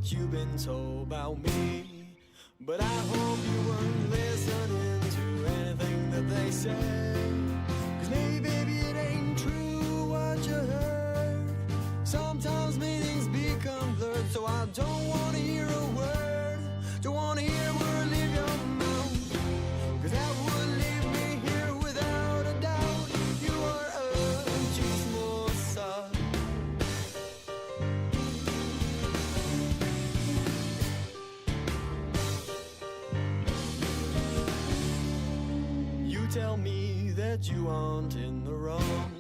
what you've been told about me, but I hope you weren't listening to anything that they said. 'Cause maybe, baby, it ain't true what you heard. Sometimes meanings become blurred, so I don't want to hear a word. Don't want to hear a word leave your mouth, 'cause that would leave me here without a doubt. You are a chismosa. You tell me that you aren't in the wrong,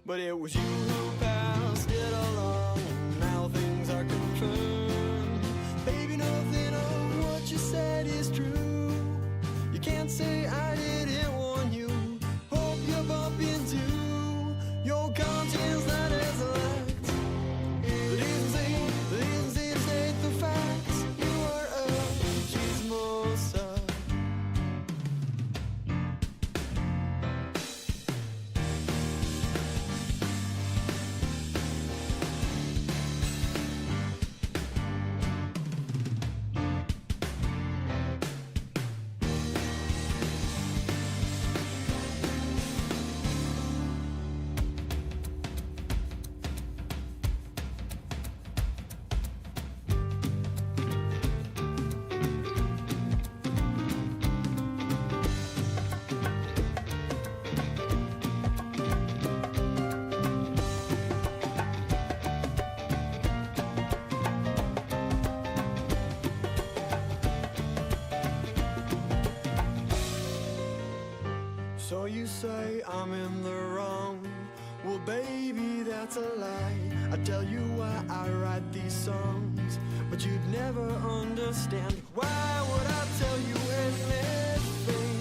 but it was you who passed it along. Now things are confirmed. Baby, nothing of what you said is true. You can't say I didn't warn you. Hope you bump into your conscience that is lacked. The decency to state the facts. You are a chismosa. So you say I'm in the wrong. Well, baby, that's a lie. I tell you why I write these songs, but you'd never understand. Why would I tell you anything?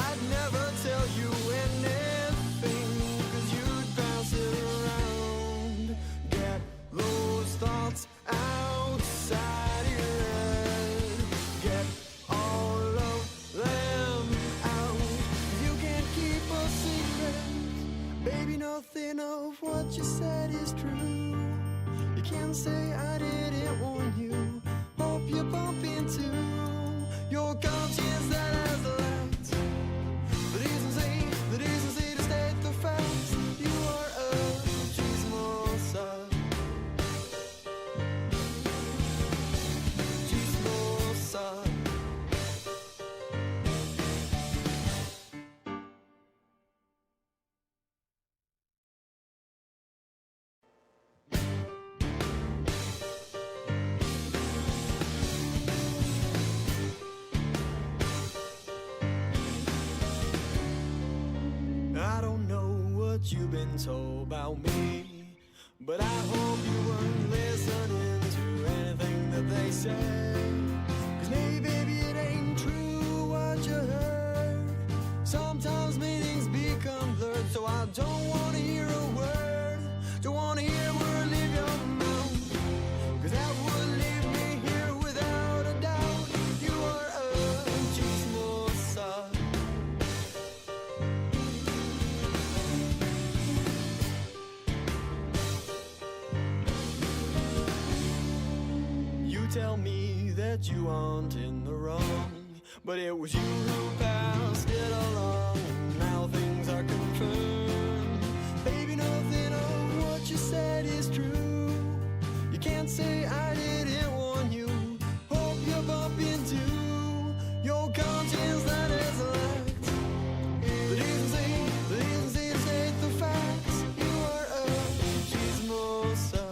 I'd never tell you anything, 'cause you'd pass it around. Get those thoughts outside your head. Get all of them out. You can't keep a secret. Baby, nothing of what you said is true. You can't say I didn't warn you. Hope you bump into your conscience that has lacked the decency to state the facts. You are a chismosa. Chismosa. I don't know what you've been told about me, but I hope you weren't listening to anything that they said. 'Cause maybe, baby, it ain't true what you heard. Sometimes meanings become blurred, so I don't want to hear a word. Don't want to hear a word leave your mouth, 'cause that would leave me here without a doubt. You are a chismosa. You tell me that you aren't in the wrong, but it was you who passed it along. Now things are confirmed. Baby, nothing of what you said is true. You can't say I didn't warn you. Hope you bump into your conscience that is lacked. The decency to state the facts. You are a chismosa.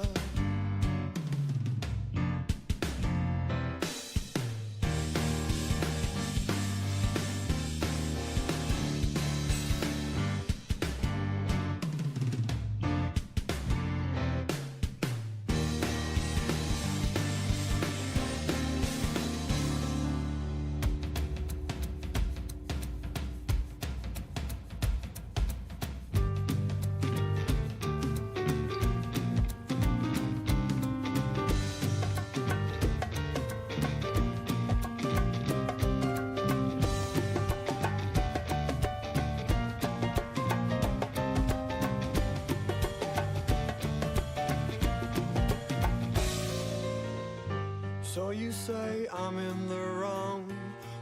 So you say I'm in the wrong.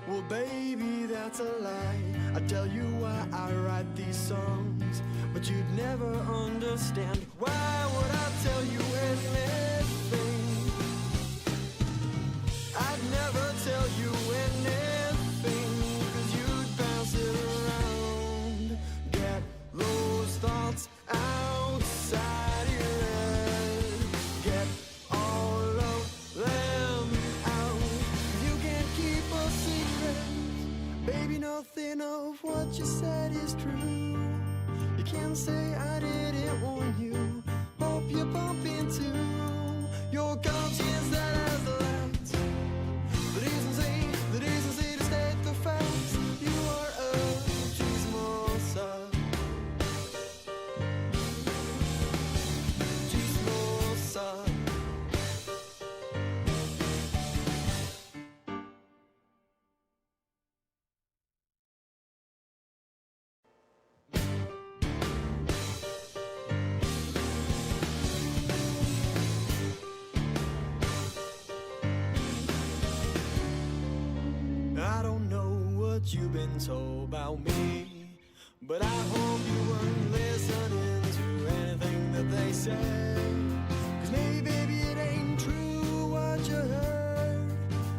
Well, baby, that's a lie. I tell you why I write these songs, but you'd never understand. Why would I tell you anything? I'd never tell you anything, 'cause you'd bounce it around. Get those thoughts outside your head. Get all of them out. You can't keep a secret. Baby, nothing of what you said is true. You can't say I didn't warn you. Hope you bump into your conscience that has the lights. The decency to state the facts. You are a chismosa. Chismosa. I don't know what you've been told about me, but I hope you weren't listening to anything that they said. 'Cause maybe, baby, it ain't true what you heard.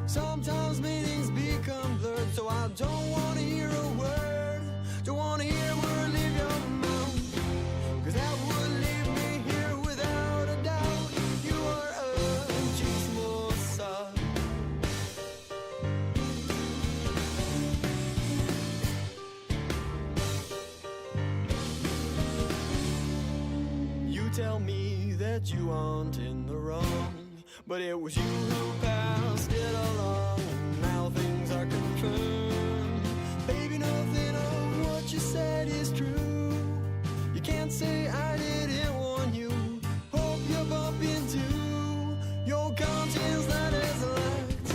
Sometimes meanings become blurred, so I don't want to hear a word. Don't want to hear a word leave your mouth, 'cause that would leave me here without a doubt. You are a chismosa. You tell me that you aren't in the wrong, but it was you who passed it along. Now things are confirmed. Baby, nothing of what you said is true. You can't say I didn't warn you. Hope you bump into your conscience that is light.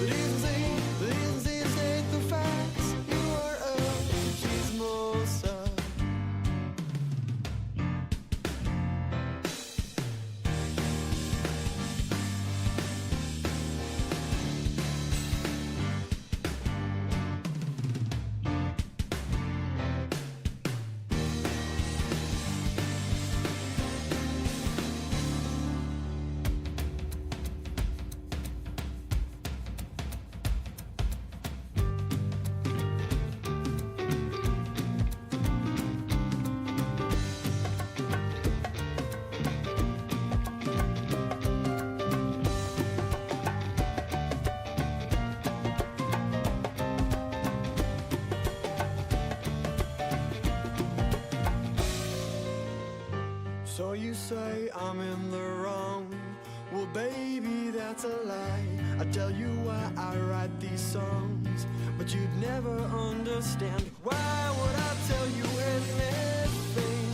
The decency to state the facts. You are a chismosa. So you say I'm in the wrong. Well, baby, that's a lie. I tell you why I write these songs, but you'd never understand. Why would I tell you anything?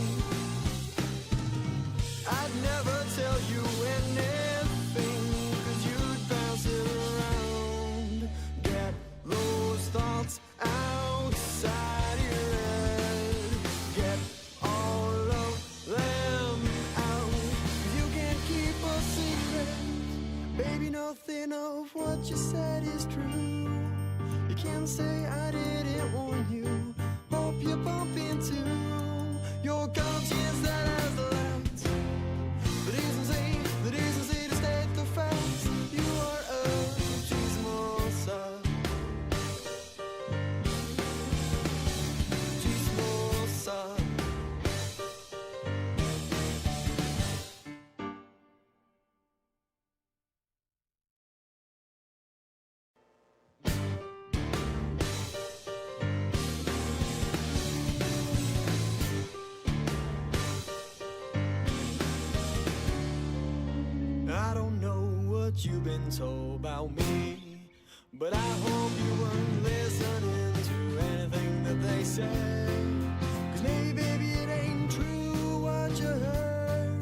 I'd never tell you anything, 'cause you'd bounce it around. Get those thoughts outside your head. Get all of them out. You can't keep a secret. Baby, nothing of what you said is true. You can't say I didn't warn you. Hope you bump into your conscience that has the lights. The decency to state the facts. You are a chismosa. Chismosa. I don't know what you've been told about me, but I hope you weren't listening to anything that they said. 'Cause maybe, baby, it ain't true what you heard.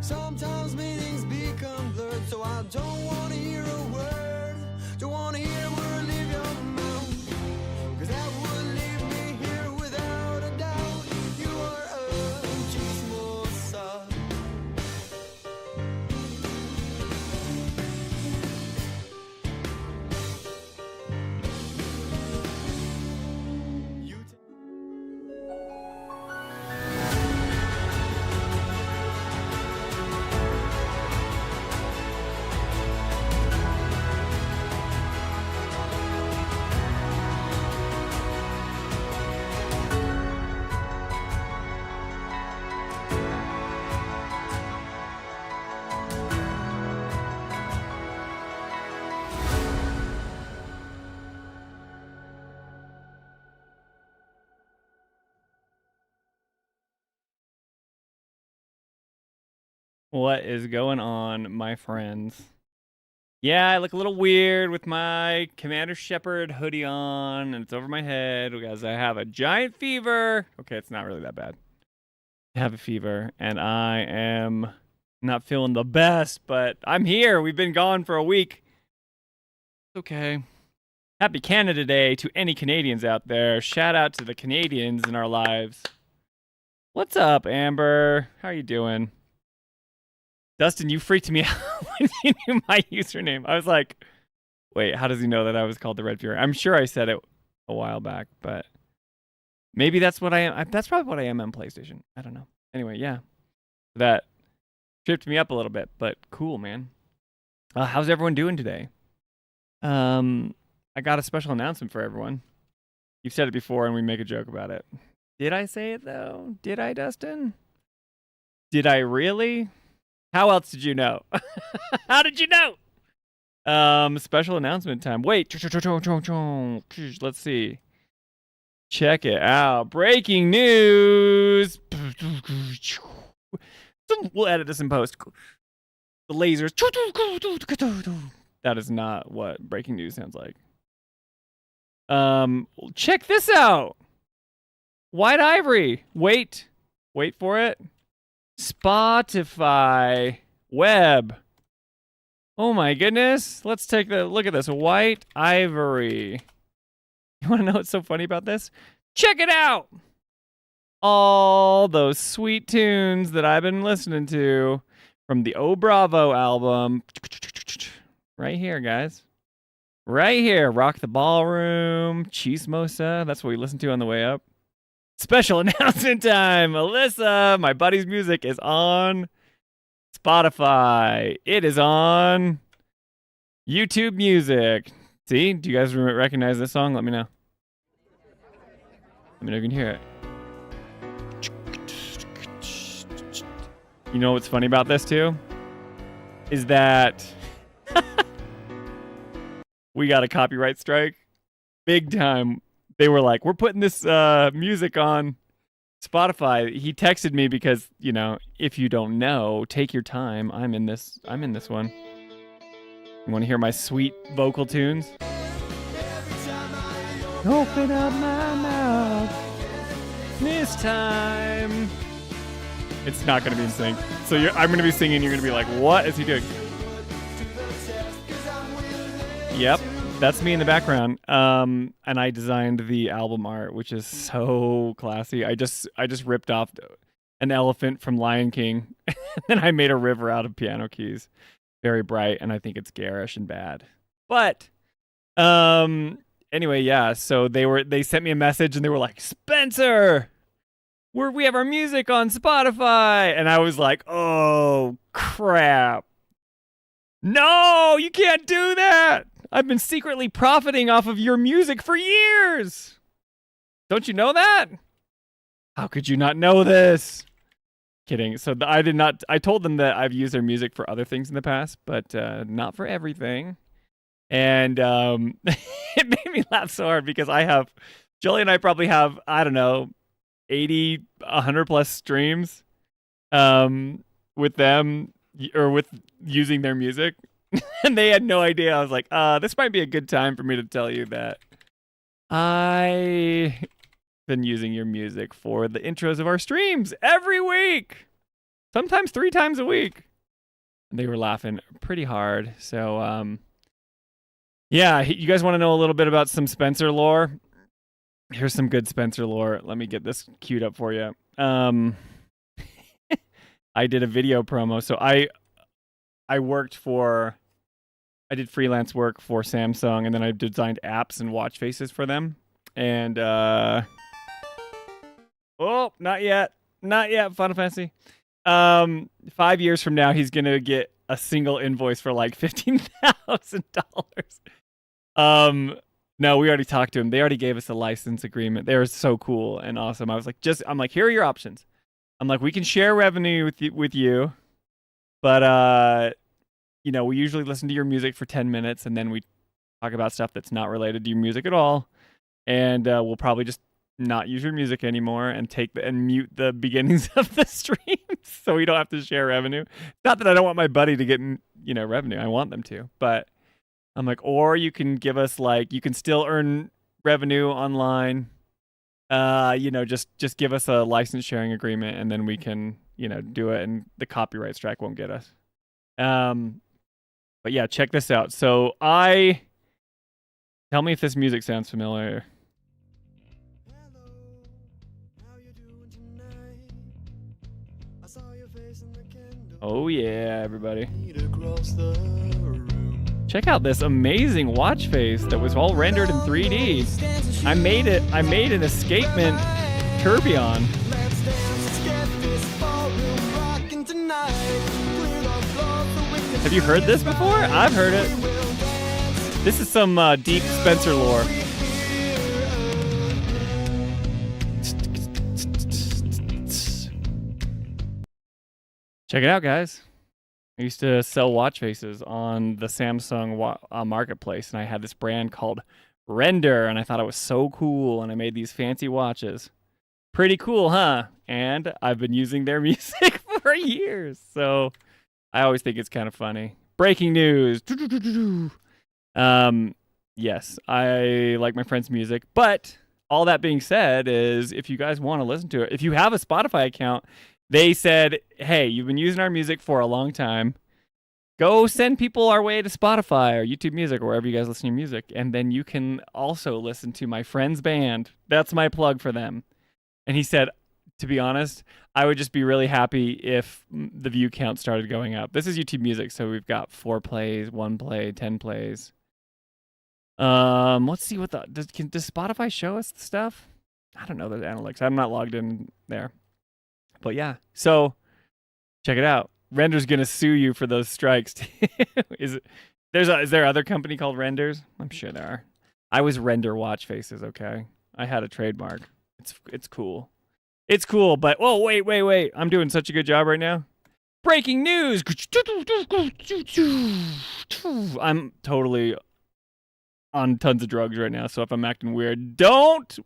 Sometimes meanings become blurred, so I don't want to hear a word. Don't want to hear a word leave your mouth, 'cause that would leave me here without a doubt. You are a chismosa. What is going on, my friends? Yeah, I look a little weird with my Commander Shepard hoodie on, and it's over my head because I have a giant fever. Okay, it's not really that bad. I have a fever, and I am not feeling the best, but I'm here. We've been gone for a week. It's okay. Happy Canada Day to any Canadians out there. Shout out to the Canadians in our lives. What's up, Amber? How are you doing? Dustin, you freaked me out when you knew my username. I was like, wait, how does he know that I was called the Red Fury? I'm sure I said it a while back, but maybe that's what I am. That's probably what I am on PlayStation. I don't know. Anyway, yeah. That tripped me up a little bit, but cool, man. How's everyone doing today? I got a special announcement for everyone. You've said it before, and we make a joke about it. Did I say it, though? Did I, Dustin? Did I really? How else did you know? How did you know? Special announcement time. Wait. Let's see. Check it out. Breaking news. We'll edit this in post. The lasers. That is not what breaking news sounds like. Check this out. White Ivory. Wait for it. Spotify web. Oh my goodness. Let's take a look at this. White Ivory. You want to know what's so funny about this? Check it out. All those sweet tunes that I've been listening to from the Oh Bravo album. Right here, guys. Right here. Rock the Ballroom. Chismosa. That's what we listened to on the way up. Special announcement time. Alyssa, my buddy's music is on Spotify. It is on YouTube Music. See? Do you guys recognize this song? Let me know. Let me know if you can hear it. You know what's funny about this, too? Is that we got a copyright strike. Big time. They were like, we're putting this music on Spotify. He texted me because, you know, if you don't know, take your time. I'm in this one. You want to hear my sweet vocal tunes? Open up my mouth this time. It's not going to be in sync. So I'm going to be singing. You're going to be like, what is he doing? Yep. That's me in the background. And I designed the album art, which is so classy. I just ripped off an elephant from Lion King, and then I made a river out of piano keys. Very bright, and I think it's garish and bad. But anyway, yeah, so they sent me a message and they were like, "Spencer, we have our music on Spotify." And I was like, "Oh, crap. No, you can't do that. I've been secretly profiting off of your music for years. Don't you know that? How could you not know this?" Kidding. So I did not. I told them that I've used their music for other things in the past, but not for everything. And it made me laugh so hard because Jolie and I probably have, I don't know, 80, 100 plus streams with them or with using their music. And they had no idea. I was like, this might be a good time for me to tell you that I've been using your music for the intros of our streams every week, sometimes 3 times a week. And they were laughing pretty hard. So, yeah, you guys want to know a little bit about some Spencer lore? Here's some good Spencer lore. Let me get this queued up for you. I did a video promo. So I did freelance work for Samsung, and then I designed apps and watch faces for them. And, not yet, Final Fantasy. 5 years from now, he's going to get a single invoice for like $15,000. No, we already talked to him. They already gave us a license agreement. They were so cool and awesome. I was like, I'm like, here are your options. I'm like, we can share revenue with you, but, you know, we usually listen to your music for 10 minutes and then we talk about stuff that's not related to your music at all. And we'll probably just not use your music anymore and mute the beginnings of the streams. so we don't have to share revenue. Not that I don't want my buddy to get, revenue. I want them to, but I'm like, or you can give us like, you can still earn revenue online. Just give us a license sharing agreement, and then we can, do it, and the copyright strike won't get us. But yeah, check this out. So tell me if this music sounds familiar. Hello, how you doing tonight? I saw your face in the candle. Oh yeah, everybody. Across the room. Check out this amazing watch face that was all rendered in 3D. I made an escapement tourbillon. Let's dance, get this ballroom rocking tonight. Clear the floor so we can Have you heard this before? I've heard it. This is some deep Spencer lore. Check it out, guys. I used to sell watch faces on the Samsung marketplace, and I had this brand called Render, and I thought it was so cool, and I made these fancy watches. Pretty cool, huh? And I've been using their music for years, so I always think it's kind of funny. Breaking news. Yes, I like my friend's music, but all that being said is if you guys want to listen to it, if you have a Spotify account, they said, hey, you've been using our music for a long time. Go send people our way to Spotify or YouTube Music or wherever you guys listen to your music. And then you can also listen to my friend's band. That's my plug for them. And he said, to be honest, I would just be really happy if the view count started going up. This is YouTube Music, so we've got 4 plays, 1 play, 10 plays. Let's see what does Spotify show us the stuff? I don't know the analytics. I'm not logged in there. But yeah, so check it out. Render's gonna sue you for those strikes. Is there other company called Renders? I'm sure there are. I was Render Watch Faces. Okay, I had a trademark. It's cool. It's cool, but wait. I'm doing such a good job right now. Breaking news. I'm totally on tons of drugs right now, so if I'm acting weird, don't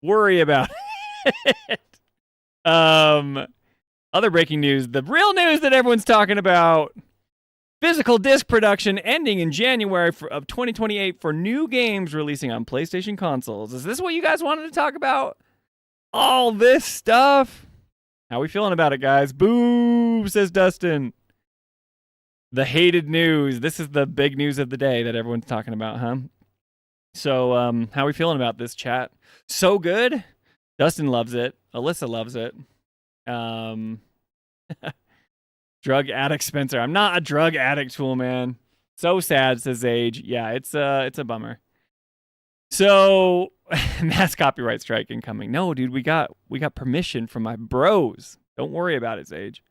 worry about it. Other breaking news, the real news that everyone's talking about. Physical disc production ending in January of 2028 for new games releasing on PlayStation consoles. Is this what you guys wanted to talk about? All this stuff? How we feeling about it, guys? Boo, says Dustin. The hated news. This is the big news of the day that everyone's talking about, huh? So, how we feeling about this, chat? So good? Dustin loves it. Alyssa loves it. Drug addict Spencer. I'm not a drug addict, tool man. So sad, says Age. Yeah, it's a bummer. So mass copyright strike incoming. No, dude, we got permission from my bros. Don't worry about it, Age.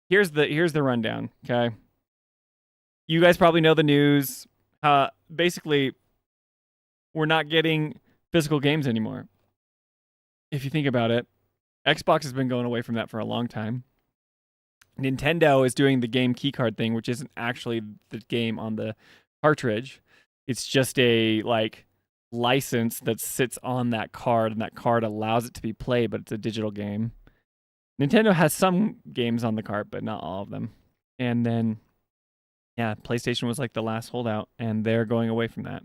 Here's the rundown. Okay, you guys probably know the news. Basically, we're not getting physical games anymore. If you think about it, Xbox has been going away from that for a long time. Nintendo is doing the game keycard thing, which isn't actually the game on the cartridge. It's just a license that sits on that card, and that card allows it to be played, but it's a digital game. Nintendo has some games on the cart, but not all of them. And then, yeah, PlayStation was like the last holdout, and they're going away from that,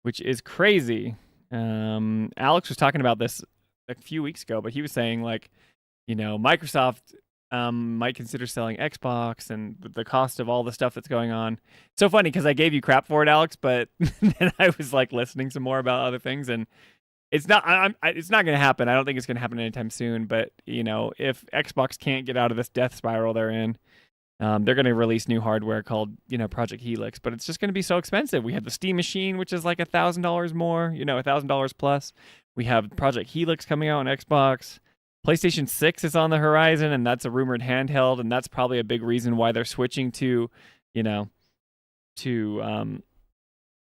which is crazy. Alex was talking about this a few weeks ago, but he was saying Microsoft might consider selling Xbox, and the cost of all the stuff that's going on. It's so funny because I gave you crap for it, Alex, but then I was listening some more about other things, and it's not going to happen. I don't think it's going to happen anytime soon. But if Xbox can't get out of this death spiral they're in, they're going to release new hardware called Project Helix, but it's just going to be so expensive. We have the Steam Machine, which is like $1,000 more, $1,000 plus. We have Project Helix coming out on Xbox. PlayStation 6 is on the horizon, and that's a rumored handheld, and that's probably a big reason why they're switching to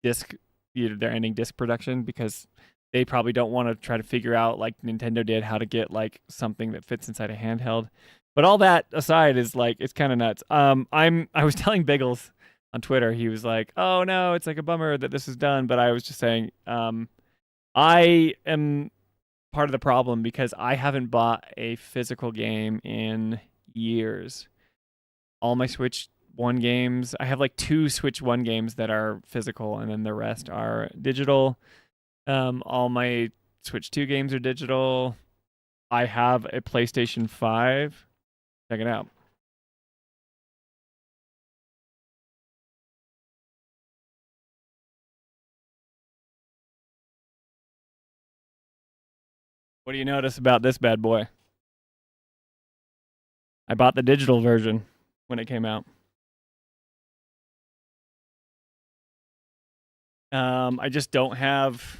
disc. They're ending disc production because they probably don't want to try to figure out, like Nintendo did, how to get something that fits inside a handheld. But all that aside is it's kind of nuts. I was telling Biggles on Twitter, he was like, "Oh no, it's a bummer that this is done." But I was just saying, I am part of the problem because I haven't bought a physical game in years. All my Switch One games, I have like 2 Switch One games that are physical, and then the rest are digital. All my Switch 2 games are digital. I have a PlayStation 5. Check it out. What do you notice about this bad boy? I bought the digital version when it came out. I just don't have.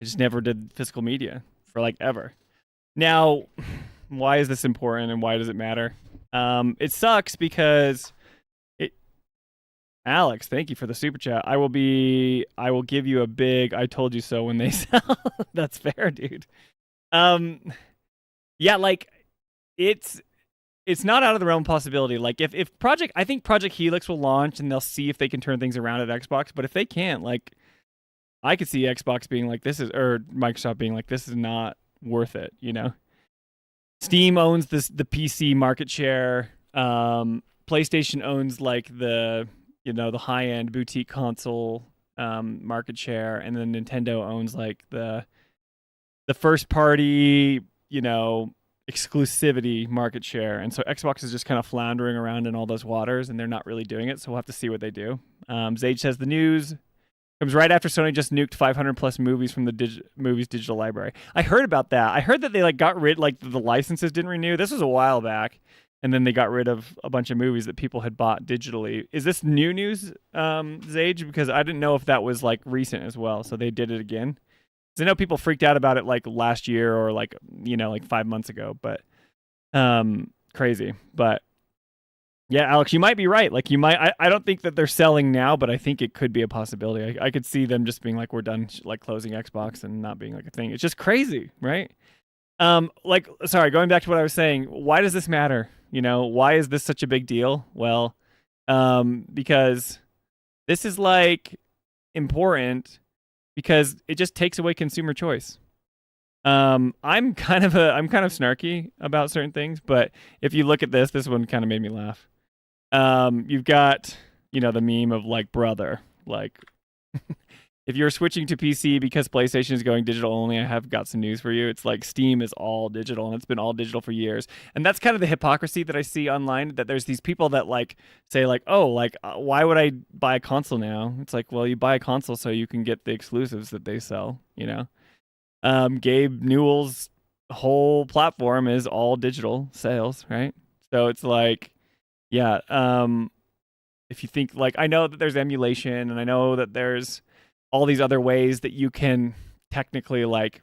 I just never did physical media for like ever. Now, why is this important and why does it matter? It sucks because it. Alex, thank you for the super chat. I will give you a big "I told you so" when they sell. That's fair, dude. Yeah, like it's not out of the realm of possibility. Like if I think Project Helix will launch and they'll see if they can turn things around at Xbox. But if they can't, like I could see Xbox being like or Microsoft being like, this is not worth it. You know, Steam owns the PC market share. PlayStation owns like the high end boutique console market share, and then Nintendo owns like the first party exclusivity market share. And so Xbox is just kind of floundering around in all those waters, and they're not really doing it. So we'll have to see what they do. Zage says the news comes right after Sony just nuked 500 plus movies from the movies digital library. I heard about that. I heard that they like got rid, like the licenses didn't renew. This was a while back, and then they got rid of a bunch of movies that people had bought digitally. Is this new news, Zage? Because I didn't know if that was like recent as well. So they did it again. I know people freaked out about it like last year or like 5 months ago, but crazy. But yeah, Alex, you might be right. Like I don't think that they're selling now, but I think it could be a possibility. I could see them just being like, we're done, like closing Xbox and not being like a thing. It's just crazy, right? Sorry, going back to what I was saying, why does this matter? Why is this such a big deal? Well, because this is like important because it just takes away consumer choice. I'm kind of snarky about certain things, but if you look at this one kind of made me laugh. You've got, the meme of like brother, like if you're switching to PC because PlayStation is going digital only, I have got some news for you. It's like Steam is all digital, and it's been all digital for years. And that's kind of the hypocrisy that I see online, that there's these people that like say like, oh, like why would I buy a console now? It's like, well, you buy a console so you can get the exclusives that they sell, Gabe Newell's whole platform is all digital sales, right? So it's like, yeah, if you think like, I know that there's emulation, and I know that there's all these other ways that you can technically like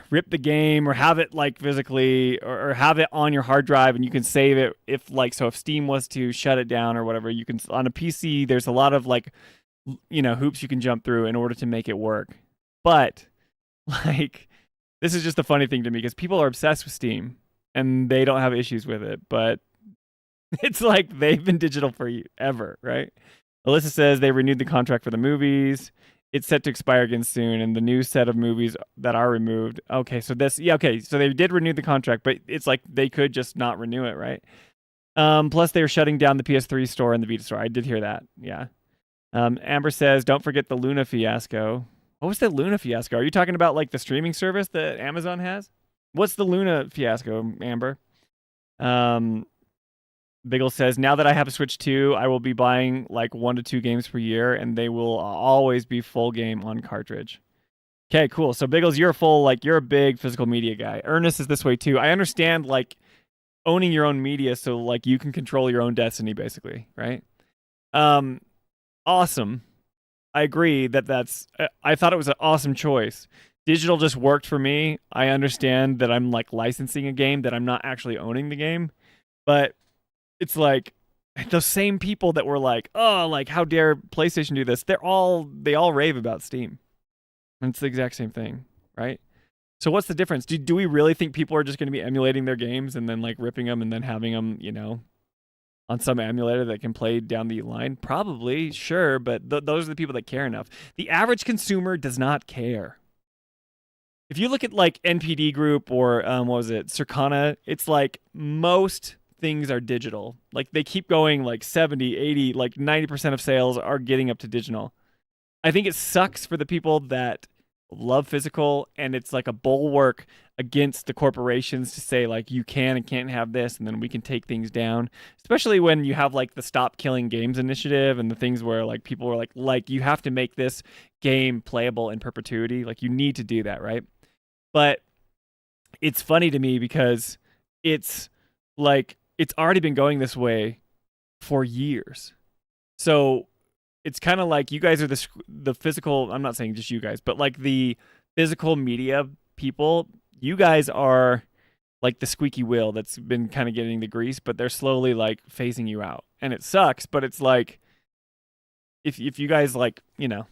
rip the game or have it like physically or have it on your hard drive, and you can save it if Steam was to shut it down or whatever, you can on a PC. There's a lot of like hoops you can jump through in order to make it work. But like this is just a funny thing to me because people are obsessed with Steam and they don't have issues with it, but it's like they've been digital forever, right? Alyssa says they renewed the contract for the movies. It's set to expire again soon, and the new set of movies that are removed. Okay, so so they did renew the contract, but it's like they could just not renew it, right? Plus, they were shutting down the PS3 store and the Vita store. I did hear that, yeah. Amber says, don't forget the Luna fiasco. What was the Luna fiasco? Are you talking about like the streaming service that Amazon has? What's the Luna fiasco, Amber? Biggle says, now that I have a Switch 2, I will be buying like 1 to 2 games per year, and they will always be full game on cartridge. Okay, cool. So Biggles, you're a big physical media guy. Ernest is this way too. I understand like owning your own media so like you can control your own destiny basically, right? Awesome. I agree that's I thought it was an awesome choice. Digital just worked for me. I understand that I'm like licensing a game, that I'm not actually owning the game, but it's like those same people that were like, oh, like how dare PlayStation do this? They all rave about Steam. And it's the exact same thing, right? So what's the difference? Do we really think people are just going to be emulating their games and then like ripping them and then having them, on some emulator that can play down the line? Probably, sure, but those are the people that care enough. The average consumer does not care. if you look at like NPD Group or what was it, Circana, it's like most things are digital. Like they keep going like 70, 80, like 90% of sales are getting up to digital. I think it sucks for the people that love physical, and it's like a bulwark against the corporations to say like you can and can't have this, and then we can take things down. Especially when you have like the Stop Killing Games initiative and the things where like people are like you have to make this game playable in perpetuity. Like you need to do that, right? But it's funny to me because it's like it's already been going this way for years. So it's kind of like you guys are the physical, I'm not saying just you guys, but like the physical media people, you guys are like the squeaky wheel that's been kind of getting the grease, but they're slowly like phasing you out. And it sucks, but it's like if you guys like, you know,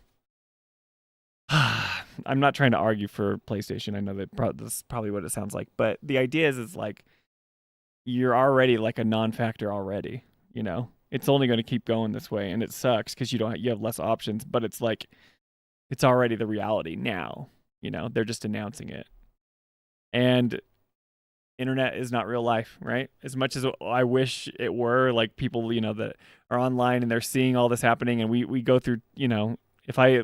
I'm not trying to argue for PlayStation. I know that that's probably what it sounds like, but the idea is like you're already like a non-factor already, you know? It's only going to keep going this way, and it sucks because you have less options, but it's like it's already the reality now, you know? They're just announcing it. And internet is not real life, right? As much as I wish it were, like people, you know, that are online and they're seeing all this happening, and we go through, you know, if I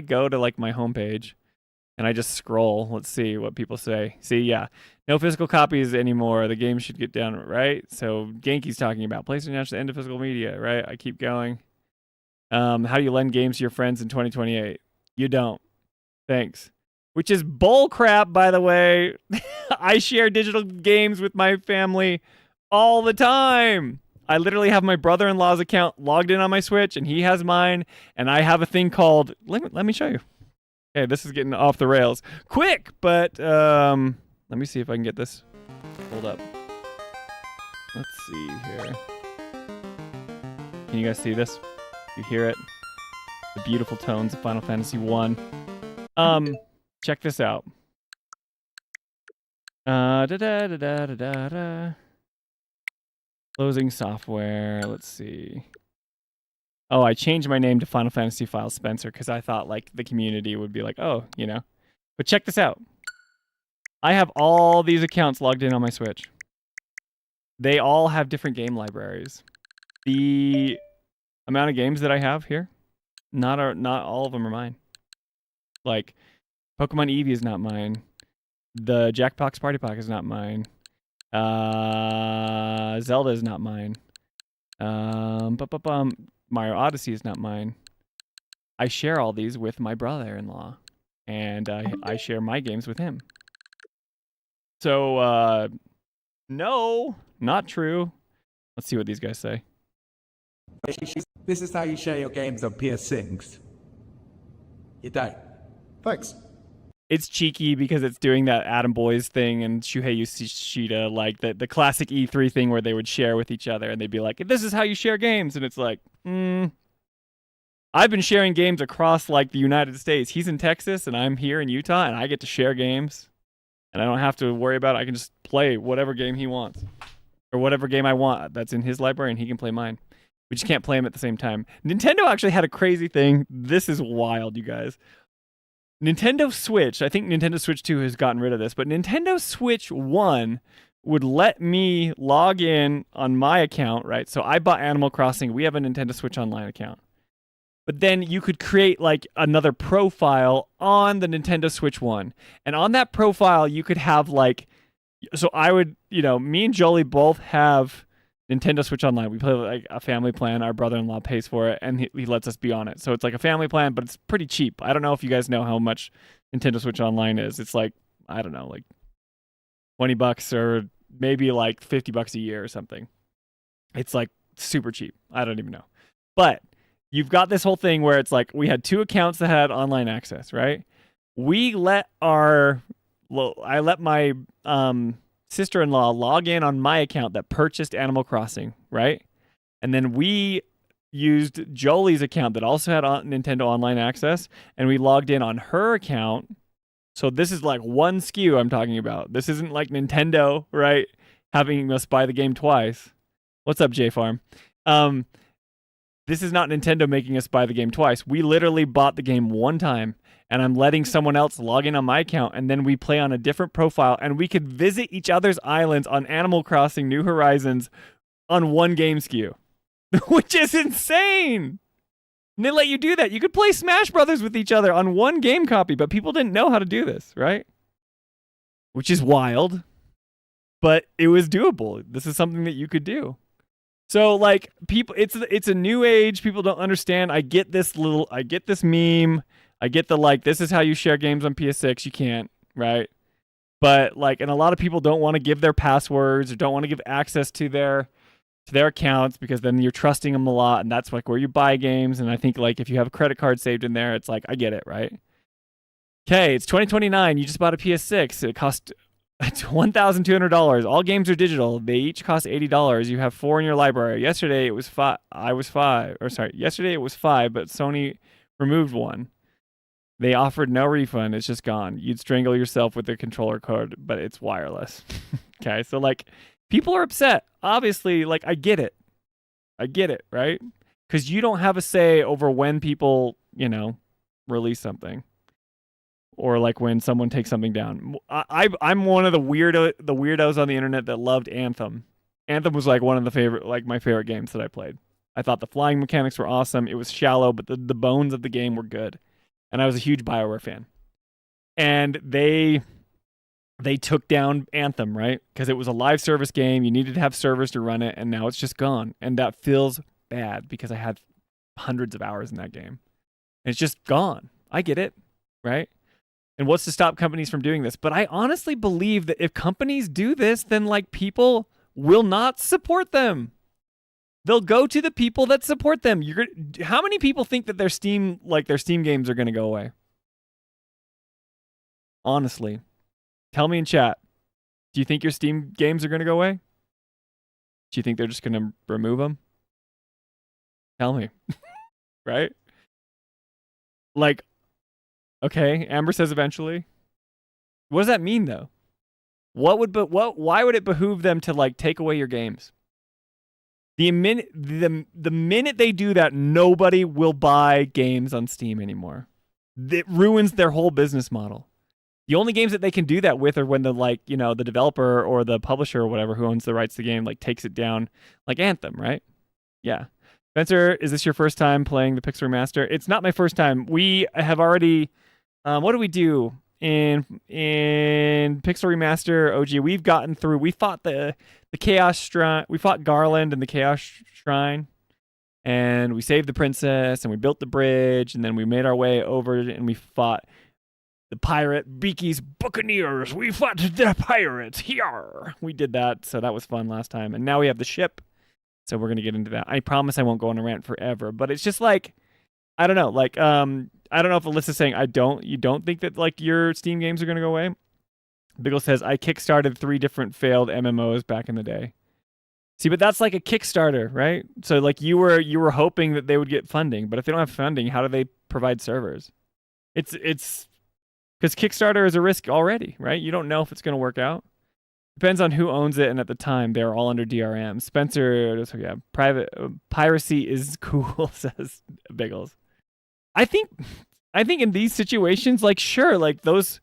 go to like my homepage and I just scroll, let's see what people say. See, yeah, no physical copies anymore. The game should get down, right? So Genki's talking about PlayStation announced the end of physical media, right? I keep going. How do you lend games to your friends in 2028? You don't. Thanks. Which is bull crap, by the way. I share digital games with my family all the time. I literally have my brother-in-law's account logged in on my Switch, and he has mine, and I have a thing called... Let me show you. Okay, this is getting off the rails quick, but let me see if I can get this pulled up. Let's see here. Can you guys see this? You hear it? The beautiful tones of Final Fantasy 1. Check this out. Closing software. Let's see. Oh, I changed my name to Final Fantasy File Spencer because I thought like the community would be like, oh, you know. But check this out. I have all these accounts logged in on my Switch. They all have different game libraries. The amount of games that I have here, not all of them are mine. Like, Pokemon Eevee is not mine. The Jackbox Party Pack is not mine. Zelda is not mine. Mario Odyssey is not mine. I share all these with my brother-in-law, and I share my games with him. So, no, not true. Let's see what these guys say. This is how you share your games on PS6. You don't. Thanks. It's cheeky because it's doing that Adam Boys thing and Shuhei Yoshida, like the classic E3 thing where they would share with each other and they'd be like, this is how you share games. And it's like, I've been sharing games across like the United States. He's in Texas and I'm here in Utah, and I get to share games. And I don't have to worry about it. I can just play whatever game he wants. Or whatever game I want that's in his library, and he can play mine. We just can't play them at the same time. Nintendo actually had a crazy thing. This is wild, you guys. Nintendo Switch, I think Nintendo Switch 2 has gotten rid of this, but Nintendo Switch 1 would let me log in on my account, right? So I bought Animal Crossing. We have a Nintendo Switch Online account. But then you could create like another profile on the Nintendo Switch 1. And on that profile, you could have like, so I would, you know, me and Jolie both have Nintendo Switch Online. We play like a family plan. Our brother-in-law pays for it, and he lets us be on it. So it's like a family plan, but it's pretty cheap. I don't know if you guys know how much Nintendo Switch Online is. It's like, I don't know, like $20 or maybe like $50 a year or something. It's like super cheap. I don't even know. But you've got this whole thing where it's like we had two accounts that had online access, right? I let my sister-in-law log in on my account that purchased Animal Crossing, right? And then we used Jolie's account that also had Nintendo Online access, and we logged in on her account. So this is like one SKU I'm talking about. This isn't like Nintendo, right? Having us buy the game twice. What's up, J Farm? this is not Nintendo making us buy the game twice. We literally bought the game one time, and I'm letting someone else log in on my account, and then we play on a different profile, and we could visit each other's islands on Animal Crossing New Horizons on one game SKU, which is insane. And they let you do that. You could play Smash Brothers with each other on one game copy, but people didn't know how to do this, right? Which is wild, but it was doable. This is something that you could do. So like people, it's a new age. People don't understand. I get this meme. I get the like, this is how you share games on PS6. You can't, right? But like, and a lot of people don't want to give their passwords or don't want to give access to their accounts because then you're trusting them a lot, and that's like where you buy games. And I think like if you have a credit card saved in there, it's like I get it, right? Okay, it's 2029. You just bought a PS6. It cost $1,200. All games are digital. They each cost $80. You have 4 in your library. Yesterday it was 5. Yesterday it was 5, but Sony removed one. They offered no refund. It's just gone. You'd strangle yourself with the controller cord, but it's wireless. Okay, so like people are upset. Obviously, like I get it, right? Because you don't have a say over when people, release something. Or like when someone takes something down. I'm one of the weirdos on the internet that loved Anthem. Anthem was like one of my favorite games that I played. I thought the flying mechanics were awesome. It was shallow, but the bones of the game were good. And I was a huge BioWare fan. And they took down Anthem, right? Because it was a live service game. You needed to have servers to run it, and now it's just gone. And that feels bad because I had hundreds of hours in that game. And it's just gone. I get it, right? And what's to stop companies from doing this? But I honestly believe that if companies do this, then like people will not support them. They'll go to the people that support them. How many people think that their Steam games are going to go away? Honestly, tell me in chat. Do you think your Steam games are going to go away? Do you think they're just going to remove them? Tell me. Right? Like, okay, Amber says eventually. What does that mean though? Why would it behoove them to like take away your games? The minute they do that, nobody will buy games on Steam anymore. It ruins their whole business model. The only games that they can do that with are when the developer or the publisher or whatever who owns the rights to the game like takes it down, like Anthem, right? Yeah. Spencer, is this your first time playing the Pixel Remaster? It's not my first time. We have already. What do we do in Pixel Remaster OG? We've gotten through. We fought the Chaos Shrine. We fought Garland and the Chaos Shrine, and we saved the princess, and we built the bridge, and then we made our way over, and we fought the pirate Beaky's Buccaneers. We fought the pirates here. We did that, so that was fun last time. And now we have the ship, so we're gonna get into that. I promise I won't go on a rant forever, but it's just like I don't know, like I don't know if Alyssa's saying you don't think that like your Steam games are gonna go away. Biggle says I kickstarted 3 different failed MMOs back in the day. See, but that's like a Kickstarter, right? So like you were hoping that they would get funding, but if they don't have funding, how do they provide servers? It's because Kickstarter is a risk already, right? You don't know if it's going to work out. Depends on who owns it, and at the time, they're all under DRM. Spencer, yeah, piracy is cool, says Biggles. I think in these situations, like sure, like those.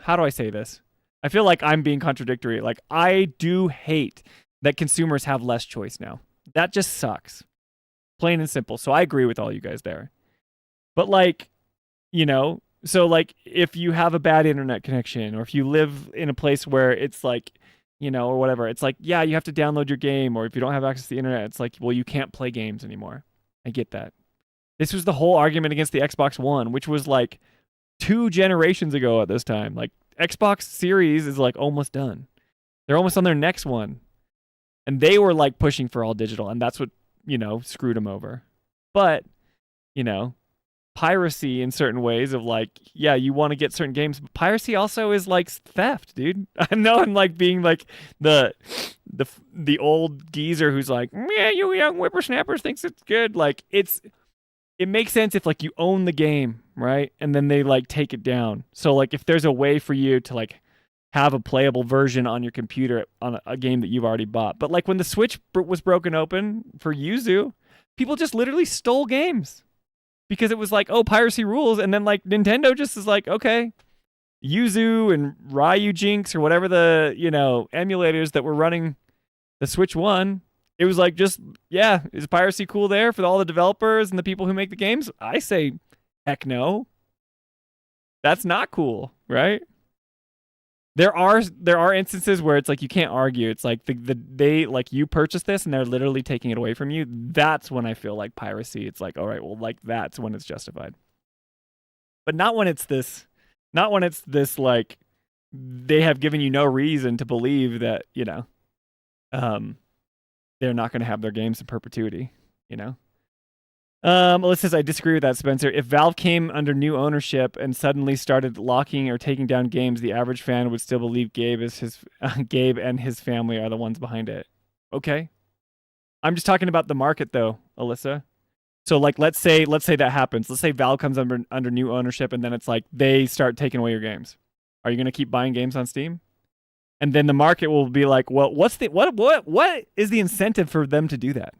How do I say this? I feel like I'm being contradictory. Like I do hate that consumers have less choice now. That just sucks, plain and simple. So I agree with all you guys there. But like, so like if you have a bad internet connection or if you live in a place where it's like, or whatever, it's like, yeah, you have to download your game, or if you don't have access to the internet, it's like, well, you can't play games anymore. I get that. This was the whole argument against the Xbox One, which was like 2 generations ago at this time. Like Xbox Series is like almost done. They're almost on their next one. And they were like pushing for all digital, and that's what, screwed them over. But, piracy in certain ways of like, yeah, you want to get certain games, but piracy also is like theft, dude. I know I'm like being like the old geezer who's like, yeah, you young whippersnappers thinks it's good. Like it makes sense if like you own the game, right? And then they like take it down. So like if there's a way for you to like have a playable version on your computer on a game that you've already bought. But like when the Switch was broken open for Yuzu, people just literally stole games because it was like, oh, piracy rules. And then like Nintendo just is like, okay, Yuzu and Ryu Jinx or whatever the, emulators that were running the Switch 1, it was like just, yeah, is piracy cool there for all the developers and the people who make the games? I say, heck no. That's not cool, right? There are instances where it's like you can't argue. It's like they like you purchased this and they're literally taking it away from you. That's when I feel like piracy. It's like, all right, well, like that's when it's justified. But not when it's this like they have given you no reason to believe that, they're not going to have their games in perpetuity, Melissa says, I disagree with that, Spencer. If Valve came under new ownership and suddenly started locking or taking down games, the average fan would still believe Gabe and his family are the ones behind it. Okay. I'm just talking about the market though, Alyssa. So like let's say that happens. Let's say Valve comes under new ownership and then it's like they start taking away your games. Are you going to keep buying games on Steam? And then the market will be like, well, what is the incentive for them to do that?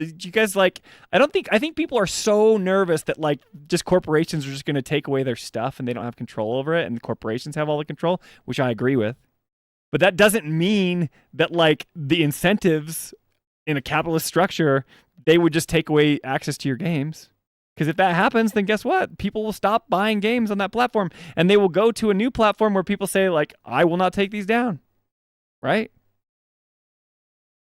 You guys like, I think people are so nervous that like just corporations are just going to take away their stuff and they don't have control over it and the corporations have all the control, which I agree with. But that doesn't mean that like the incentives in a capitalist structure, they would just take away access to your games. Because if that happens, then guess what? People will stop buying games on that platform and they will go to a new platform where people say like, I will not take these down. Right?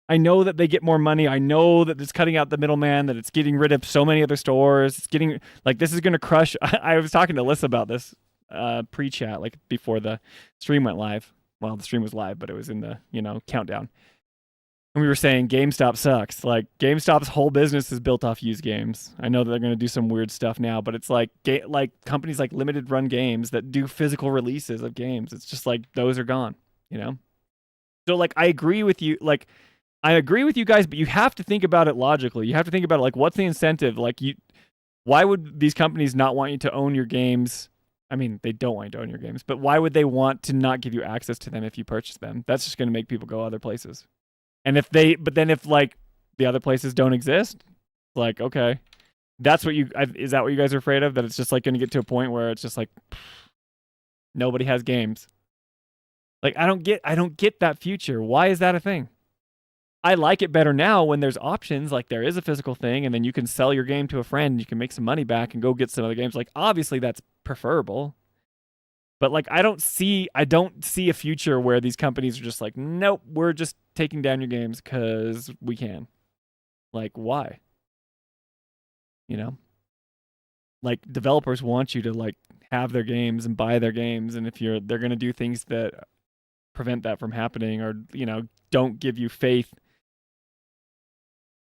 I know that they get more money. I know that it's cutting out the middleman, that it's getting rid of so many other stores. It's getting like, this is going to crush. I was talking to Alyssa about this pre-chat, like before the stream went live. Well, the stream was live, but it was in the, countdown. And we were saying GameStop sucks. Like GameStop's whole business is built off used games. I know that they're going to do some weird stuff now, but it's like companies like Limited Run Games that do physical releases of games. It's just like those are gone, So like I agree with you. Like I agree with you guys, but you have to think about it logically. You have to think about it like what's the incentive? Like why would these companies not want you to own your games? I mean, they don't want you to own your games, but why would they want to not give you access to them if you purchase them? That's just going to make people go other places. And if like the other places don't exist, like, okay, is that what you guys are afraid of? That it's just like going to get to a point where it's just like, nobody has games. Like, I don't get that future. Why is that a thing? I like it better now when there's options, like there is a physical thing and then you can sell your game to a friend and you can make some money back and go get some other games. Like, obviously that's preferable. But like I don't see a future where these companies are just like, nope, we're just taking down your games because we can. Like, why? Like developers want you to like have their games and buy their games, and if they're gonna do things that prevent that from happening or don't give you faith.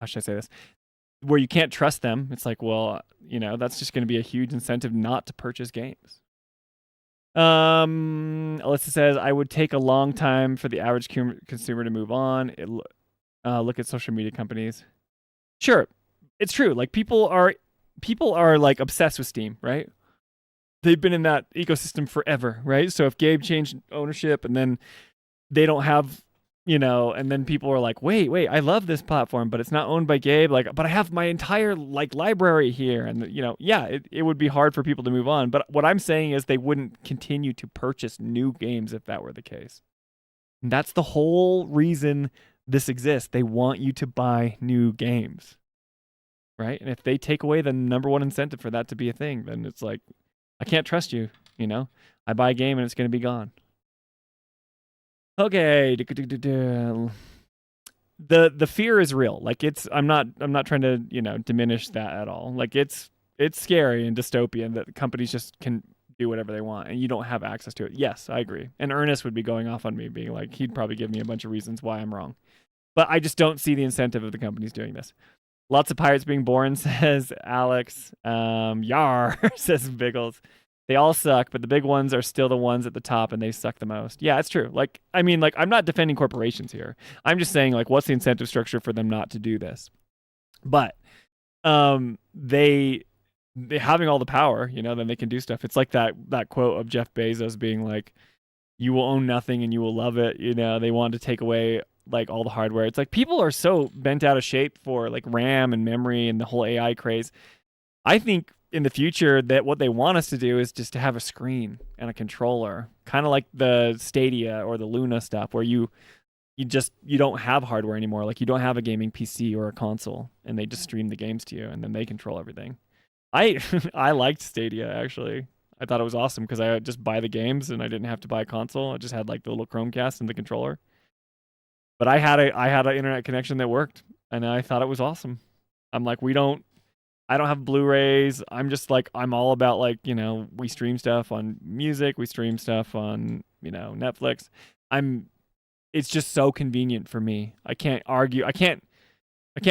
How should I say this? Where you can't trust them, it's like, well, that's just gonna be a huge incentive not to purchase games. Alyssa says, I would take a long time for the average consumer to move on. Look at social media companies. Sure, it's true. Like people are like obsessed with Steam, right? They've been in that ecosystem forever, right? So if Gabe changed ownership and then they don't have, and then people are like, wait, I love this platform, but it's not owned by Gabe. Like, but I have my entire like library here. And, it would be hard for people to move on. But what I'm saying is they wouldn't continue to purchase new games if that were the case. And that's the whole reason this exists. They want you to buy new games, right? And if they take away the number one incentive for that to be a thing, then it's like, I can't trust you, I buy a game and it's going to be gone. Okay. The fear is real. Like I'm not trying to, diminish that at all. Like it's scary and dystopian that companies just can do whatever they want and you don't have access to it. Yes, I agree. And Ernest would be going off on me being like, he'd probably give me a bunch of reasons why I'm wrong. But I just don't see the incentive of the companies doing this. Lots of pirates being born, says Alex. Yar, says Biggles. They all suck, but the big ones are still the ones at the top, and they suck the most. Yeah, it's true. Like, I mean, like, I'm not defending corporations here. I'm just saying, like, what's the incentive structure for them not to do this? But they having all the power, then they can do stuff. It's like that quote of Jeff Bezos being like, you will own nothing and you will love it. You know, they want to take away like all the hardware. It's like people are so bent out of shape for like RAM and memory and the whole AI craze. I think in the future that what they want us to do is just to have a screen and a controller, kind of like the Stadia or the Luna stuff, where you don't have hardware anymore. Like you don't have a gaming PC or a console, and they just stream the games to you, and then they control everything. I I liked Stadia actually. I thought it was awesome because I would just buy the games and I didn't have to buy a console. I just had like the little Chromecast and the controller. But I had an internet connection that worked, and I thought it was awesome. I'm like, I don't have Blu-rays. I'm just like, I'm all about like, you know, we stream stuff on music, we stream stuff on, you know, Netflix. It's just so convenient for me. I can't argue. I can't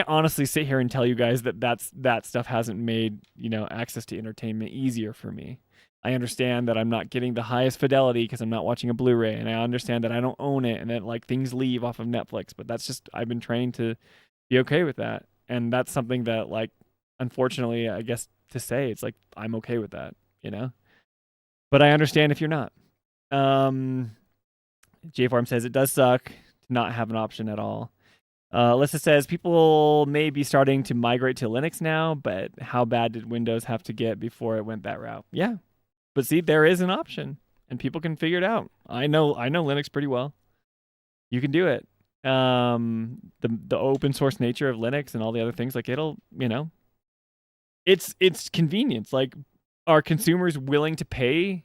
honestly sit here and tell you guys that that stuff hasn't made, you know, access to entertainment easier for me. I understand that I'm not getting the highest fidelity because I'm not watching a Blu-ray, and I understand that I don't own it and that like things leave off of Netflix, but that's just, I've been trained to be okay with that. And that's something that like, unfortunately, I guess to say, it's like I'm okay with that, you know? But I understand if you're not. J-Farm says it does suck to not have an option at all. Alyssa says people may be starting to migrate to Linux now, but how bad did Windows have to get before it went that route? Yeah. But see, there is an option and people can figure it out. I know Linux pretty well. You can do it. The open source nature of Linux and all the other things, like it'll, you know, it's convenience. Like, are consumers willing to pay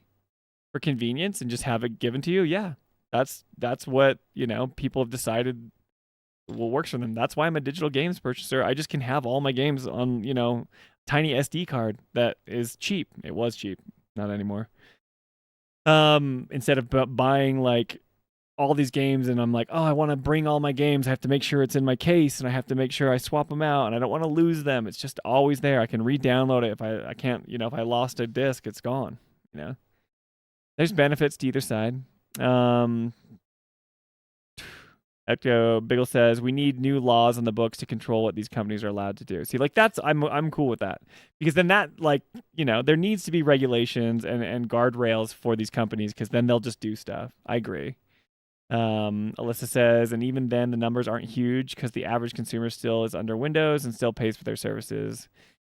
for convenience and just have it given to you? Yeah. That's what, you know, people have decided what works for them. That's why I'm a digital games purchaser. I just can have all my games on, you know, tiny SD card that is cheap. It was cheap, not anymore. Instead of buying like all these games and I'm like, oh, I want to bring all my games. I have to make sure it's in my case and I have to make sure I swap them out and I don't want to lose them. It's just always there. I can re-download it. If I can't, you know, if I lost a disc, it's gone, you know. There's benefits to either side. Ecto Biggle says we need new laws on the books to control what these companies are allowed to do. See, like that's I'm cool with that, because then that, like, you know, there needs to be regulations and guardrails for these companies, because then they'll just do stuff. I agree. Alyssa says, and even then the numbers aren't huge because the average consumer still is under Windows and still pays for their services,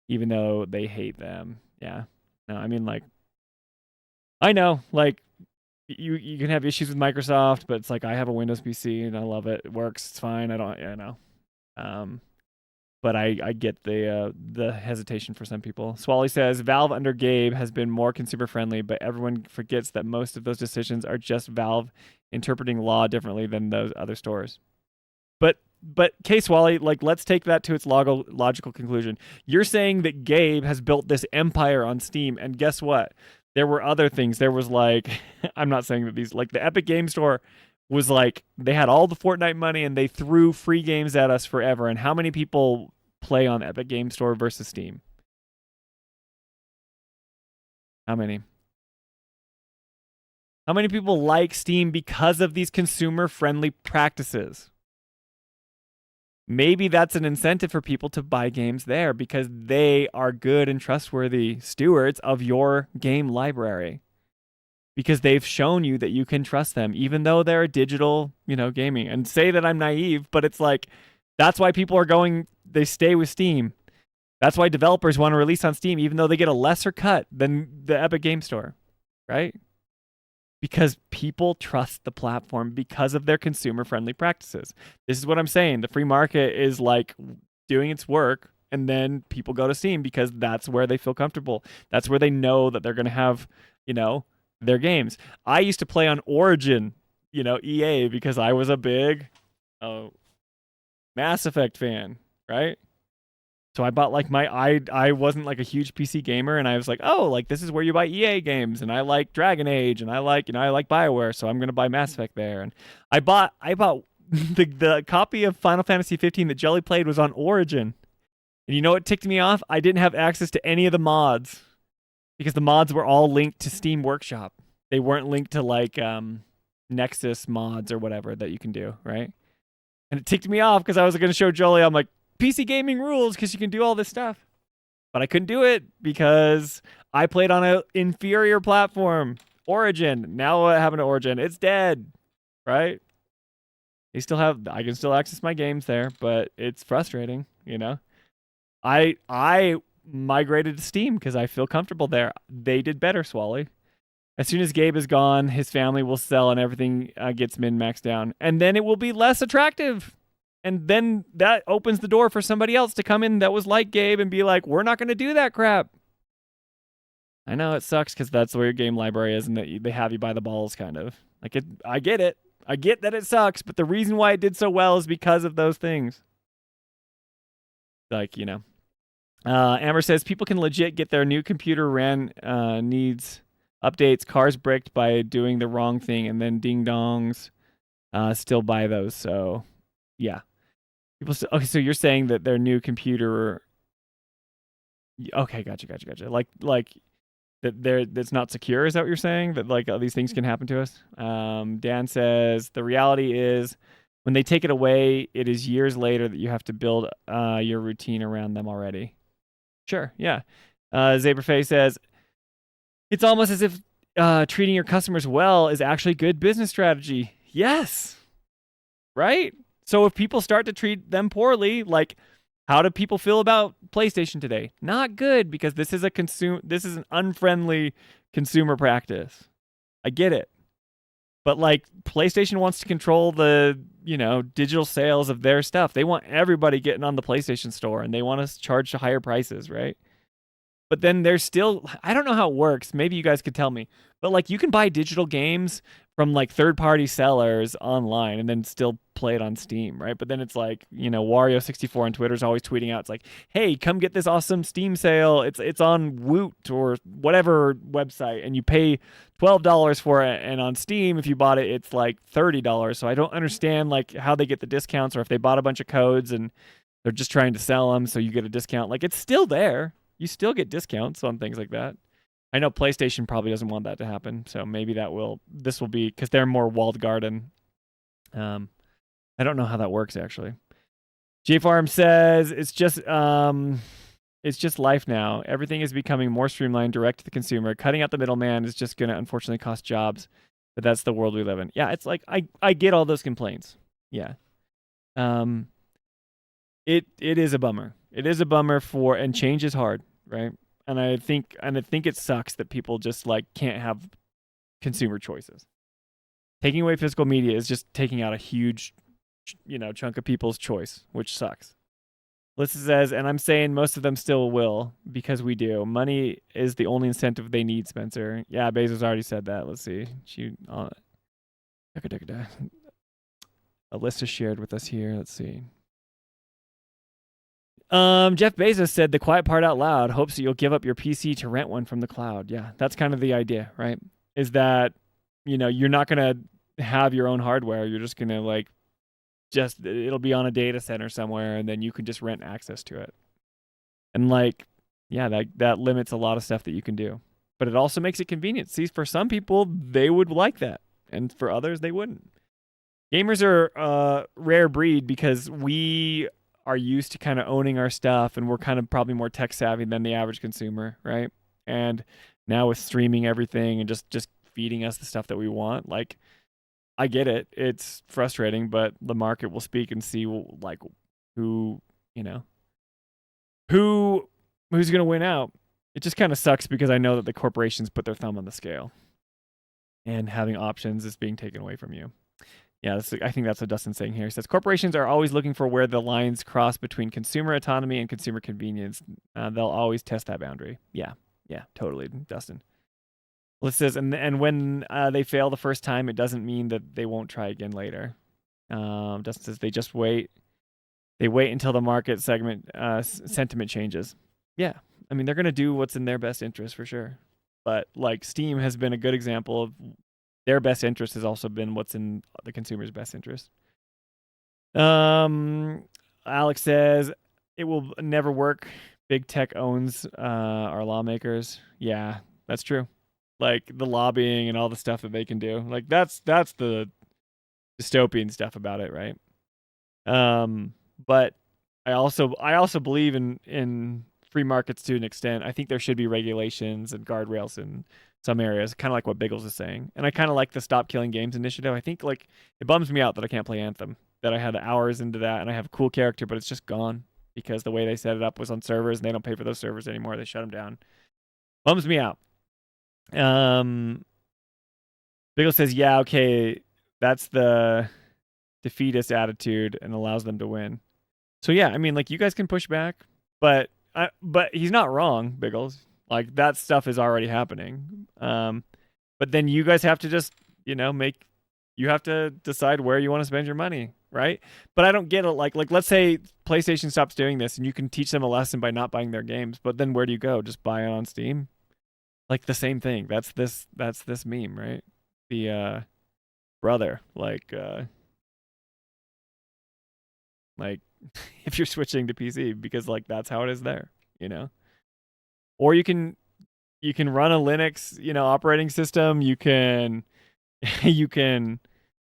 even though they hate them. Yeah. No, I mean, like, I know, like, you can have issues with Microsoft, but it's like I have a Windows PC and I love it. It works. It's fine. I know. But I get the hesitation for some people. Swally says Valve under Gabe has been more consumer friendly, but everyone forgets that most of those decisions are just Valve interpreting law differently than those other stores. But Case Wally, like, let's take that to its logical conclusion. You're saying that Gabe has built this empire on Steam, and guess what? There were other things. There was like, I'm not saying that these, like the Epic Game Store was like, they had all the Fortnite money and they threw free games at us forever. And how many people play on Epic Game Store versus Steam? How many? How many people like Steam because of these consumer-friendly practices? Maybe that's an incentive for people to buy games there because they are good and trustworthy stewards of your game library, because they've shown you that you can trust them, even though they're digital, you know, gaming. And say that I'm naive, but it's like, that's why people are going, they stay with Steam. That's why developers want to release on Steam, even though they get a lesser cut than the Epic Game Store, right? Because people trust the platform because of their consumer-friendly practices. This is what I'm saying. The free market is like doing its work, and then people go to Steam because that's where they feel comfortable. That's where they know that they're going to have, you know, their games. I used to play on Origin, you know, EA, because I was a big Mass Effect fan, right? So I bought like I wasn't like a huge PC gamer, and I was like, oh, like this is where you buy EA games, and I like Dragon Age, and I like, you know, I like BioWare, so I'm gonna buy Mass Effect there. And I bought the copy of Final Fantasy 15 that Jolie played was on Origin. And you know what ticked me off? I didn't have access to any of the mods because the mods were all linked to Steam Workshop. They weren't linked to like Nexus mods or whatever that you can do, right? And it ticked me off because I was gonna show Jolie, I'm like, PC gaming rules because you can do all this stuff. But I couldn't do it because I played on an inferior platform. Origin. Now what happened to Origin? It's dead, right? I can still access my games there, but it's frustrating, you know? I migrated to Steam because I feel comfortable there. They did better, Swally. As soon as Gabe is gone, his family will sell and everything gets min-maxed down. And then it will be less attractive. And then that opens the door for somebody else to come in that was like Gabe and be like, we're not going to do that crap. I know it sucks because that's where your game library is and that they have you by the balls, kind of. Like, I get it. I get that it sucks, but the reason why it did so well is because of those things. Like, you know. Amber says, people can legit get their new computer ran needs updates, cars bricked by doing the wrong thing, and then ding-dongs still buy those. So, yeah. Okay, so you're saying that their new computer... Okay, gotcha. Like that's not secure, is that what you're saying? That like all these things can happen to us? Dan says, the reality is when they take it away, it is years later that you have to build your routine around them already. Sure, yeah. Zaberface says, it's almost as if treating your customers well is actually good business strategy. Yes. Right? So if people start to treat them poorly, like, how do people feel about PlayStation today? Not good, because this is an unfriendly consumer practice. I get it. But like, PlayStation wants to control the, digital sales of their stuff. They want everybody getting on the PlayStation Store, and they want us to charge higher prices, right? But then there's still, I don't know how it works. Maybe you guys could tell me. But like, you can buy digital games from like third-party sellers online and then still play it on Steam, right? But then it's like, Wario64 on Twitter is always tweeting out, it's like, hey, come get this awesome Steam sale. It's on Woot or whatever website, and you pay $12 for it. And on Steam, if you bought it, it's like $30. So I don't understand like how they get the discounts, or if they bought a bunch of codes and they're just trying to sell them so you get a discount. Like, it's still there. You still get discounts on things like that. I know PlayStation probably doesn't want that to happen, so maybe this will be, because they're more walled garden. I don't know how that works, actually. J-Farm says, it's just life now. Everything is becoming more streamlined, direct to the consumer. Cutting out the middleman is just going to unfortunately cost jobs, but that's the world we live in. Yeah, it's like, I get all those complaints. Yeah. It is a bummer. It is a bummer and change is hard, right? And I think it sucks that people just like can't have consumer choices. Taking away physical media is just taking out a huge, chunk of people's choice, which sucks. Melissa says, and I'm saying most of them still will, because we do. Money is the only incentive they need, Spencer. Yeah, Bezos already said that. Let's see. Alyssa shared with us here. Let's see. Jeff Bezos said the quiet part out loud, hopes that you'll give up your PC to rent one from the cloud. Yeah, that's kind of the idea, right? Is that, you're not going to have your own hardware. You're just going to it'll be on a data center somewhere, and then you can just rent access to it. And that limits a lot of stuff that you can do. But it also makes it convenient. See, for some people, they would like that. And for others, they wouldn't. Gamers are a rare breed because we are used to kind of owning our stuff, and we're kind of probably more tech savvy than the average consumer, right? And now with streaming everything and just feeding us the stuff that we want, like, I get it. It's frustrating, but the market will speak and see like who's going to win out. It just kind of sucks because I know that the corporations put their thumb on the scale, and having options is being taken away from you. Yeah, I think that's what Dustin's saying here. He says, corporations are always looking for where the lines cross between consumer autonomy and consumer convenience. They'll always test that boundary. Yeah, totally, Dustin. Well, it says, and when they fail the first time, it doesn't mean that they won't try again later. Dustin says, they just wait. They wait until the market sentiment changes. Yeah, I mean, they're going to do what's in their best interest for sure. But like Steam has been a good example of their best interest has also been what's in the consumer's best interest. Alex says, it will never work. Big tech owns our lawmakers. Yeah, that's true. Like the lobbying and all the stuff that they can do. Like that's the dystopian stuff about it, right? But I also believe in free markets to an extent. I think there should be regulations and guardrails in some areas, kind of like what Biggles is saying. And I kind of like the Stop Killing Games initiative. I think like it bums me out that I can't play Anthem, that I had hours into that and I have a cool character, but it's just gone because the way they set it up was on servers and they don't pay for those servers anymore. They shut them down. Bums me out. Biggles says, yeah, okay, that's the defeatist attitude and allows them to win. So yeah, I mean, like you guys can push back, but he's not wrong, Biggles. Like that stuff is already happening. But then you guys have to just, you know, you have to decide where you want to spend your money, right? But I don't get it. Like let's say PlayStation stops doing this and you can teach them a lesson by not buying their games, but then where do you go? Just buy it on Steam? Like the same thing. That's this meme, right? The brother, like if you're switching to PC because like that's how it is there, you know? Or you can run a Linux, you know, operating system. You can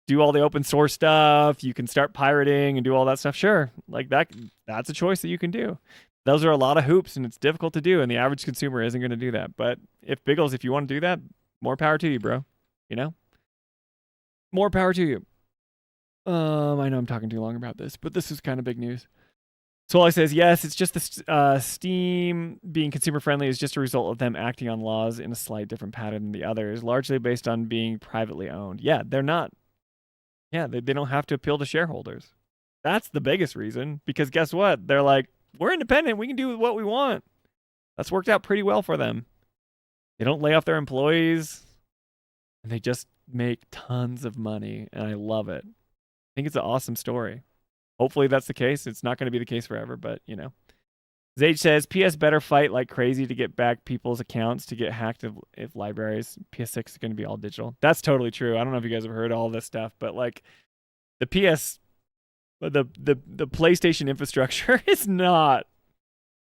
do all the open source stuff. You can start pirating and do all that stuff. Sure, like that's a choice that you can do. Those are a lot of hoops and it's difficult to do, and the average consumer isn't going to do that. But if Biggles, if you want to do that, more power to you, bro. You know, more power to you. I know I'm talking too long about this, but this is kind of big news. So all I say is yes, it's just the Steam being consumer friendly is just a result of them acting on laws in a slight different pattern than the others, largely based on being privately owned. Yeah, they're not. Yeah, they don't have to appeal to shareholders. That's the biggest reason, because guess what? They're like, we're independent. We can do what we want. That's worked out pretty well for them. They don't lay off their employees, and they just make tons of money, and I love it. I think it's an awesome story. Hopefully that's the case. It's not going to be the case forever, but, you know. Zage says, PS better fight like crazy to get back people's accounts to get hacked if libraries. PS6 is going to be all digital. That's totally true. I don't know if you guys have heard all this stuff, but, like, the PlayStation infrastructure is not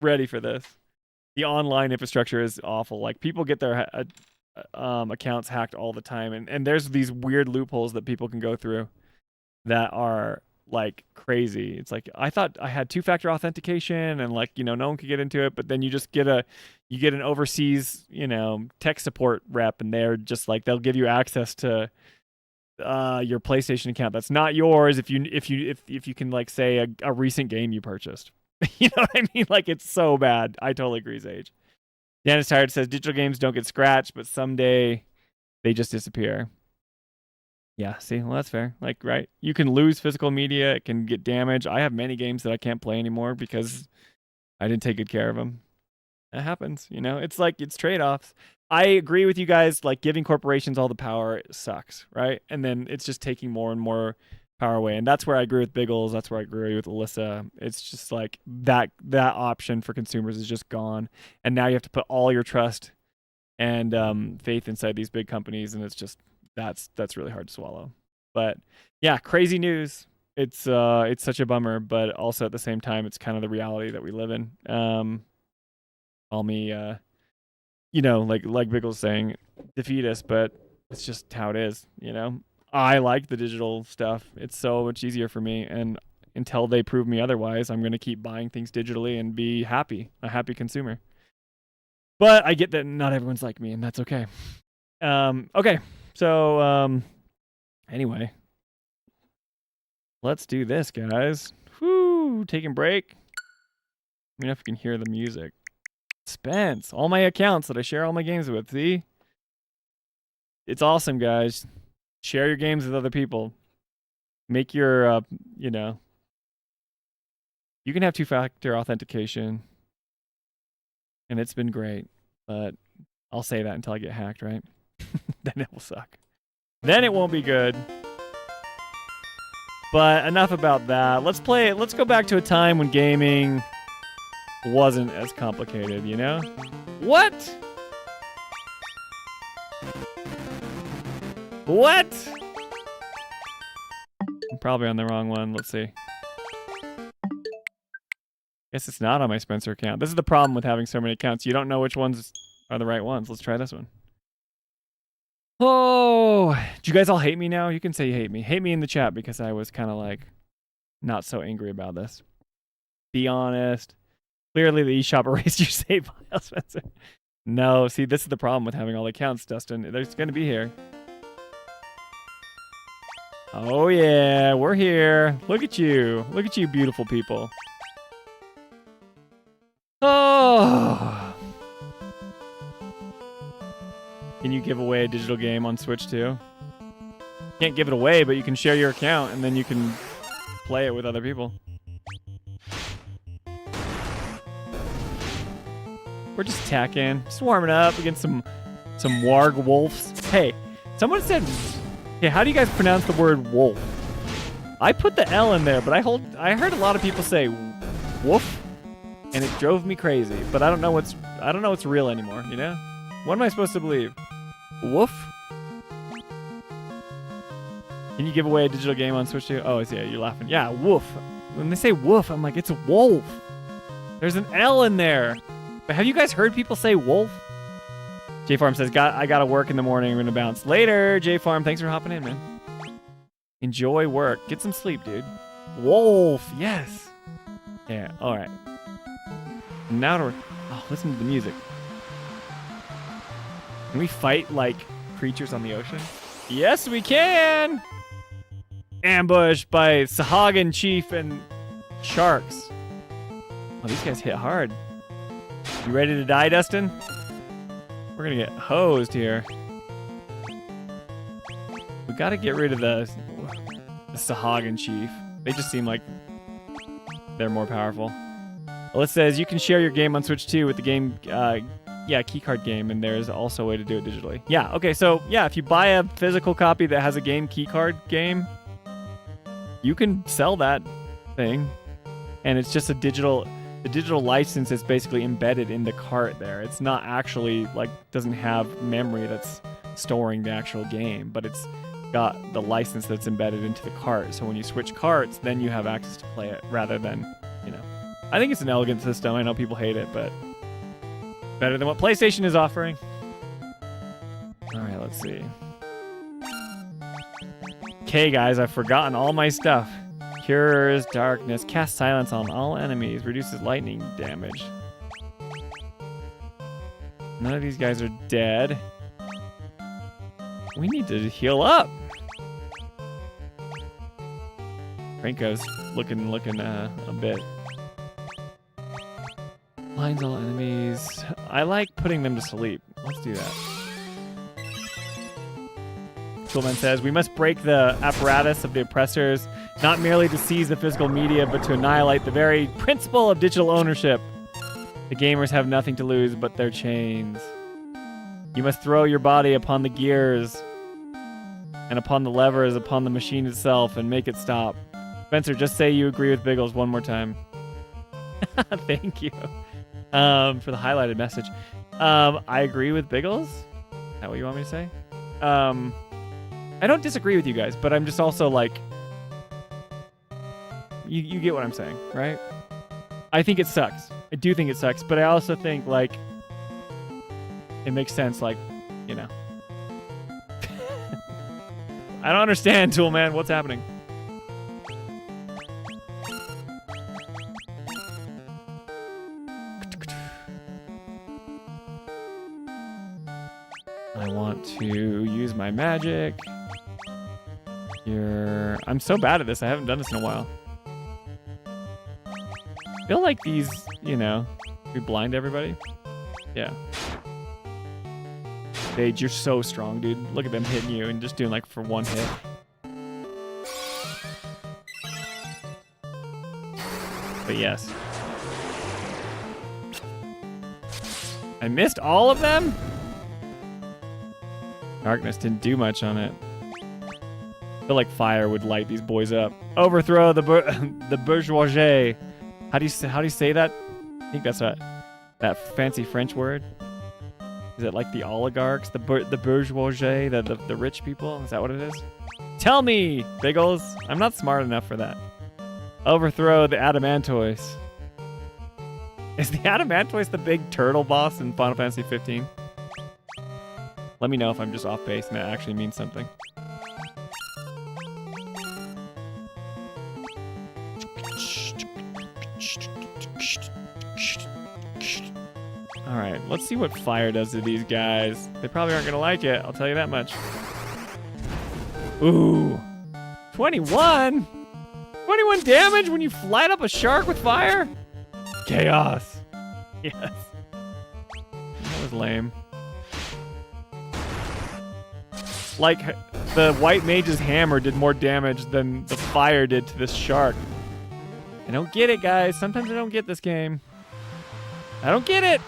ready for this. The online infrastructure is awful. Like, people get their accounts hacked all the time, and there's these weird loopholes that people can go through that are like crazy. It's like, I thought I had 2-factor authentication and like, you know, no one could get into it, but then you just get an overseas, you know, tech support rep, and they're just like, they'll give you access to your PlayStation account that's not yours if you can like say a recent game you purchased. You know what I mean? Like, it's so bad. I totally agree, Sage. Dennis Tired says digital games don't get scratched, but someday they just disappear. Yeah, see, well, that's fair. Like, right, you can lose physical media. It can get damaged. I have many games that I can't play anymore because I didn't take good care of them. It happens, you know? It's like, it's trade-offs. I agree with you guys, like, giving corporations all the power sucks, right? And then it's just taking more and more power away. And that's where I agree with Biggles. That's where I agree with Alyssa. It's just like that option for consumers is just gone. And now you have to put all your trust and faith inside these big companies, and it's just, that's really hard to swallow. But yeah, crazy news. It's such a bummer, but also at the same time, it's kind of the reality that we live in. Call me, you know, like Biggles saying, defeat us, but it's just how it is. You know, I like the digital stuff. It's so much easier for me, and until they prove me otherwise, I'm gonna keep buying things digitally and be happy, a happy consumer. But I get that not everyone's like me, and that's okay. Okay. So, anyway, let's do this, guys. Whoo, taking break. Let me know if you can hear the music. Spence, all my accounts that I share all my games with. See? It's awesome, guys. Share your games with other people. Make your, you know, you can have 2-factor authentication, and it's been great, but I'll say that until I get hacked, right? Then it will suck. Then it won't be good. But enough about that. Let's go back to a time when gaming wasn't as complicated, you know? What? What? I'm probably on the wrong one. Let's see. Guess it's not on my Spencer account. This is the problem with having so many accounts. You don't know which ones are the right ones. Let's try this one. Oh, do you guys all hate me now? You can say you hate me. Hate me in the chat because I was kind of like not so angry about this. Be honest. Clearly, the eShop erased your save file, Spencer. No, see, this is the problem with having all the accounts, Dustin. There's going to be here. Oh, yeah, we're here. Look at you. Look at you, beautiful people. Oh. Can you give away a digital game on Switch, too? Can't give it away, but you can share your account, and then you can play it with other people. We're just tacking, just warming up against some warg wolves. Hey, someone said, "Hey, how do you guys pronounce the word wolf?" I put the L in there, but I heard a lot of people say woof, and it drove me crazy. But I don't know what's real anymore. You know, what am I supposed to believe? Woof? Can you give away a digital game on Switch too? Oh, yeah, you're laughing. Yeah, woof. When they say woof, I'm like, it's a wolf. There's an L in there. But have you guys heard people say wolf? J-Farm says, I gotta work in the morning. I'm gonna bounce. Later, J-Farm. Thanks for hopping in, man. Enjoy work. Get some sleep, dude. Wolf. Yes. Yeah, alright. Now to... Oh, listen to the music. Can we fight like creatures on the ocean? Yes, we can! Ambushed by Sahagin Chief and sharks. Oh, these guys hit hard. You ready to die, Dustin? We're gonna get hosed here. We gotta get rid of the Sahagin Chief. They just seem like they're more powerful. Well, it says you can share your game on Switch too with the game, keycard game, and there's also a way to do it digitally. Yeah, okay, so yeah, if you buy a physical copy that has a game keycard game, you can sell that thing, and it's just a digital. The digital license is basically embedded in the cart there. It's not actually, like, doesn't have memory that's storing the actual game, but it's got the license that's embedded into the cart. So when you switch carts, then you have access to play it rather than, you know. I think it's an elegant system. I know people hate it, but better than what PlayStation is offering. All right, let's see. Okay, guys, I've forgotten all my stuff. Cures darkness. Cast silence on all enemies. Reduces lightning damage. None of these guys are dead. We need to heal up. Franco's looking a bit. Blinds all enemies. I like putting them to sleep. Let's do that. Toolman says, we must break the apparatus of the oppressors, not merely to seize the physical media, but to annihilate the very principle of digital ownership. The gamers have nothing to lose but their chains. You must throw your body upon the gears and upon the levers, upon the machine itself, and make it stop. Spencer, just say you agree with Biggles one more time. Thank you for the highlighted message. I agree with Biggles. Is that what you want me to say? I don't disagree with you guys, but I'm just also like, you get what I'm saying, right? I think it sucks. I do think it sucks, but I also think, like, it makes sense, like, you know. I don't understand, Toolman. What's happening? I want to use my magic. I'm so bad at this. I haven't done this in a while. I feel like these, you know, we blind everybody. Yeah. Sage, you're so strong, dude. Look at them hitting you and just doing like for one hit. But yes. I missed all of them? Darkness didn't do much on it. I feel like fire would light these boys up. Overthrow the bourgeoisie. How do you say that? I think that's that fancy French word. Is it like the oligarchs, the bourgeoisie, the rich people? Is that what it is? Tell me, Biggles. I'm not smart enough for that. Overthrow the Adamantoise. Is the Adamantoise the big turtle boss in Final Fantasy 15? Let me know if I'm just off base and that actually means something. All right, let's see what fire does to these guys. They probably aren't gonna like it, I'll tell you that much. Ooh, 21? 21 damage when you light up a shark with fire? Chaos. Yes. That was lame. Like, the white mage's hammer did more damage than the fire did to this shark. I don't get it, guys. Sometimes I don't get this game. I don't get it.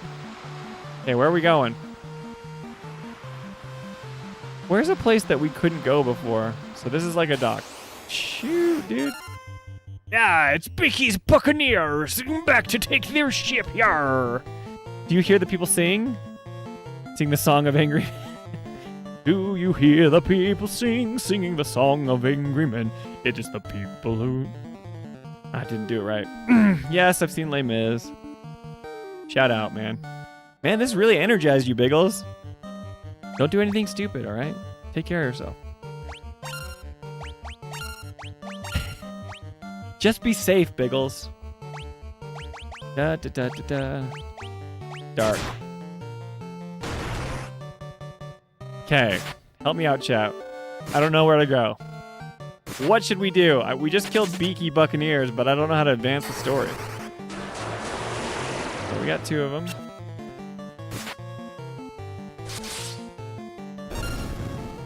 Okay, where are we going? Where's a place that we couldn't go before? So this is like a dock. Shoot, dude. Yeah, it's Biki's Buccaneers back to take their ship, yar. Do you hear the people sing? Sing the song of angry men. Do you hear the people singing the song of angry men? It is the people who... I didn't do it right. Yes, I've seen Les Mis. Shout out, man. Man, this really energized you, Biggles. Don't do anything stupid, all right? Take care of yourself. Just be safe, Biggles. Da da da da da. Dark. Okay, help me out, chat. I don't know where to go. What should we do? We just killed Beaky Buccaneers, but I don't know how to advance the story. So we got 2 of them.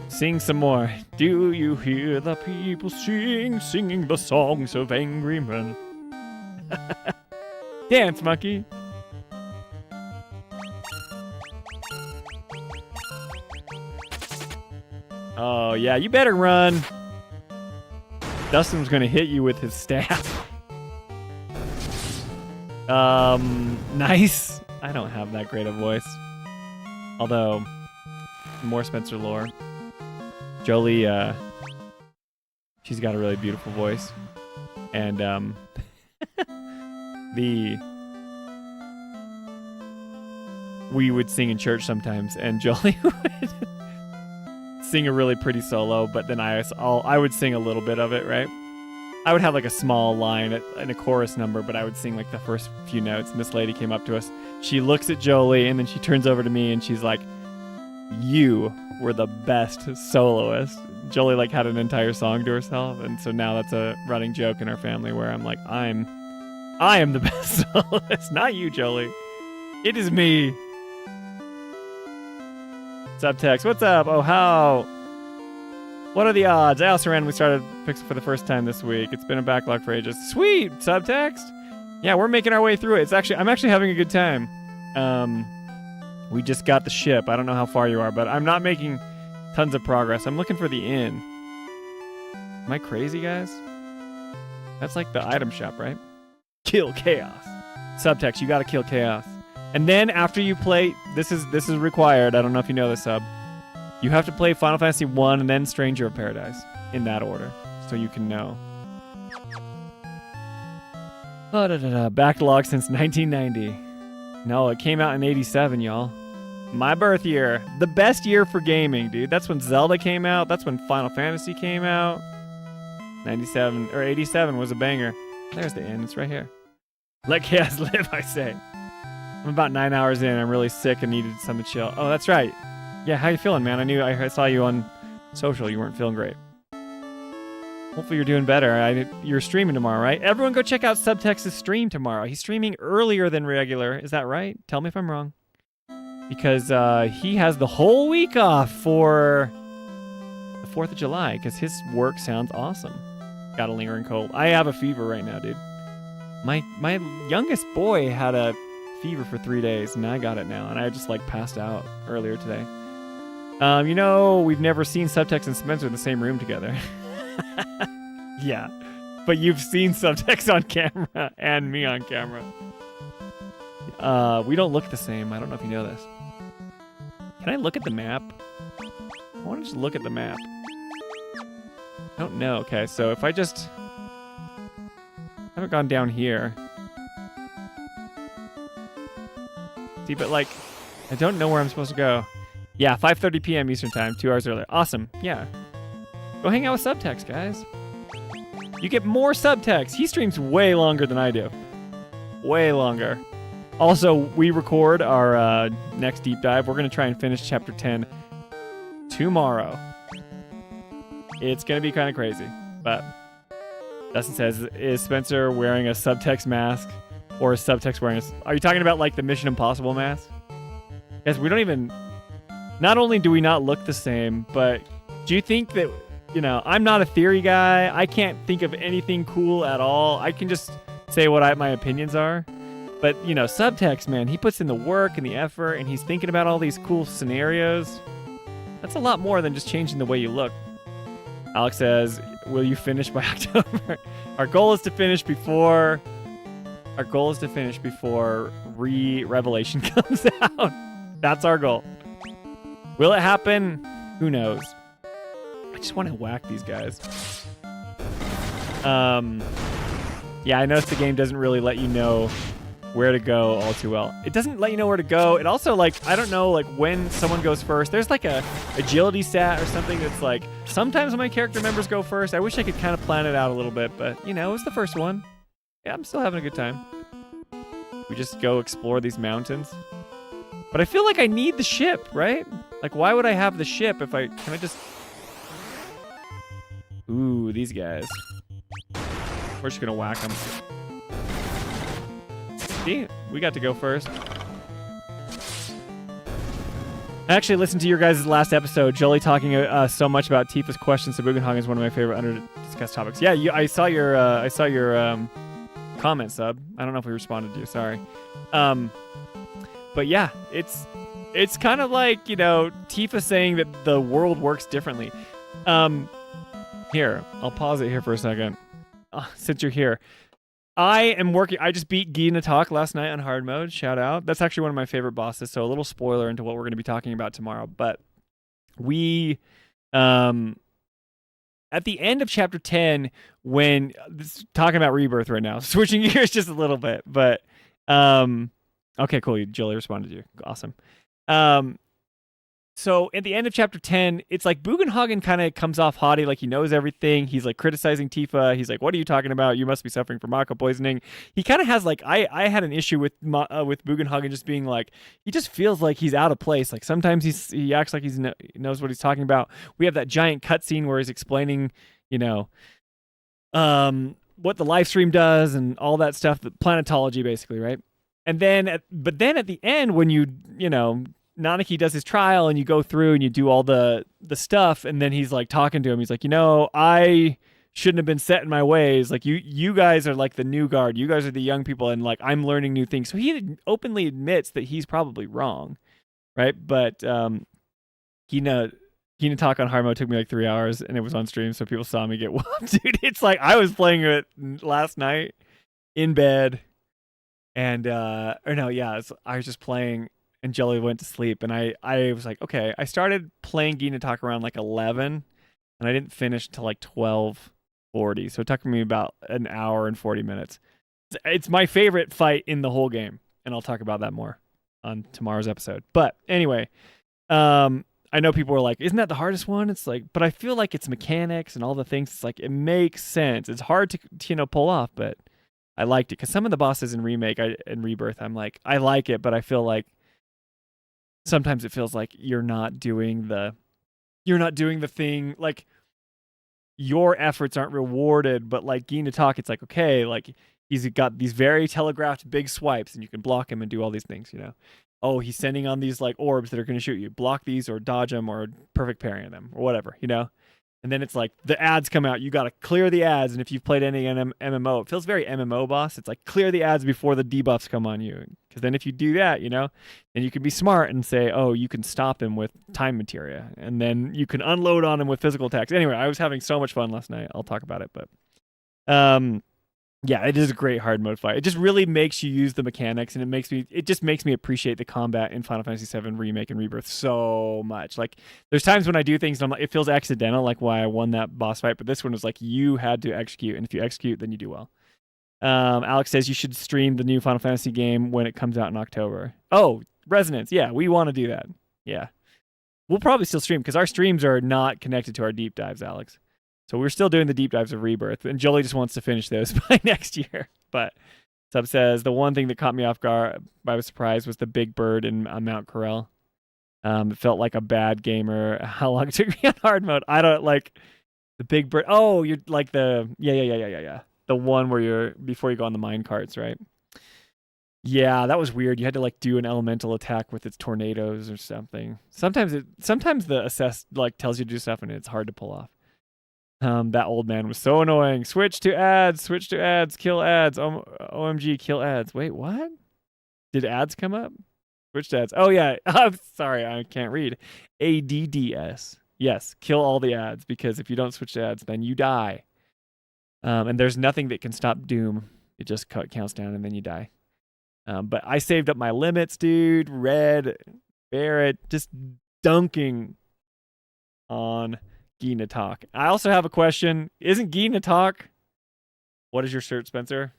Sing some more. Do you hear the people singing the songs of angry men? Dance, monkey. Oh, yeah, you better run. Dustin's gonna hit you with his staff. Nice. I don't have that great a voice. Although, more Spencer lore. Jolie, she's got a really beautiful voice. And, we would sing in church sometimes, and Jolie would sing a really pretty solo, but then I would sing a little bit of it, right? I would have like a small line in a chorus number, but I would sing like the first few notes, and this lady came up to us. She looks at Jolie, and then she turns over to me, and she's like, "You were the best soloist." Jolie like had an entire song to herself, and so now that's a running joke in our family where I'm like, I am the best soloist, not you, Jolie. It is me. Subtext, what's up? Oh, how? What are the odds? I also randomly started Pixel for the first time this week. It's been a backlog for ages. Sweet, subtext. Yeah, we're making our way through it. I'm actually having a good time. We just got the ship. I don't know how far you are, but I'm not making tons of progress. I'm looking for the inn. Am I crazy, guys? That's like the item shop, right? Kill chaos. Subtext, you gotta kill chaos. And then after you play, this is required. I don't know if you know this, Sub. You have to play Final Fantasy 1 and then Stranger of Paradise in that order, so you can know. Backlog since 1990. No, it came out in 87, y'all. My birth year. The best year for gaming, dude. That's when Zelda came out. That's when Final Fantasy came out. 97 or 87 was a banger. There's the inn. It's right here. Let chaos live, I say. I'm about 9 hours in. I'm really sick and needed something to chill. Oh, that's right. Yeah, how you feeling, man? I saw you on social. You weren't feeling great. Hopefully you're doing better. You're streaming tomorrow, right? Everyone go check out Subtext's stream tomorrow. He's streaming earlier than regular. Is that right? Tell me if I'm wrong. Because he has the whole week off for the 4th of July because his work sounds awesome. Got a lingering cold. I have a fever right now, dude. My youngest boy had a fever for 3 days, and I got it now, and I just like passed out earlier today. You know, we've never seen Subtext and Spencer in the same room together. Yeah, but you've seen Subtext on camera and me on camera. We don't look the same. I don't know if you know this. Can I look at the map? I want to just look at the map. I don't know. Okay, so if I just... I haven't gone down here. See, but like, I don't know where I'm supposed to go. Yeah, 5:30 p.m. Eastern Time, 2 hours earlier. Awesome. Yeah. Go hang out with Subtext, guys. You get more Subtext. He streams way longer than I do. way longer. Also, we record our next deep dive. We're going to try and finish Chapter 10 tomorrow. It's going to be kind of crazy. But Dustin says, is Spencer wearing a subtext mask or is subtext wearing a... Are you talking about like the Mission Impossible mask? Yes, we don't even... Not only do we not look the same, but do you think that, you know, I'm not a theory guy. I can't think of anything cool at all. I can just say what my opinions are. But, you know, subtext, man, he puts in the work and the effort and he's thinking about all these cool scenarios. That's a lot more than just changing the way you look. Alex says, will you finish by October? Our goal is to finish before Revelation comes out. That's our goal. Will it happen? Who knows? I just want to whack these guys. Yeah, I noticed the game doesn't really let you know where to go all too well. It doesn't let you know where to go. It also, like, I don't know, like, when someone goes first. There's, like, a agility stat or something that's, like, sometimes my character members go first. I wish I could kind of plan it out a little bit, but, you know, it was the first one. Yeah, I'm still having a good time. We just go explore these mountains. But I feel like I need the ship, right? Like, why would I have the ship if I... Can I just... Ooh, these guys. We're just gonna whack them. See? We got to go first. I actually listened to your guys' last episode, Jolie talking so much about Tifa's questions to Bugenhagen is one of my favorite under-discussed topics. Yeah, I saw your comment, Sub. I don't know if we responded to you, sorry. But yeah, it's kind of like, you know, Tifa saying that the world works differently. Here, I'll pause it here for a second. Since you're here. I just beat Guy Natak last night on hard mode. Shout out. That's actually one of my favorite bosses, so a little spoiler into what we're going to be talking about tomorrow. But we, at the end of chapter 10, when talking about Rebirth right now, switching gears just a little bit, but okay, cool. Jolie responded to you. Awesome. So at the end of chapter 10, it's like Bugenhagen kind of comes off haughty, like he knows everything. He's like criticizing Tifa. He's like, "What are you talking about? You must be suffering from mako poisoning." He kind of has like I had an issue with Bugenhagen just being like, he just feels like he's out of place. Like sometimes he acts like he knows what he's talking about. We have that giant cutscene where he's explaining, you know, what the live stream does and all that stuff, the planetology basically, right? And then, but then at the end, when you know. Nanaki does his trial and you go through and you do all the stuff and then he's like talking to him. He's like, you know, I shouldn't have been set in my ways. Like you guys are like the new guard. You guys are the young people and like I'm learning new things. So he openly admits that he's probably wrong, right? But Hina talk on hard mode took me like 3 hours and it was on stream so people saw me get whooped. Dude, it's like I was playing it last night in bed and I was just playing. And Jolie went to sleep, and I was like, okay. I started playing Guy Natak around like 11, and I didn't finish until like 12:40. So it took me about an hour and 40 minutes. It's my favorite fight in the whole game, and I'll talk about that more on tomorrow's episode. But anyway, I know people were like, "Isn't that the hardest one?" It's like, but I feel like it's mechanics and all the things. It's like it makes sense. It's hard to pull off, but I liked it because some of the bosses in Remake and Rebirth, I'm like, I like it, but I feel like. Sometimes it feels like you're not doing the thing, like your efforts aren't rewarded, but like Guy Natak, it's like, okay, like he's got these very telegraphed big swipes and you can block him and do all these things, you know. Oh, he's sending on these like orbs that are going to shoot you. Block these or dodge them or perfect parry them or whatever, you know. And then it's like the ads come out. You got to clear the ads. And if you've played any MMO, it feels very MMO boss. It's like clear the ads before the debuffs come on you. Because then if you do that, you know, then you can be smart and say, oh, you can stop him with time materia. And then you can unload on him with physical attacks. Anyway, I was having so much fun last night. I'll talk about it. But yeah, it is a great hard mode fight. It just really makes you use the mechanics, and it just makes me appreciate the combat in Final Fantasy VII Remake and Rebirth so much. Like, there's times when I do things and I'm like, it feels accidental, like why I won that boss fight, but this one was like, you had to execute, and if you execute, then you do well. Alex says you should stream the new Final Fantasy game when it comes out in October. Oh, Resonance. Yeah, we want to do that. Yeah. We'll probably still stream, because our streams are not connected to our deep dives, Alex. So we're still doing the deep dives of Rebirth, and Jolie just wants to finish those by next year. But Sub says, the one thing that caught me off guard by surprise was the big bird in Mount Corel. It felt like a bad gamer. How long it took me on hard mode? I don't like the big bird. Oh, you're like the yeah. The one where you're before you go on the mine carts, right? Yeah, that was weird. You had to like do an elemental attack with its tornadoes or something. Sometimes the assess like tells you to do stuff and it's hard to pull off. That old man was so annoying. Switch to ads, kill ads. OMG, kill ads. Wait, what? Did ads come up? Switch to ads. Oh yeah. I'm sorry, I can't read. ADDS. Yes, kill all the ads because if you don't switch to ads, then you die. And there's nothing that can stop Doom. It just counts down and then you die. But I saved up my limits, dude. Red, Barrett, just dunking on Gina Talk. I also have a question. Isn't Gina Talk? What is your shirt, Spencer?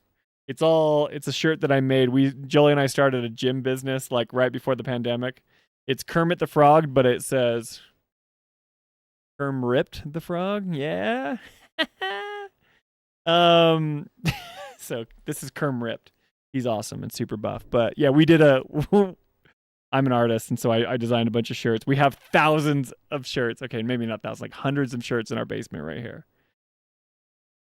It's a shirt that I made. Jolie and I started a gym business like right before the pandemic. It's Kermit the Frog, but it says Kerm ripped the frog. Yeah. So this is Kerm ripped. He's awesome and super buff. But yeah, we did I'm an artist, and so I designed a bunch of shirts. We have thousands of shirts. Okay, maybe not thousands, like hundreds of shirts in our basement right here.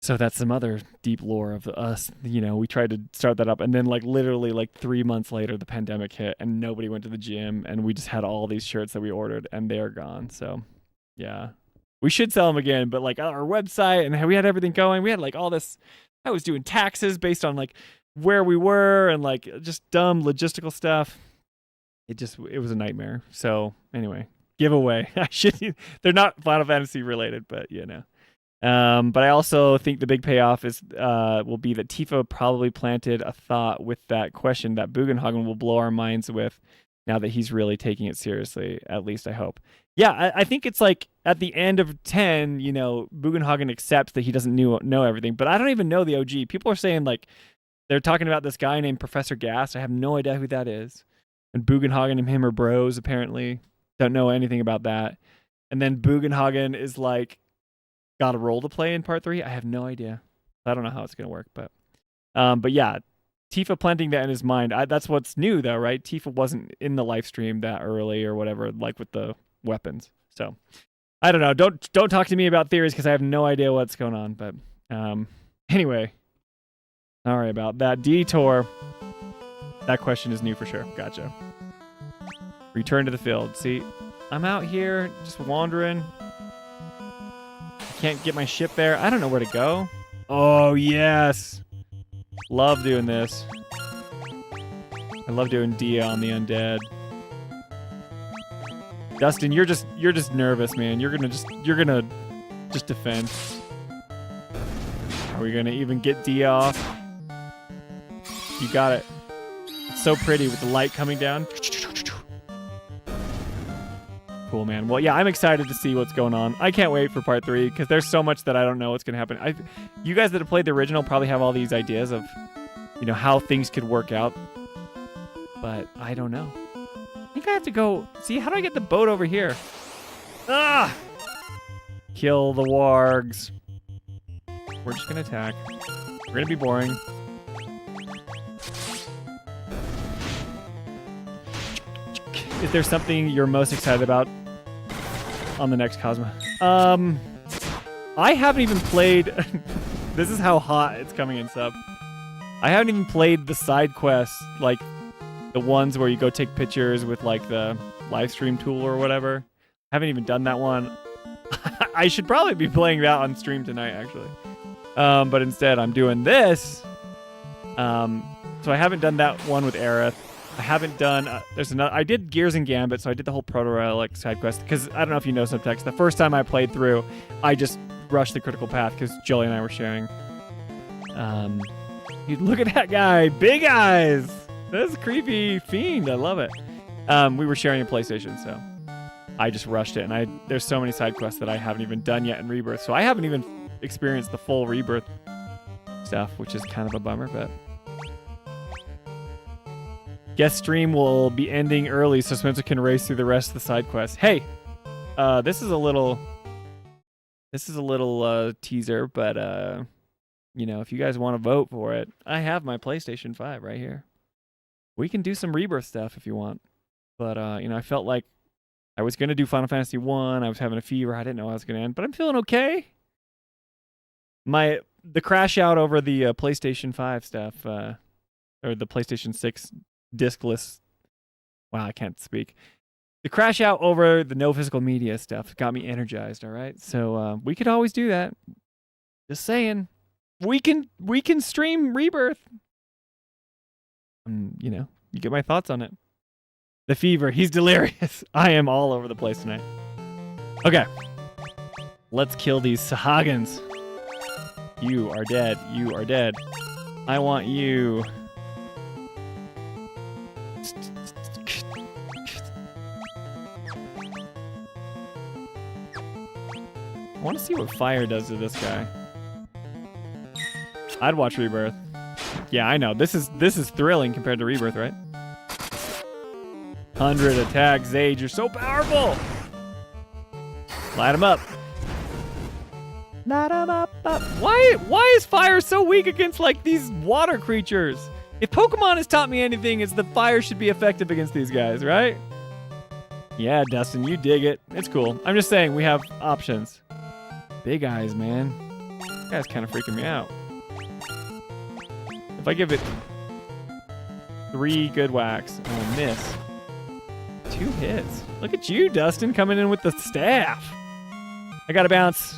So that's some other deep lore of us. You know, we tried to start that up, and then like literally like 3 months later, the pandemic hit, and nobody went to the gym, and we just had all these shirts that we ordered, and they are gone. So yeah, we should sell them again, but like our website, and we had everything going. We had like all this. I was doing taxes based on like where we were and like just dumb logistical stuff. It was a nightmare. So anyway, giveaway. They're not Final Fantasy related, but you know. But I also think the big payoff will be that Tifa probably planted a thought with that question that Bugenhagen will blow our minds with now that he's really taking it seriously. At least I hope. Yeah, I think it's like at the end of 10, you know, Bugenhagen accepts that he doesn't know everything. But I don't even know the OG. People are saying like, they're talking about this guy named Professor Gas. I have no idea who that is. And Bugenhagen and him are bros, apparently. Don't know anything about that. And then Bugenhagen is like, got a role to play in part 3. I have no idea. I don't know how it's going to work. But yeah, Tifa planting that in his mind. That's what's new, though, right? Tifa wasn't in the live stream that early or whatever, like with the weapons. So I don't know. Don't talk to me about theories because I have no idea what's going on. But anyway. Sorry about that. Detour. That question is new for sure. Gotcha. Return to the field. See, I'm out here just wandering. I can't get my ship there. I don't know where to go. Oh, yes. Love doing this. I love doing Dia on the undead. Dustin, you're just nervous, man. You're gonna just defend. Are we gonna even get Dia off? You got it. It's so pretty with the light coming down. Cool, man. Well, yeah, I'm excited to see what's going on. I can't wait for part 3 because there's so much that I don't know what's going to happen. You guys that have played the original probably have all these ideas of, you know, how things could work out. But I don't know. I think I have to go... See, how do I get the boat over here? Ah! Kill the wargs. We're just going to attack. We're going to be boring. Is there something you're most excited about on the next Cosmo? I haven't even played... This is how hot it's coming in sub. I haven't even played the side quests, like the ones where you go take pictures with like the live stream tool or whatever. I haven't even done that one. I should probably be playing that on stream tonight, actually. But instead, I'm doing this. So I haven't done that one with Aerith. I haven't done... there's another... I did Gears and Gambit, so I did the whole Proto-Relic side quest. Because I don't know if you know subtext. The first time I played through, I just rushed the critical path because Jolie and I were sharing. Dude, look at that guy. Big eyes. That's a creepy fiend. I love it. We were sharing a PlayStation, so I just rushed it. And there's so many side quests that I haven't even done yet in Rebirth. So I haven't even experienced the full Rebirth stuff, which is kind of a bummer, but... Guest stream will be ending early so Spencer can race through the rest of the side quests. Hey, this is a little teaser, but you know, if you guys want to vote for it, I have my PlayStation 5 right here. We can do some Rebirth stuff if you want. But, you know, I felt like I was going to do Final Fantasy 1. I was having a fever. I didn't know I was going to end, but I'm feeling okay. The crash out over the PlayStation 5 stuff, or the PlayStation 6 discless. Wow, I can't speak. The crash out over the no physical media stuff got me energized, all right? So we could always do that. Just saying. We can stream Rebirth. You know, you get my thoughts on it. The fever, he's delirious. I am all over the place tonight. Okay. Let's kill these Sahagins. You are dead. You are dead. I want you. I want to see what fire does to this guy. I'd watch Rebirth. Yeah, I know. This is thrilling compared to Rebirth, right? 100 attack, Zage, you're so powerful! Light him up. Light him up. Why is fire so weak against, like, these water creatures? If Pokemon has taught me anything, it's that fire should be effective against these guys, right? Yeah, Dustin, you dig it. It's cool. I'm just saying, we have options. Big eyes, man. This guy's kind of freaking me out. If I give it 3 good whacks, I'll miss. 2 hits. Look at you, Dustin, coming in with the staff. I gotta bounce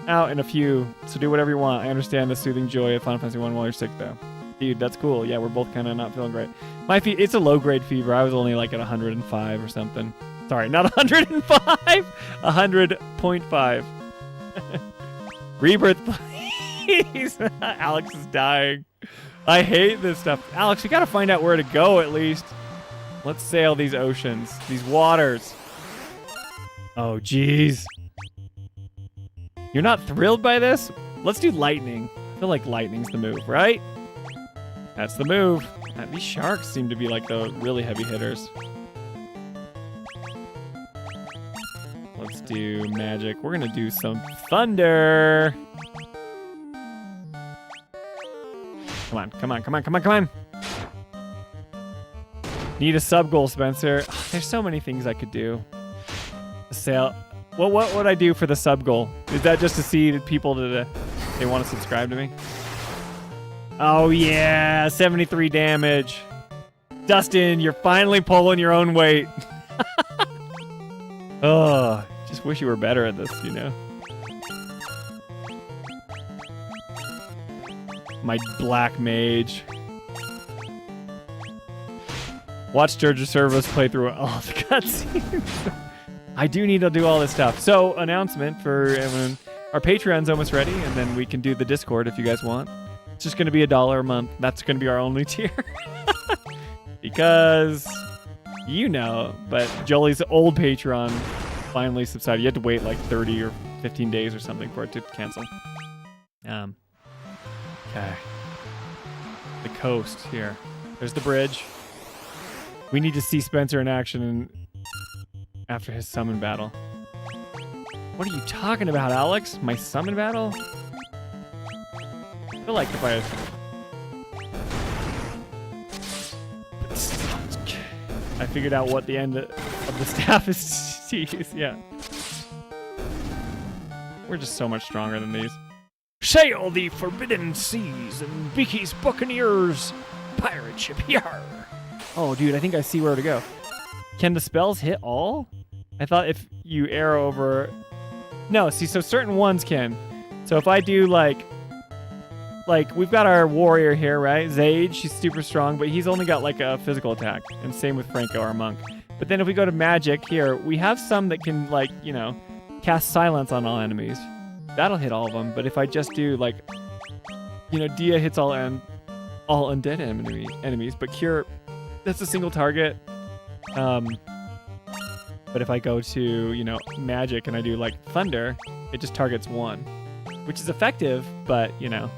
out in a few, so do whatever you want. I understand the soothing joy of Final Fantasy 1 while you're sick, though. Dude, that's cool. Yeah, we're both kind of not feeling great. It's a low-grade fever. I was only like at 105 or something. Sorry, not 105. 100.5. Rebirth, please. Alex is dying. I hate this stuff. Alex, we gotta find out where to go at least. Let's sail these oceans, these waters. Oh, jeez. You're not thrilled by this? Let's do lightning. I feel like lightning's the move, right? That's the move. These sharks seem to be like the really heavy hitters. Let's do magic. We're gonna do some thunder. Come on, come on, come on, come on, come on. Need a sub goal, Spencer. There's so many things I could do. Sail. Well, what would I do for the sub goal? Is that just to see that people they want to subscribe to me? Oh yeah, 73 damage. Dustin, you're finally pulling your own weight. Oh, just wish you were better at this, you know? My black mage. Watch Georgia Servos play through all the cutscenes. I do need to do all this stuff. So, announcement for everyone. Our Patreon's almost ready, and then we can do the Discord if you guys want. It's just going to be $1 a month. That's going to be our only tier. Because, you know, but Jolie's old Patreon finally subsided. You had to wait like 30 or 15 days or something for it to cancel. Okay. The coast here. There's the bridge. We need to see Spencer in action after his summon battle. What are you talking about, Alex? My summon battle? I feel like if I figured out what the end of the staff is to use. Yeah. We're just so much stronger than these. Sail the forbidden seas and Vicky's Buccaneers pirate ship. Yarr. Oh, dude, I think I see where to go. Can the spells hit all? I thought if you arrow over... No, see, so certain ones can. So if I do, like, we've got our warrior here, right? Zage, she's super strong, but he's only got, like, a physical attack. And same with Franco, our monk. But then if we go to magic here, we have some that can, like, you know, cast silence on all enemies. That'll hit all of them. But if I just do, like, you know, Dia hits all undead enemies, but Cure, that's a single target. But if I go to, you know, magic and I do, like, thunder, it just targets one. Which is effective, but, you know,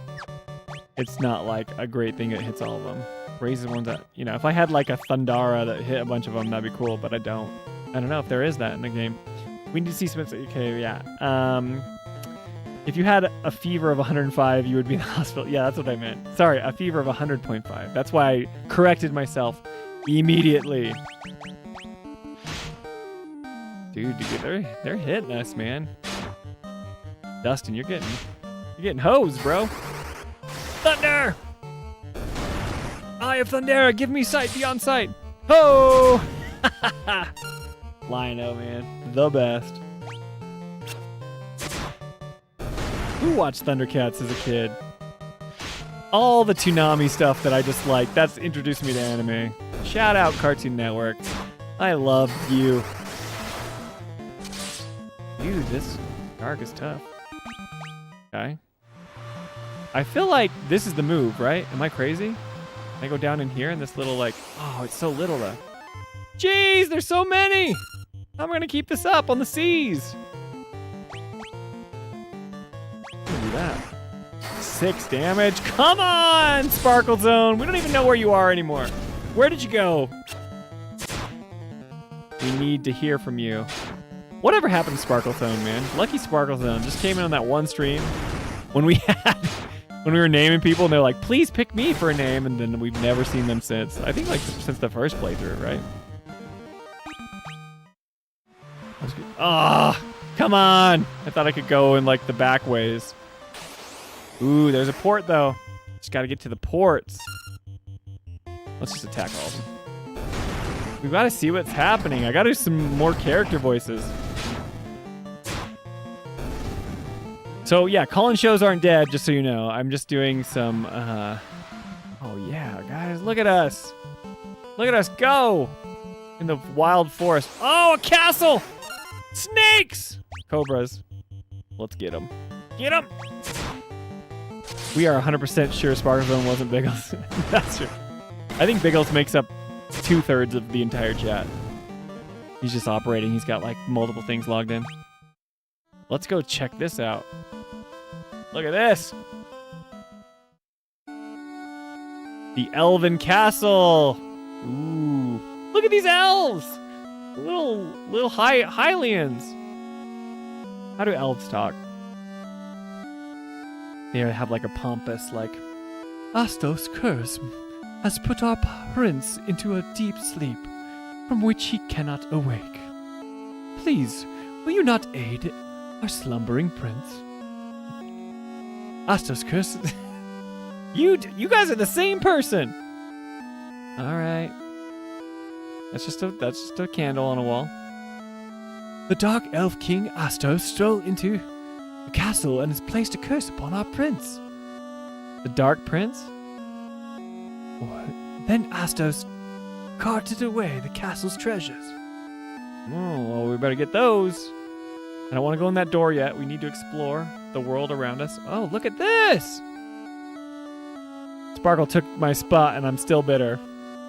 it's not, like, a great thing that hits all of them. Raises ones that, you know, if I had, like, a Thundara that hit a bunch of them, that'd be cool, but I don't. I don't know if there is that in the game. We need to see Spencer. Okay, yeah. If you had a fever of 105, you would be in the hospital. Yeah, that's what I meant. Sorry, a fever of 100.5. That's why I corrected myself immediately. Dude, they're hitting us, man. Dustin, you're getting hosed, bro. Thunder! Eye of Thundera, give me sight beyond sight. Ho! Lino, man, the best. Who watched Thundercats as a kid? All the Toonami stuff that I just like. That's introduced me to anime. Shout out Cartoon Network. I love you. Dude, this dark is tough. Okay. I feel like this is the move, right? Am I crazy? I go down in here and this little like, oh, it's so little though. Jeez, there's so many. How am I gonna keep this up on the seas? Do that. 6 damage. Come on, Sparkle Zone. We don't even know where you are anymore. Where did you go? We need to hear from you. Whatever happened to Sparkle Zone, man? Lucky Sparkle Zone just came in on that one stream when we were naming people and they're like, please pick me for a name, and then we've never seen them since. I think like since the first playthrough, right? Ah, oh, come on. I thought I could go in like the back ways. Ooh, there's a port though. Just gotta get to the ports. Let's just attack all of them. We gotta see what's happening. I gotta do some more character voices. So yeah, call-in shows aren't dead, just so you know. I'm just doing some, oh yeah, guys, look at us. Look at us go in the wild forest. Oh, a castle! Snakes! Cobras. Let's get them. Get them! We are 100% sure Sparkle Zone wasn't Biggles. That's true. I think Biggles makes up 2/3 of the entire chat. He's just operating. He's got like multiple things logged in. Let's go check this out. Look at this. The Elven Castle. Ooh. Look at these elves. Little Hylians. How do elves talk? They have like a pompous, like, Astos curse has put our prince into a deep sleep from which he cannot awake. Please, will you not aid our slumbering prince? Astos curse. You guys are the same person. All right. That's just a candle on a wall. The dark elf king Astos stole into the castle and has placed a curse upon our prince. The dark prince? Then Astos carted away the castle's treasures. Oh, well, we better get those. I don't want to go in that door yet. We need to explore the world around us. Oh, look at this! Sparkle took my spot and I'm still bitter.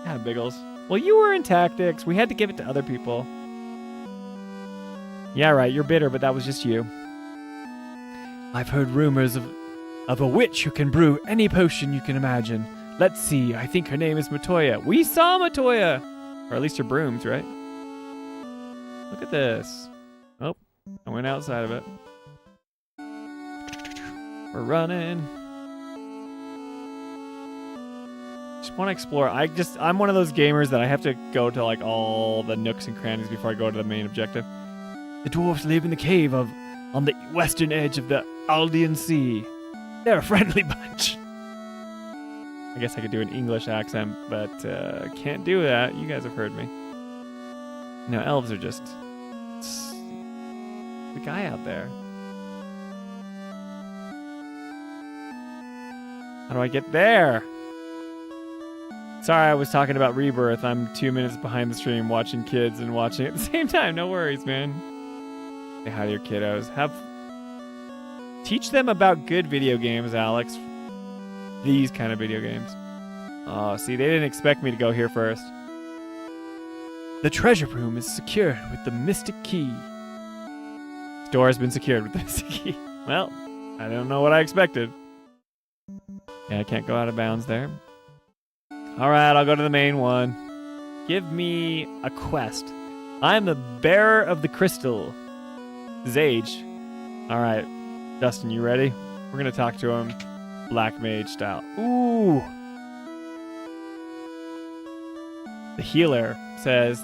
Yeah, Biggles. Well, you were in tactics. We had to give it to other people. Yeah, right, you're bitter, but that was just you. I've heard rumors of a witch who can brew any potion you can imagine. Let's see, I think her name is Matoya. We saw Matoya! Or at least her brooms, right? Look at this. Oh, I went outside of it. We're running. Just want to explore. I'm one of those gamers that I have to go to like all the nooks and crannies before I go to the main objective. The dwarves live in the cave on the western edge of the Aldean Sea. They're a friendly bunch. I guess I could do an English accent, but can't do that. You guys have heard me. No, elves are just the guy out there. How do I get there? Sorry, I was talking about Rebirth. I'm 2 minutes behind the stream watching kids and watching it at the same time. No worries, man. Say hi to your kiddos. Teach them about good video games, Alex. These kind of video games. Oh, see, they didn't expect me to go here first. The treasure room is secured with the mystic key. This door has been secured with the mystic key. Well, I don't know what I expected. Yeah, I can't go out of bounds there. All right, I'll go to the main one. Give me a quest. I'm the bearer of the crystal. Zage. All right. Dustin, you ready? We're gonna talk to him Black Mage style. Ooh. The healer says,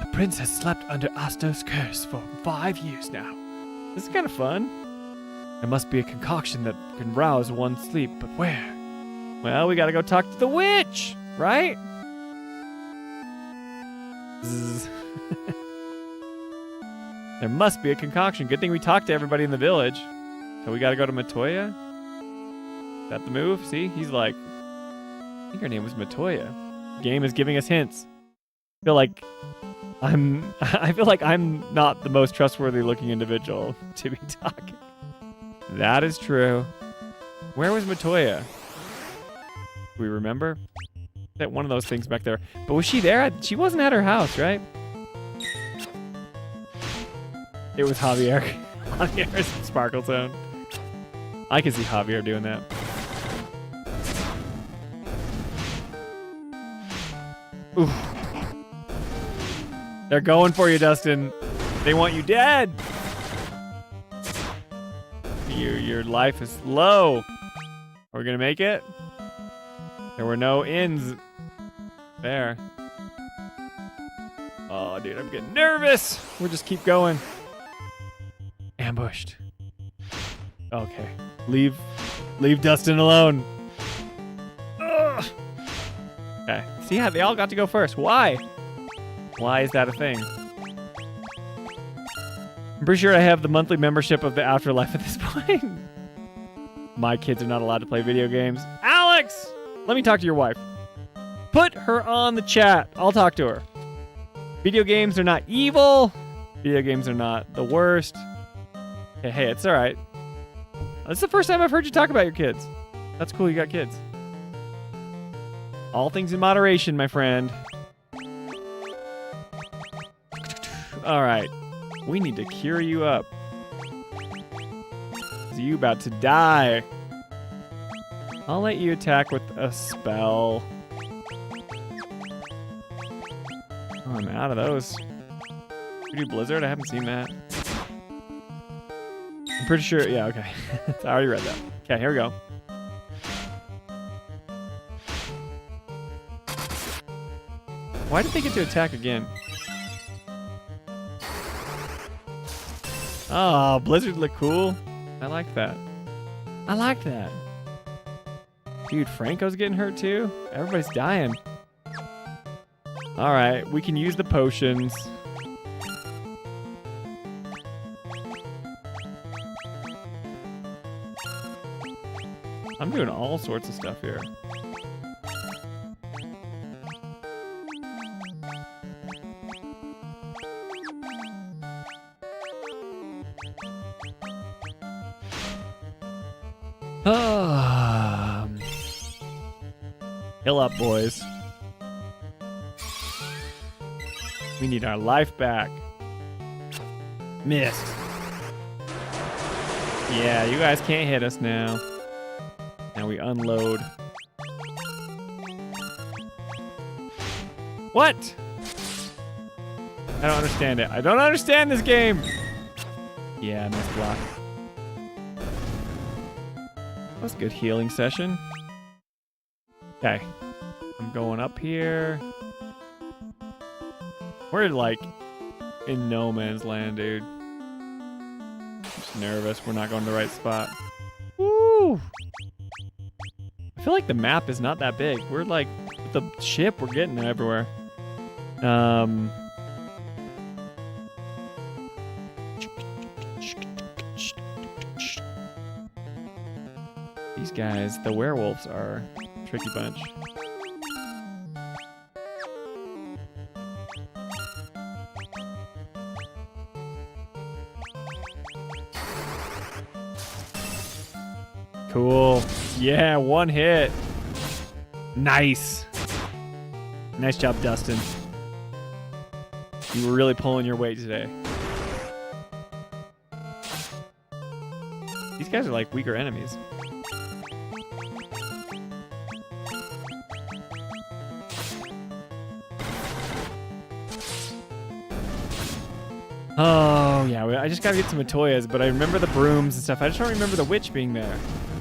the prince has slept under Astos' curse for 5 years now. This is kind of fun. There must be a concoction that can rouse one's sleep, but where? Well, we gotta go talk to the witch, right? Zzz. There must be a concoction. Good thing we talked to everybody in the village. So we gotta go to Matoya? Is that the move? See? He's like, I think her name was Matoya. The game is giving us hints. I feel like I'm not the most trustworthy looking individual to be talking. That is true. Where was Matoya? Do we remember? That one of those things back there. But was she there? She wasn't at her house, right? It was Javier. Javier's Sparkle Zone. I can see Javier doing that. Oof. They're going for you, Dustin. They want you dead. Your life is low. Are we gonna make it? There were no ins there. Oh, dude, I'm getting nervous. We'll just keep going. Ambushed. Okay. Leave Dustin alone. Ugh. Okay. See how they all got to go first. Why? Why is that a thing? I'm pretty sure I have the monthly membership of the Afterlife at this point. My kids are not allowed to play video games. Alex! Let me talk to your wife. Put her on the chat. I'll talk to her. Video games are not evil. Video games are not the worst. Hey, it's all right. This is the first time I've heard you talk about your kids. That's cool, you got kids. All things in moderation, my friend. All right. We need to cure you up. You about to die. I'll let you attack with a spell. Oh, I'm out of those. We do Blizzard? I haven't seen that. I'm pretty sure. Yeah, okay. I already read that. Okay, here we go. Why did they get to attack again? Oh, Blizzard look cool. I like that. I like that. Dude, Franco's getting hurt too? Everybody's dying. Alright, we can use the potions. I'm doing all sorts of stuff here. Heal up, boys. We need our life back. Missed. Yeah, you guys can't hit us now. Now we unload. What? I don't understand it. I don't understand this game. Yeah, I missed block. That was a good healing session. Okay. I'm going up here. We're like in no man's land, dude. I'm just nervous. We're not going to the right spot. Woo! I feel like the map is not that big. We're like, with the ship, we're getting everywhere. These guys, the werewolves are a tricky bunch. Cool. Yeah, one hit. Nice. Nice job, Dustin. You were really pulling your weight today. These guys are like weaker enemies. Oh, yeah, I just gotta get some Matoyas, but I remember the brooms and stuff. I just don't remember the witch being there,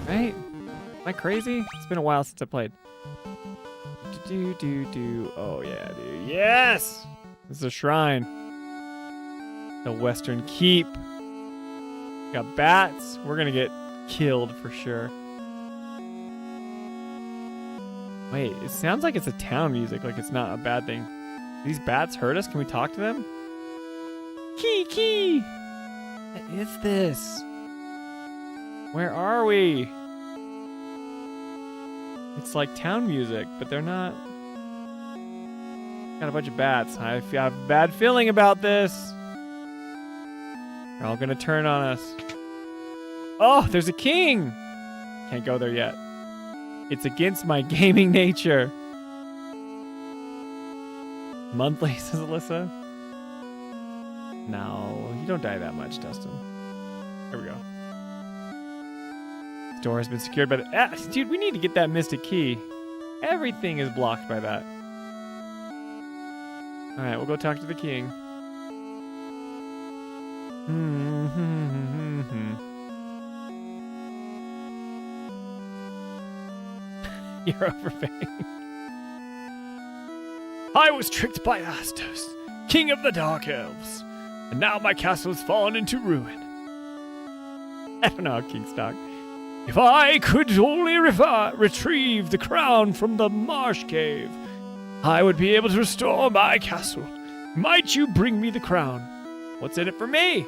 right? Am I crazy? It's been a while since I played. Oh, yeah, dude. Yes! This is a shrine. The Western Keep. Got bats. We're gonna get killed for sure. Wait, it sounds like it's a town music, like it's not a bad thing. Do these bats hurt us? Can we talk to them? Key! What is this? Where are we? It's like town music, but they're not. Got a bunch of bats. I have a bad feeling about this. They're all gonna turn on us. Oh, there's a king! Can't go there yet. It's against my gaming nature. Monthly, says Alyssa. No, you don't die that much, Dustin. Here we go. This door has been secured by the... dude, we need to get that mystic key. Everything is blocked by that. Alright, we'll go talk to the king. You're overpaying. I was tricked by Astos, king of the Dark Elves, and now my castle has fallen into ruin. I don't know how kings talk. If I could only retrieve the crown from the marsh cave, I would be able to restore my castle. Might you bring me the crown? What's in it for me?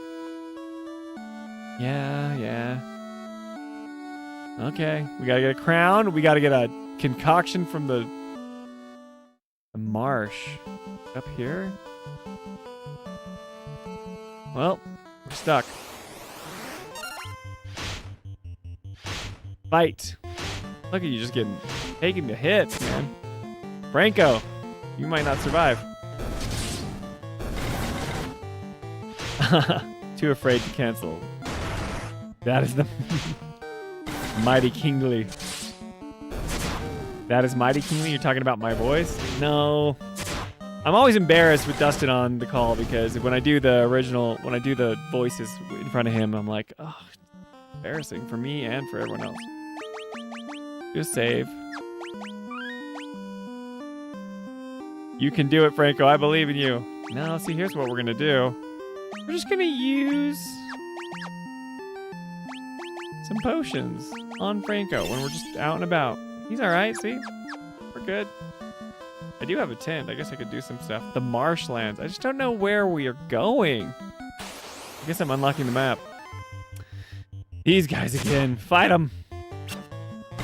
Yeah. Okay, we gotta get a crown. We gotta get a concoction from the marsh. Up here? Well, we're stuck. Fight. Look at you just taking the hits, man. Franco, you might not survive. Too afraid to cancel. That is the Mighty Kingly. That is Mighty Kingly? You're talking about my voice? No. I'm always embarrassed with Dustin on the call because when I do the voices in front of him, I'm like, oh, embarrassing for me and for everyone else. Just save. You can do it, Franco. I believe in you. No, see, here's what we're going to do. We're just going to use some potions on Franco when we're just out and about. He's all right, see? We're good. I do have a tent. I guess I could do some stuff. The marshlands. I just don't know where we are going. I guess I'm unlocking the map. These guys again. Fight them.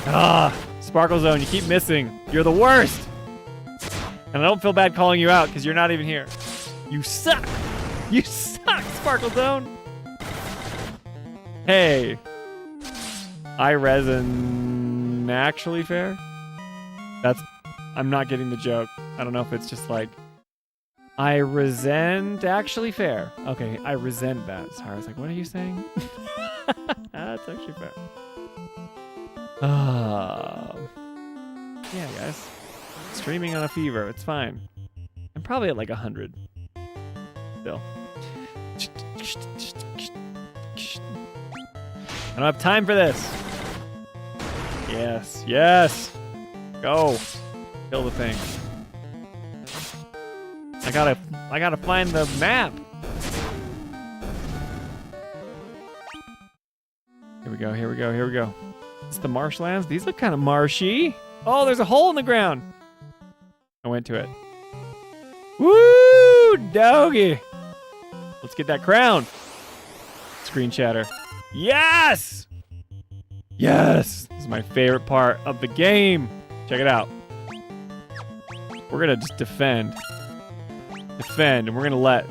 Ah, Sparkle Zone, you keep missing. You're the worst. And I don't feel bad calling you out because you're not even here. You suck. You suck, Sparkle Zone. Hey. I resin actually fair? I'm not getting the joke. I don't know if it's just like I resent actually fair. Okay, I resent that. Sorry, I was like, what are you saying? That's actually fair. Yeah, guys. Streaming on a fever. It's fine. I'm probably at like 100. Still. I don't have time for this. Yes, yes. Go. Kill the thing. I gotta find the map. Here we go, here we go, here we go. It's the marshlands. These look kind of marshy. Oh, there's a hole in the ground. I went to it. Woo, doggy. Let's get that crown. Screen shatter. Yes! Yes! This is my favorite part of the game. Check it out. We're gonna just defend. Defend, and we're gonna let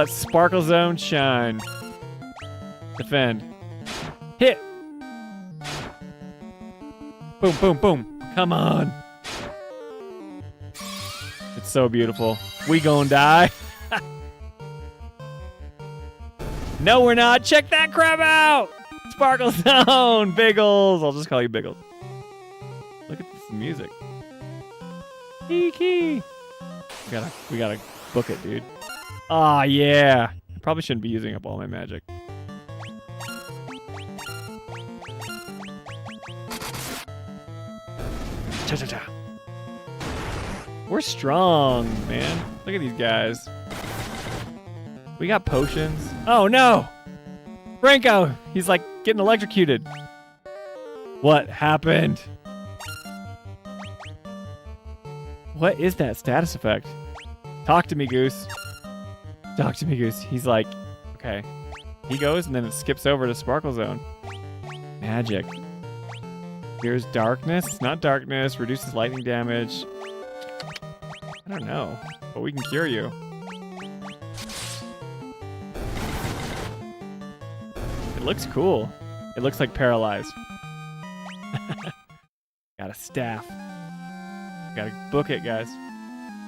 Sparkle Zone shine. Defend. Hit! Boom, boom, boom. Come on. It's so beautiful. We gon' die. No, we're not. Check that crap out. Sparkle Zone. Biggles. I'll just call you Biggles. Look at this music. Key. We gotta book it, dude. Ah, yeah. Probably shouldn't be using up all my magic. Cha-cha-cha. We're strong, man. Look at these guys. We got potions. Oh no! Franco! He's like getting electrocuted. What happened? What is that status effect? Talk to me, Goose. Talk to me, Goose. He's like, okay. He goes and then it skips over to Sparkle Zone. Magic. Here's darkness. It's not darkness. Reduces lightning damage. I don't know, but we can cure you. It looks cool. It looks like paralyzed. Got a staff. Gotta book it, guys.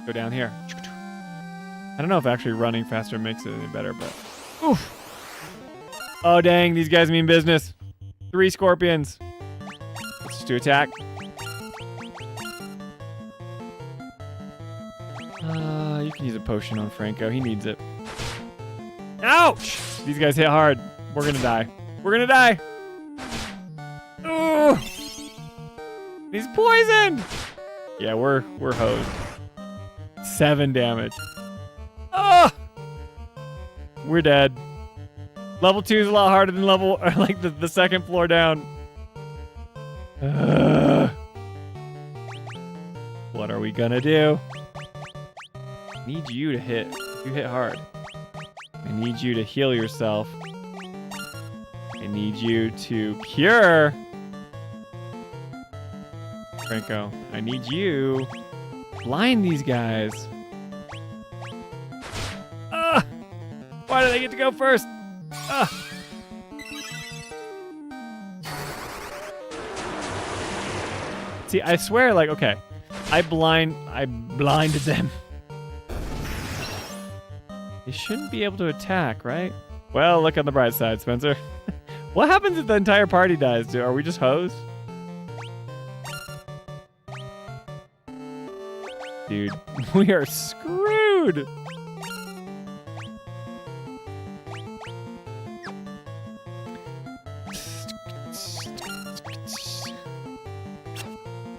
Go down here. I don't know if actually running faster makes it any better, but... Oof! Oh, dang. These guys mean business. 3 scorpions. Let's just do attack. You can use a potion on Franco. He needs it. Ouch! These guys hit hard. We're gonna die. We're gonna die! Ooh! He's poisoned! Yeah, we're hosed. 7 damage. Oh! We're dead. Level 2 is a lot harder than level, or like the second floor down. What are we gonna do? I need you to hit. You hit hard. I need you to heal yourself. I need you to cure. Franco, I need you. Blind these guys. Why do they get to go first? See, I swear, like, okay, I blinded them. They shouldn't be able to attack, right? Well, look on the bright side, Spencer. What happens if the entire party dies, dude? Are we just hosed? Dude, we are screwed.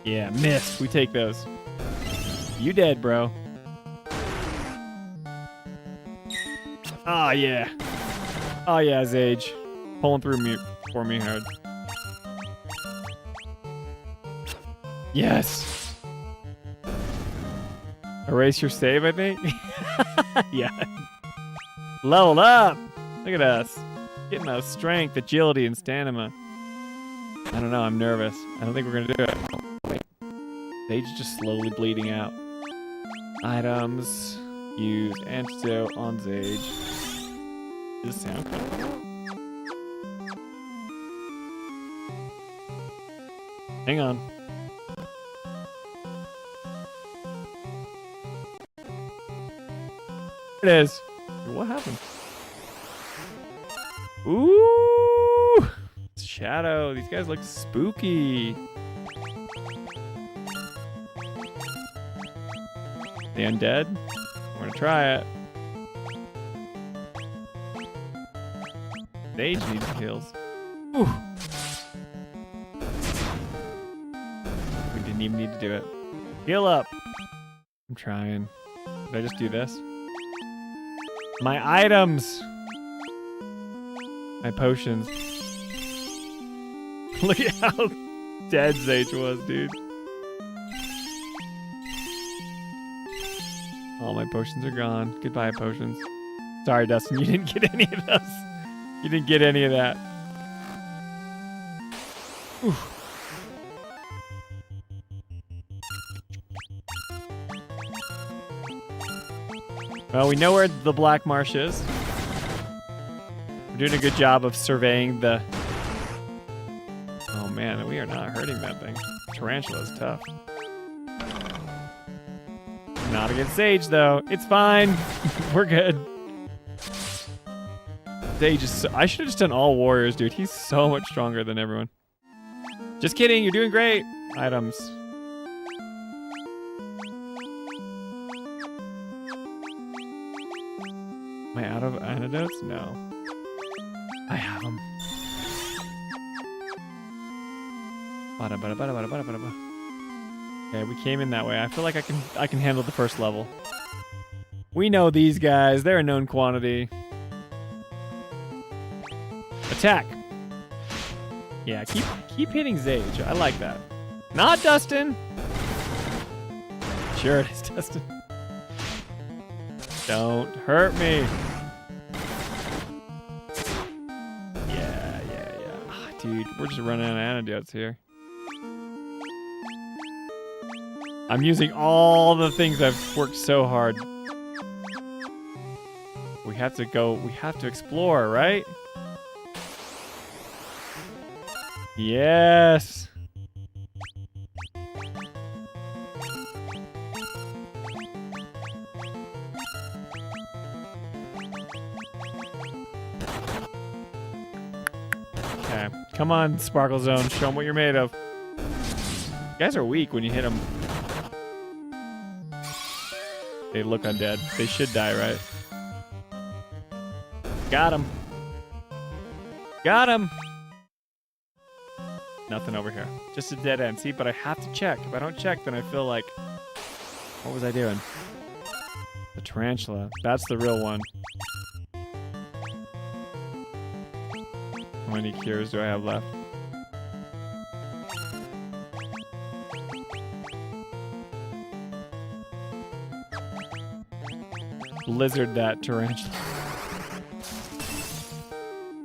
Yeah, missed. We take those. You dead, bro. Oh, yeah. Oh, yeah, Zage. Pulling through me for me hard. Yes. Erase your save, I think? Yeah. Leveled up. Look at us. Getting our strength, agility, and stamina. I don't know. I'm nervous. I don't think we're going to do it. Wait. Sage is just slowly bleeding out. Items. Use antidote on Zage. Does this sound cool? Hang on. It is. What happened? Ooh! Shadow. These guys look spooky. The undead? We're gonna try it. Sage needs heals. Ooh! We didn't even need to do it. Heal up! I'm trying. Did I just do this? My items! My potions. Look at how dead Sage was, dude. All my potions are gone. Goodbye, potions. Sorry, Dustin, you didn't get any of those. You didn't get any of that. Oof. Well, we know where the Black Marsh is. We're doing a good job of surveying the... Oh man, we are not hurting that thing. Tarantula is tough. Not against Sage, though. It's fine. We're good. Sage is so... I should have just done all warriors, dude. He's so much stronger than everyone. Just kidding. You're doing great. Items. Am I out of antidotes? No. I have them. Okay, we came in that way. I feel like I can handle the first level. We know these guys. They're a known quantity. Attack. Yeah, keep hitting Zage. I like that. Not Dustin. Sure it is Dustin. Don't hurt me. Yeah. Oh, dude, we're just running out of antidotes here. I'm using all the things I've worked so hard. We have to explore, right? Yes. Okay, come on, Sparkle Zone. Show them what you're made of. You guys are weak when you hit them. They look undead. They should die, right? Got him. Got him. Nothing over here. Just a dead end. See, but I have to check. If I don't check, then I feel like... What was I doing? The tarantula. That's the real one. How many cures do I have left? Blizzard that tarantula.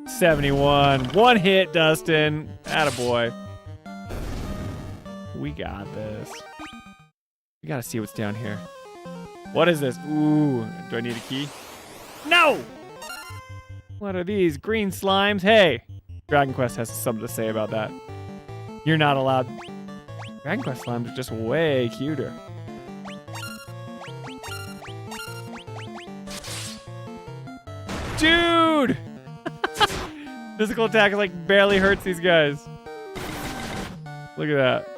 71. One hit, Dustin. Attaboy. We got this. We gotta see what's down here. What is this? Ooh. Do I need a key? No! What are these? Green slimes? Hey! Dragon Quest has something to say about that. You're not allowed. Dragon Quest slimes are just way cuter. Dude! Physical attack like barely hurts these guys. Look at that.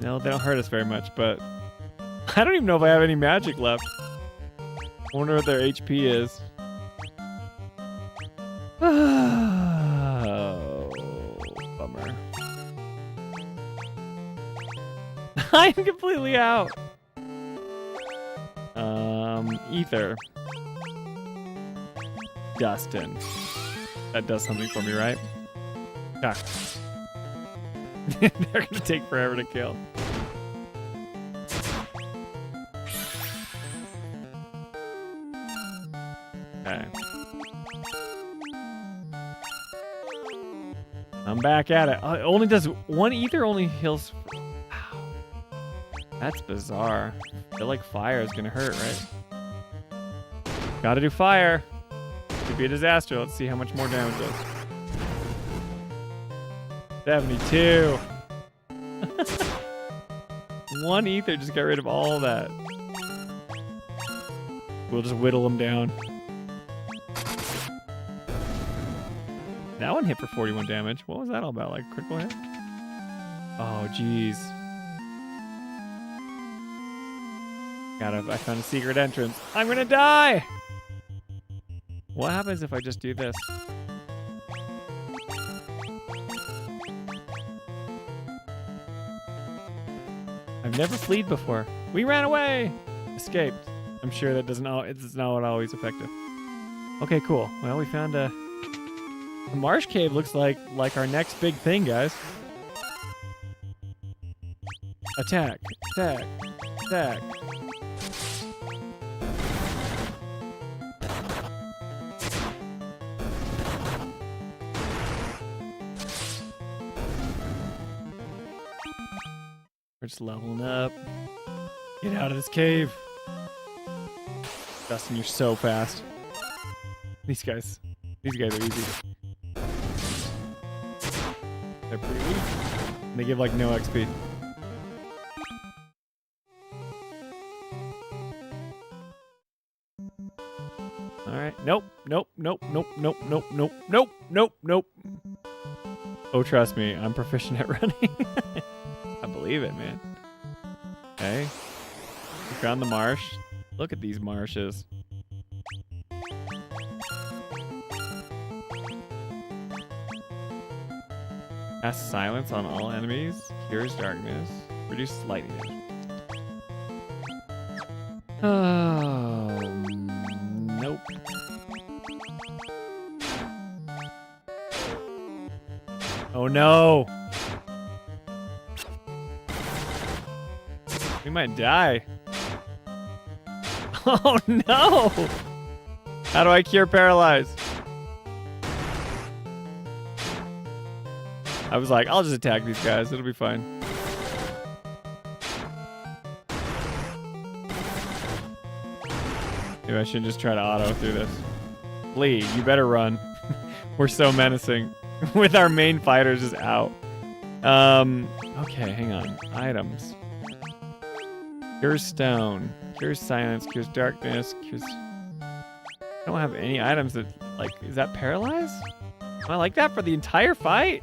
No, they don't hurt us very much, but I don't even know if I have any magic left. I wonder what their HP is. Oh, bummer. I'm completely out. Ether. Dustin. That does something for me, right? Ah. They're gonna take forever to kill. Okay. I'm back at it. It only does one ether, only heals. Wow. That's bizarre. I feel like fire is gonna hurt, right? Gotta do fire. Could be a disaster. Let's see how much more damage does. 72. One ether just got rid of all that. We'll just whittle them down. That one hit for 41 damage. What was that all about? Like critical hit? Oh, jeez. I found a secret entrance. I'm gonna die! What happens if I just do this? I've never fleed before. We ran away! Escaped. I'm sure that it's not always effective. Okay, cool. Well, we found a marsh cave. Looks like our next big thing, guys. Attack. Attack. Attack. We're just leveling up. Get out of this cave. Dustin, you're so fast. These guys are easy. They're pretty weak. And they give like no XP. Alright. Nope. Oh, trust me, I'm proficient at running. I believe it, man. Okay. We found the marsh. Look at these marshes. Cast silence on all enemies. Cures darkness. Reduces lightning damage. Oh, nope. Oh no! We might die. Oh no! How do I cure paralyze? I was like, I'll just attack these guys. It'll be fine. Maybe I should just try to auto through this. Lee, you better run. We're so menacing. With our main fighters just out. Okay, hang on. Items. Cures stone. Cures silence. Cures darkness. Cures... I don't have any items that, like, is that paralyze? Am I like that for the entire fight?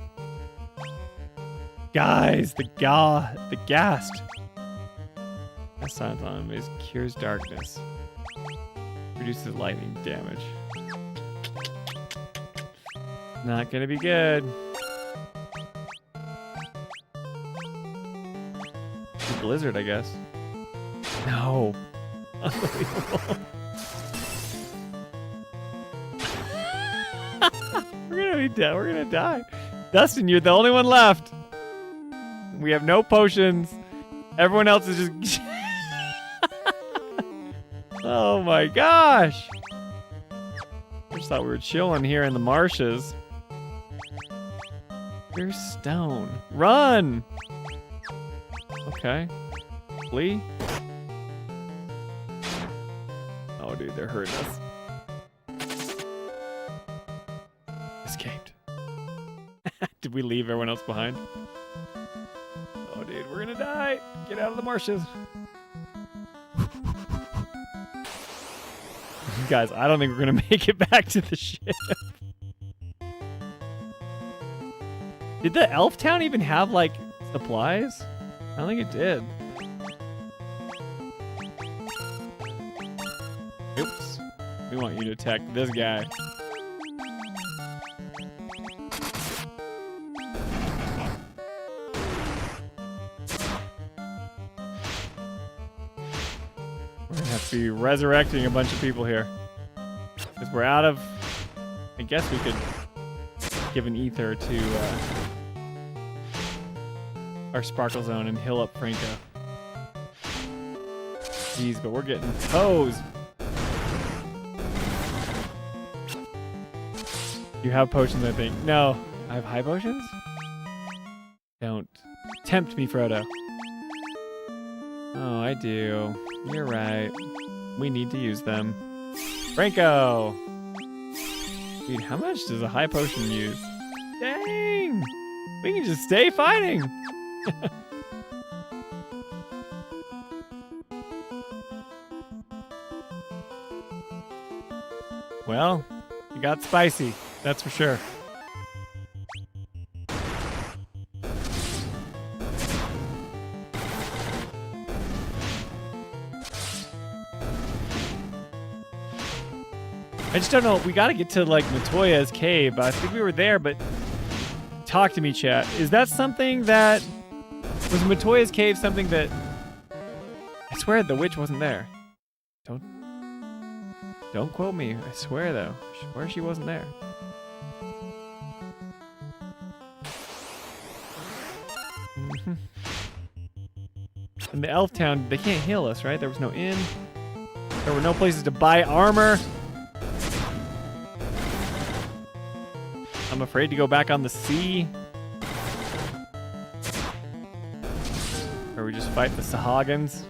Guys, the ghast. Cast silence on enemies. Cures darkness. Reduces lightning damage. Not gonna be good. Blizzard, I guess. No. Unbelievable. We're gonna be dead. We're gonna die. Dustin, you're the only one left. We have no potions. Everyone else is just... Oh my gosh. I just thought we were chilling here in the marshes. Here's stone. Run! Okay. Flee. Oh, dude, they're hurting us. Escaped. Did we leave everyone else behind? Oh, dude, we're gonna die. Get out of the marshes. Guys, I don't think we're gonna make it back to the ship. Did the elf town even have, like, supplies? I don't think it did. Oops. We want you to attack this guy. We're gonna have to be resurrecting a bunch of people here. Because we're out of... I guess we could give an ether to our Sparkle Zone and heal up Franco. Jeez, but we're getting posed. You have potions, I think. No. I have high potions? Don't tempt me, Frodo. Oh, I do. You're right. We need to use them. Franco! Dude, how much does a high potion use? Dang! We can just stay fighting! Well, it got spicy, that's for sure. I just don't know. We got to get to, like, Matoya's cave. I think we were there, but talk to me, chat. Is that something that... Was Matoya's cave something that... I swear the witch wasn't there. Don't quote me. I swear, though. I swear she wasn't there. In the elf town, they can't heal us, right? There was no inn. There were no places to buy armor. I'm afraid to go back on the sea. Or we just fight the Sahagins.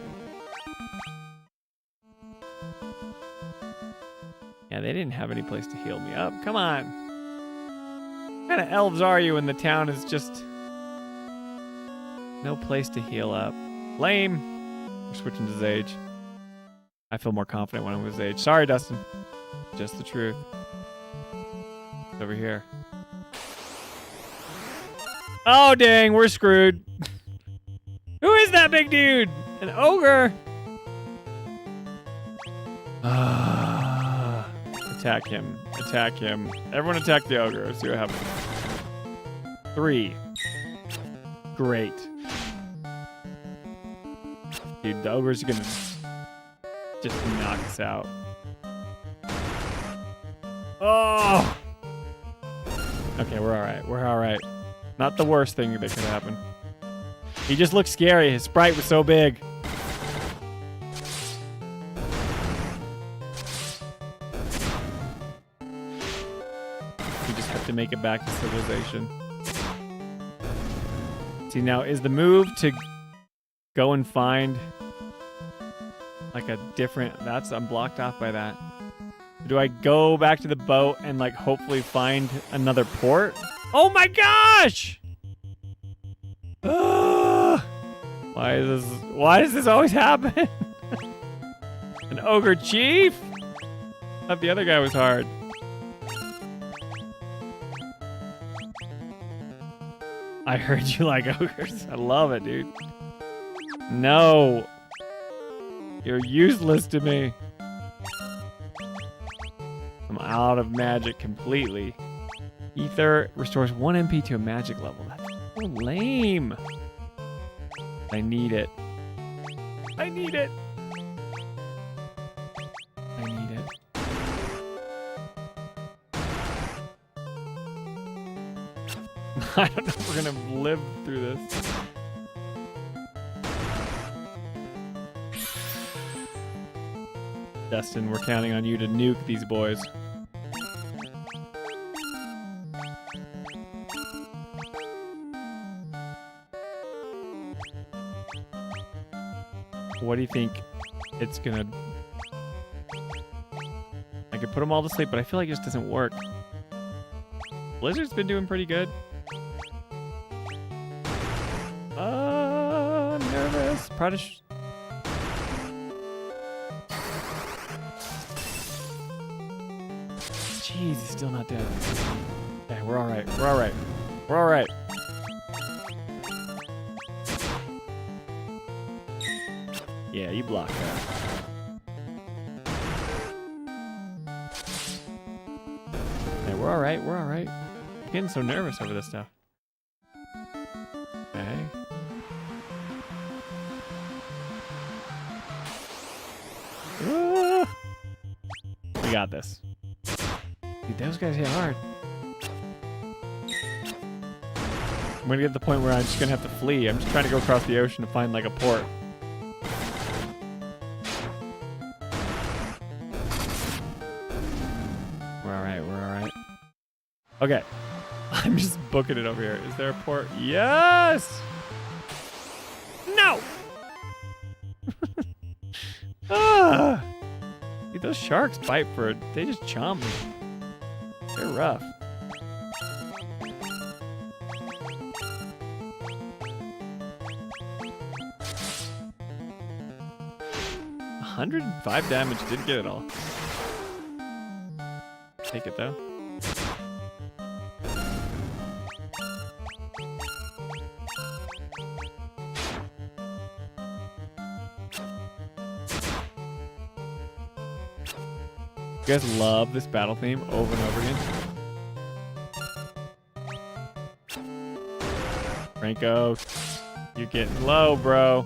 Yeah, they didn't have any place to heal me up. Come on. What kind of elves are you when the town is just... no place to heal up? Lame. We're switching to Zage. I feel more confident when I'm with Zage. Sorry, Dustin. Just the truth. It's over here. Oh, dang, we're screwed. Who is that big dude? An ogre. Attack him. Attack him. Everyone attack the ogre. Let's see what happens. 3. Great. Dude, the ogre's gonna just knock us out. Oh! Okay, we're alright. We're alright. Not the worst thing that could happen. He just looked scary. His sprite was so big. We just have to make it back to civilization. See, now, is the move to go and find like a different... I'm blocked off by that. Do I go back to the boat and like hopefully find another port? Oh my gosh! Why does this always happen? An ogre chief? I thought the other guy was hard. I heard you like ogres. I love it, dude. No. You're useless to me. I'm out of magic completely. Ether restores 1 MP to a magic level. That's so lame. I need it. I need it. I need it. I don't know if we're gonna live through this. Dustin, we're counting on you to nuke these boys. What do you think it's gonna... I could put them all to sleep, but I feel like it just doesn't work. Blizzard's been doing pretty good. I'm nervous. Prodish. Jeez, he's still not dead. Okay, we're alright. We're alright. We're alright. Yeah, you block that. Yeah, we're alright. We're alright. I'm getting so nervous over this stuff. Okay. Ah! We got this. Dude, those guys hit hard. I'm gonna get to the point where I'm just gonna have to flee. I'm just trying to go across the ocean to find like a port. We're alright, we're alright. Okay. I'm just booking it over here. Is there a port? Yes! No! Ah! Dude, those sharks bite for... They just chomp me. They're rough. $105 damage. Didn't get it all. Take it though. You guys love this battle theme over and over again. Franco, you're getting low, bro.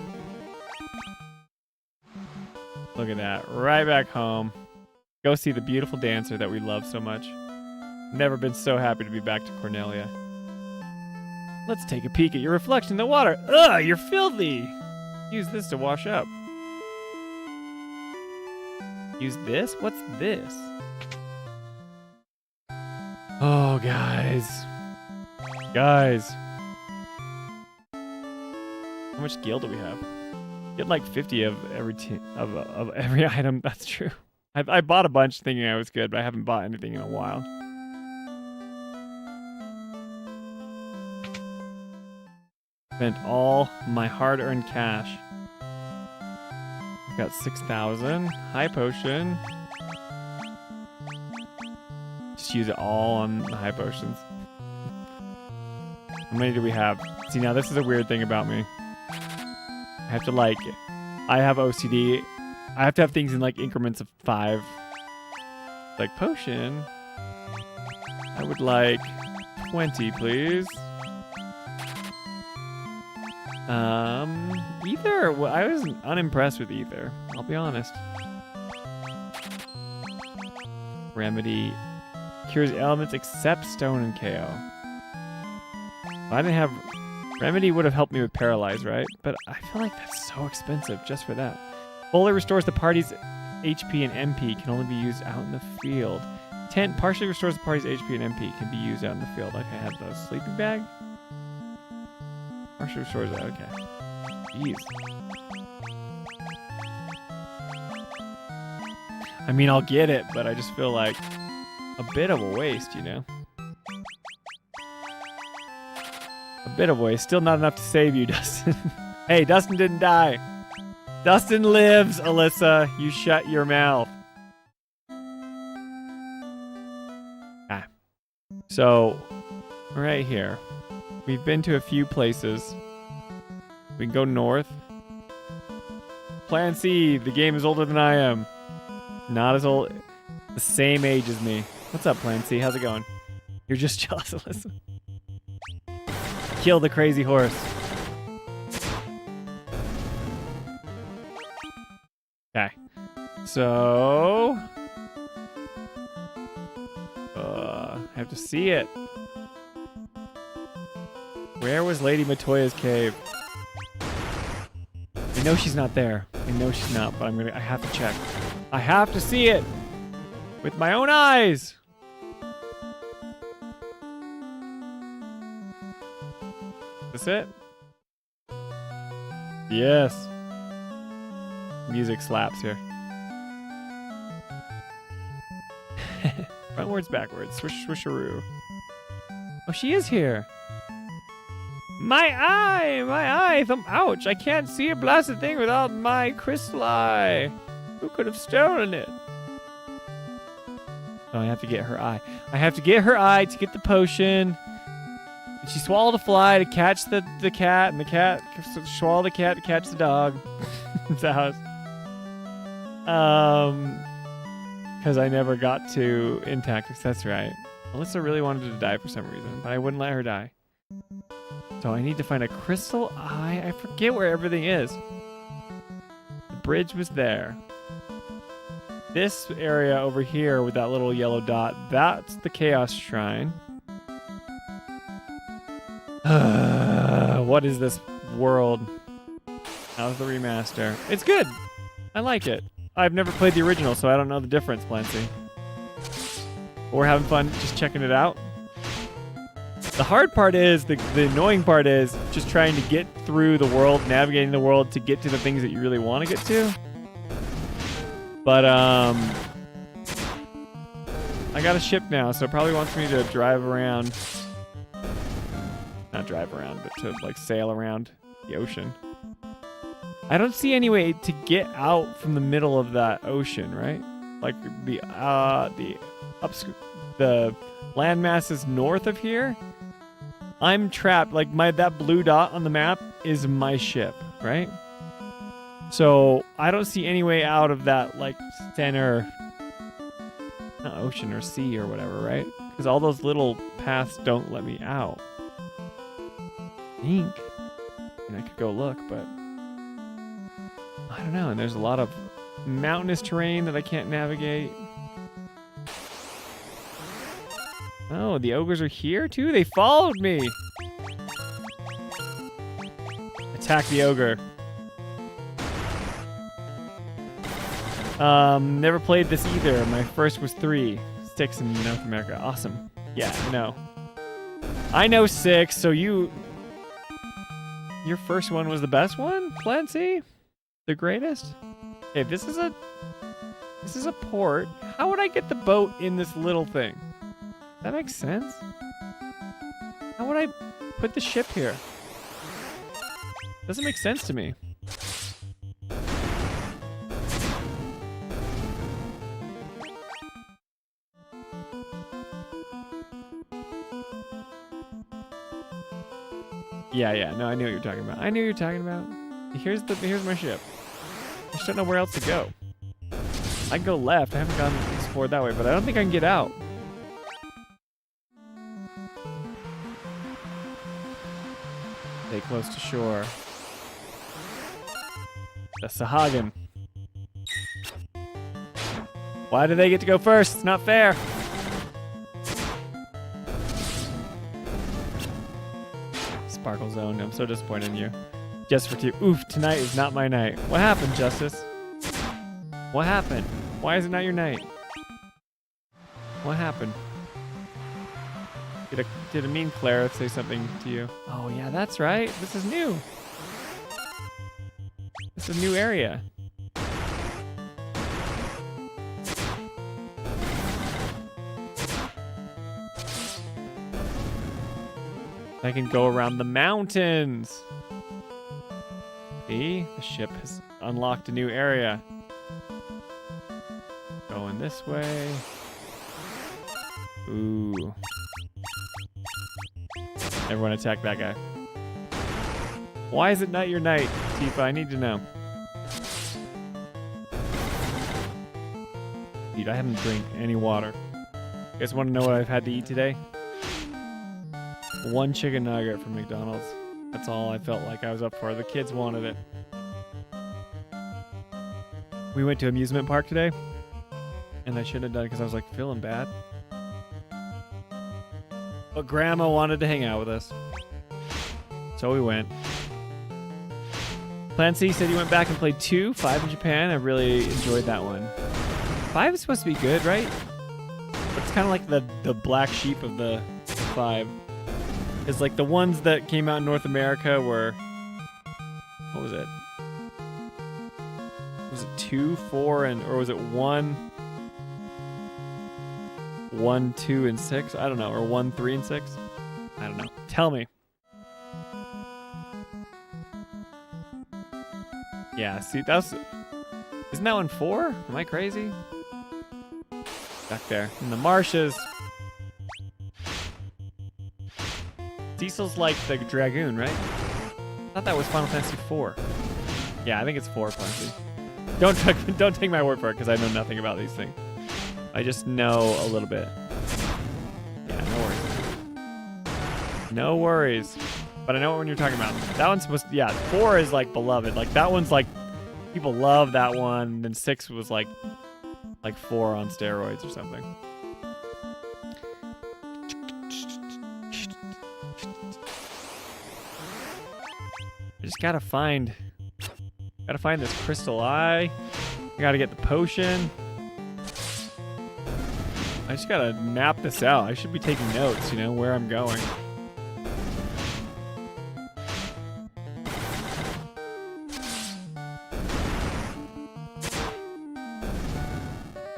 Look at that. Right back home. Go see the beautiful dancer that we love so much. Never been so happy to be back to Cornelia. Let's take a peek at your reflection in the water. Ugh, you're filthy. Use this to wash up. Use this? What's this? Oh, guys. Guys. How much skill do we have? Get like 50 of every of every item. That's true. I bought a bunch thinking I was good, but I haven't bought anything in a while. Spent all my hard-earned cash. Got 6,000. High potion. Just use it all on the high potions. How many do we have? See, now this is a weird thing about me. I have to like... I have OCD. I have to have things in like increments of 5. Like potion. I would like 20, please. Ether. Well, I was unimpressed with Ether. I'll be honest. Remedy cures ailments except stone and KO. I didn't have Remedy would have helped me with Paralyze, right? But I feel like that's so expensive just for that. Fully restores the party's HP and MP. Can only be used out in the field. Tent partially restores the party's HP and MP. Can be used out in the field. Like I had the sleeping bag. Partially restores that. Okay. Jeez. I mean, I'll get it, but I just feel like a bit of a waste, you know? A bit of a waste. Still not enough to save you, Dustin. Hey, Dustin didn't die. Dustin lives, Alyssa. You shut your mouth. Ah. So, right here. We've been to a few places. We can go north. Plan C. The game is older than I am. Not as old. The same age as me. What's up, Plan C? How's it going? You're just jealous, Alyssa. Kill the crazy horse. Okay. So... I have to see it. Where was Lady Matoya's cave? I know she's not there. I know she's not, but I have to check. I have to see it with my own eyes. Is this it? Yes. Music slaps here. Frontwards, backwards. Swish, swisharoo. Oh, she is here. My eye, ouch, I can't see a blasted thing without my crystal eye. Who could have stolen it? Oh, I have to get her eye. I have to get her eye to get the potion. And she swallowed a fly to catch the cat, and the cat swallowed the cat to catch the dog. It's a house. Because I never got to Intactix, that's right. Alyssa really wanted to die for some reason, but I wouldn't let her die. So I need to find a crystal eye. I forget where everything is. The bridge was there. This area over here with that little yellow dot, that's the Chaos Shrine. What is this world? How's the remaster? It's good. I like it. I've never played the original, so I don't know the difference, Plancy. We're having fun just checking it out. The hard part is, the annoying part is just trying to get through the world, navigating the world to get to the things that you really want to get to. But, I got a ship now, so it probably wants me to drive around. Not drive around, but to, like, sail around the ocean. I don't see any way to get out from the middle of that ocean, right? Like, the landmass is north of here. I'm trapped. Like, that blue dot on the map is my ship, right? So I don't see any way out of that, like, center, not ocean or sea or whatever, right? Because all those little paths don't let me out. I think. I mean, I could go look, but I don't know. And there's a lot of mountainous terrain that I can't navigate. Oh, the ogres are here too? They followed me! Attack the ogre. Never played this either. My first was 3. 6 in North America. Awesome. Yeah, I know. I know 6, so your first one was the best one? Clancy? The greatest? Okay, this is a port. How would I get the boat in this little thing? That makes sense. How would I put the ship here? Doesn't make sense to me. Yeah, no, I knew what you're talking about. Here's my ship. I just don't know where else to go. I can go left. I haven't gone explored that way, but I don't think I can get out. Stay close to shore. The Sahagin. Why do they get to go first? It's not fair. Sparkle Zone. I'm so disappointed in you. Just for two. Oof, tonight is not my night. What happened, Justice? What happened? Why is it not your night? What happened? Did a mean Clara say something to you? Oh yeah, that's right. This is new. This is a new area. I can go around the mountains. See? The ship has unlocked a new area. Going this way. Ooh. Everyone attack that guy. Why is it not your night, Tifa? I need to know. Dude, I haven't drank any water. You guys want to know what I've had to eat today? One chicken nugget from McDonald's. That's all I felt like I was up for. The kids wanted it. We went to amusement park today, and I shouldn't have done it because I was like feeling bad. But Grandma wanted to hang out with us, so we went. Plan C said he went back and played 2, 5 in Japan. I really enjoyed that one. 5 is supposed to be good, right? But it's kind of like the black sheep of the 5. It's like the ones that came out in North America were, what was it? Was it 2, 4, or was it 1, 2, and 6? I don't know. Or 1, 3, and 6? I don't know. Tell me. Yeah, see, isn't that one 4? Am I crazy? Back there in the marshes. Cecil's like the dragoon, right? I thought that was Final Fantasy 4. Yeah, I think it's 4, Fantasy. Don't take my word for it, because I know nothing about these things. I just know a little bit. Yeah, no worries. No worries. But I know what one you're talking about. That one's supposed to, yeah, 4 is like beloved. Like that one's like, people love that one. Then 6 was like 4 on steroids or something. I just gotta find this crystal eye. I gotta get the potion. I just gotta map this out. I should be taking notes, you know, where I'm going.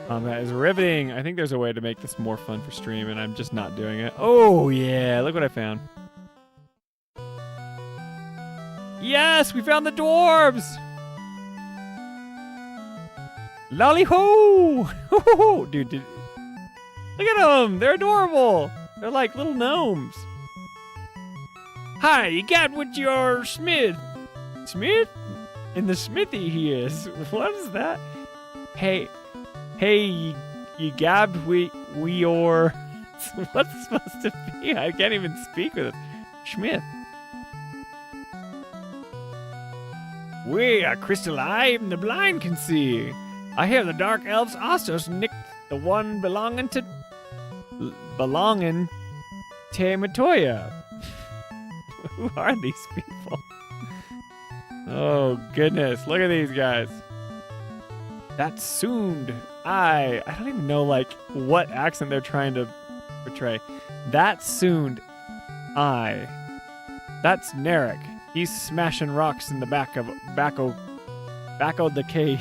Combat is riveting. I think there's a way to make this more fun for stream, and I'm just not doing it. Oh yeah, look what I found. Yes, we found the dwarves! Lolly ho! Dude, look at them! They're adorable! They're like little gnomes. Hi, you got what your Smith? Smith? In the smithy he is. What is that? Hey, you gabbed we your... What's it supposed to be? I can't even speak with it. Smith. We are crystal eye, and the blind can see. I hear the dark elves also nicked the one belonging to Matoya. Who are these people? Oh goodness, look at these guys. That's Soond. I don't even know like what accent they're trying to portray. That's Soond. That's Narek. He's smashing rocks in the back of the cave.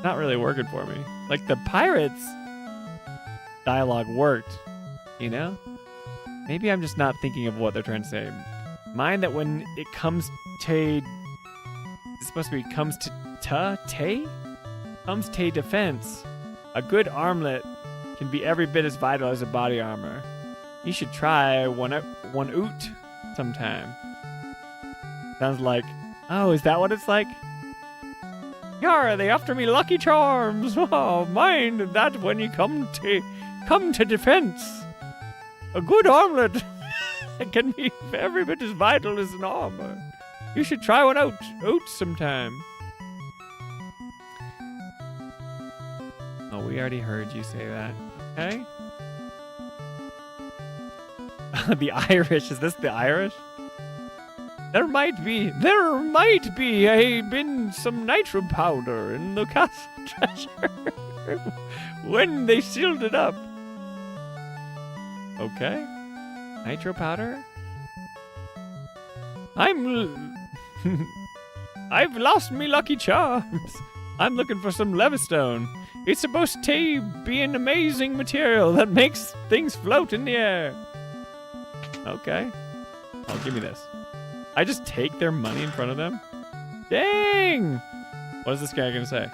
Not really working for me. Like the pirates dialogue worked, you know? Maybe I'm just not thinking of what they're trying to say. Mind that when it comes to, it's supposed to be comes to defense. A good armlet can be every bit as vital as a body armor. You should try one oot sometime. Sounds like, oh, is that what it's like? Yar, they after me lucky charms. Oh, mind that when you come to defense. A good armlet can be every bit as vital as an armor. You should try one out sometime. Oh, we already heard you say that. Okay. The Irish. Is this the Irish? There might be some nitro powder in the castle treasure when they sealed it up. Okay. Nitro powder? I've lost me lucky charms. I'm looking for some Levistone. It's supposed to be an amazing material that makes things float in the air. Okay. Oh, give me this. I just take their money in front of them? Dang! What is this guy gonna say?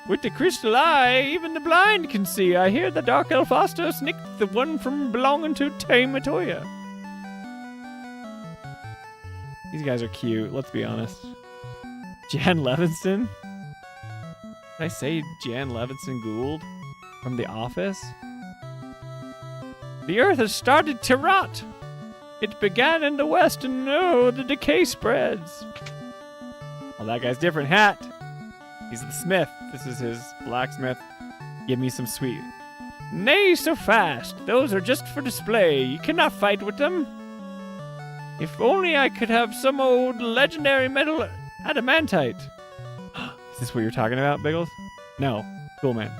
With the crystal eye, even the blind can see. I hear the Dark Elf Foster snicked the one from belonging to Tame Matoya. These guys are cute, let's be honest. Jan Levinson? Did I say Jan Levinson Gould? From The Office? The earth has started to rot. It began in the west, and no, the decay spreads. Well, that guy's different hat. He's the smith. This is his blacksmith. Give me some sweet. Nay, so fast. Those are just for display. You cannot fight with them. If only I could have some old legendary metal adamantite. Is this what you're talking about, Biggles? No. Cool, man.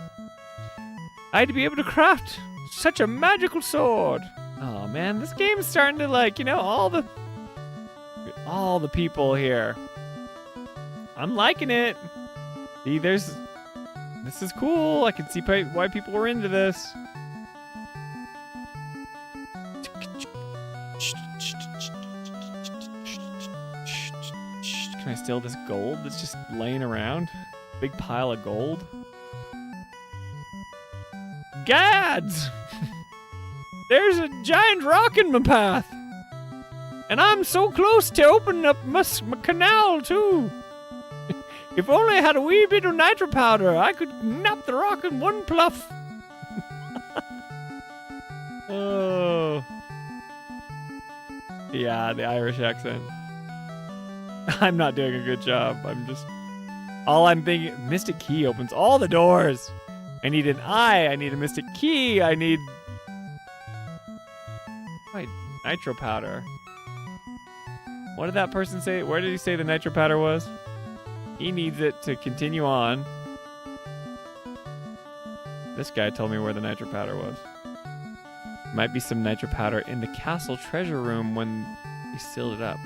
I'd be able to craft such a magical sword. Oh man, this game is starting to all the people here. I'm liking it. See, this is cool. I can see why people were into this. Can I steal this gold that's just laying around? Big pile of gold. Gads! There's a giant rock in my path. And I'm so close to opening up my canal, too. If only I had a wee bit of nitro powder, I could nap the rock in one pluff. Oh. Yeah, the Irish accent. I'm not doing a good job. All I'm thinking, Mystic Key opens all the doors. I need an eye. I need a Mystic Key. I need... Wait, nitro powder. What did that person say? Where did he say the nitro powder was? He needs it to continue on. This guy told me where the nitro powder was. Might be some nitro powder in the castle treasure room when he sealed it up.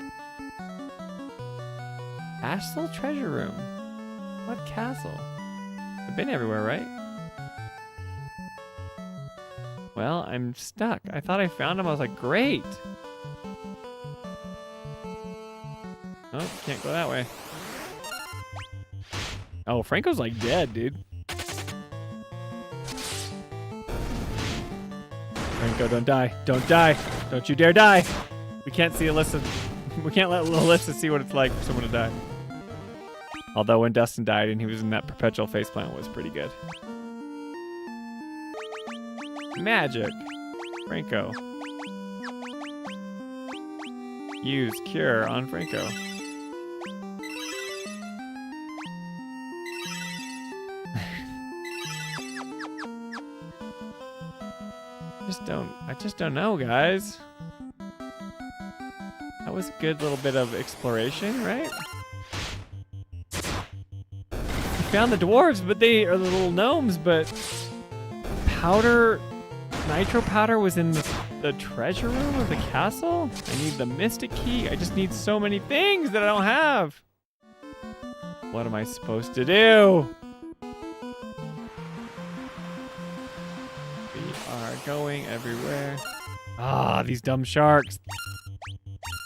Castle treasure room? What castle? I've been everywhere, right? Well, I'm stuck. I thought I found him. I was like, great. Oh, can't go that way. Oh, Franco's like dead, dude. Franco, don't die. Don't die. Don't you dare die. We can't see Alyssa. We can't let little Alyssa see what it's like for someone to die. Although when Dustin died and he was in that perpetual faceplant, it was pretty good. Magic. Franco. Use cure on Franco. I just don't know, guys. That was a good little bit of exploration, right? We found the dwarves, but they are the little gnomes, but nitro powder was in the treasure room of the castle? I need the Mystic Key. I just need so many things that I don't have. What am I supposed to do? We are going everywhere. Ah, these dumb sharks.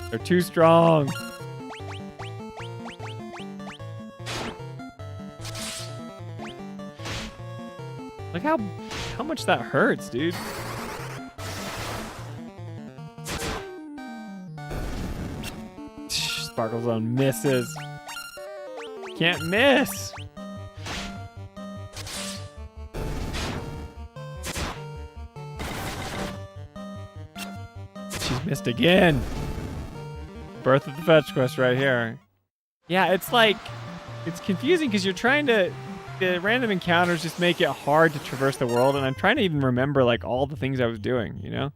They're too strong. Look how much that hurts, dude. Sparkle Zone misses. Can't miss. She's missed again. Birth of the Fetch quest right here. Yeah, it's like, it's confusing because you're trying to, the random encounters just make it hard to traverse the world, and I'm trying to even remember like all the things I was doing, you know?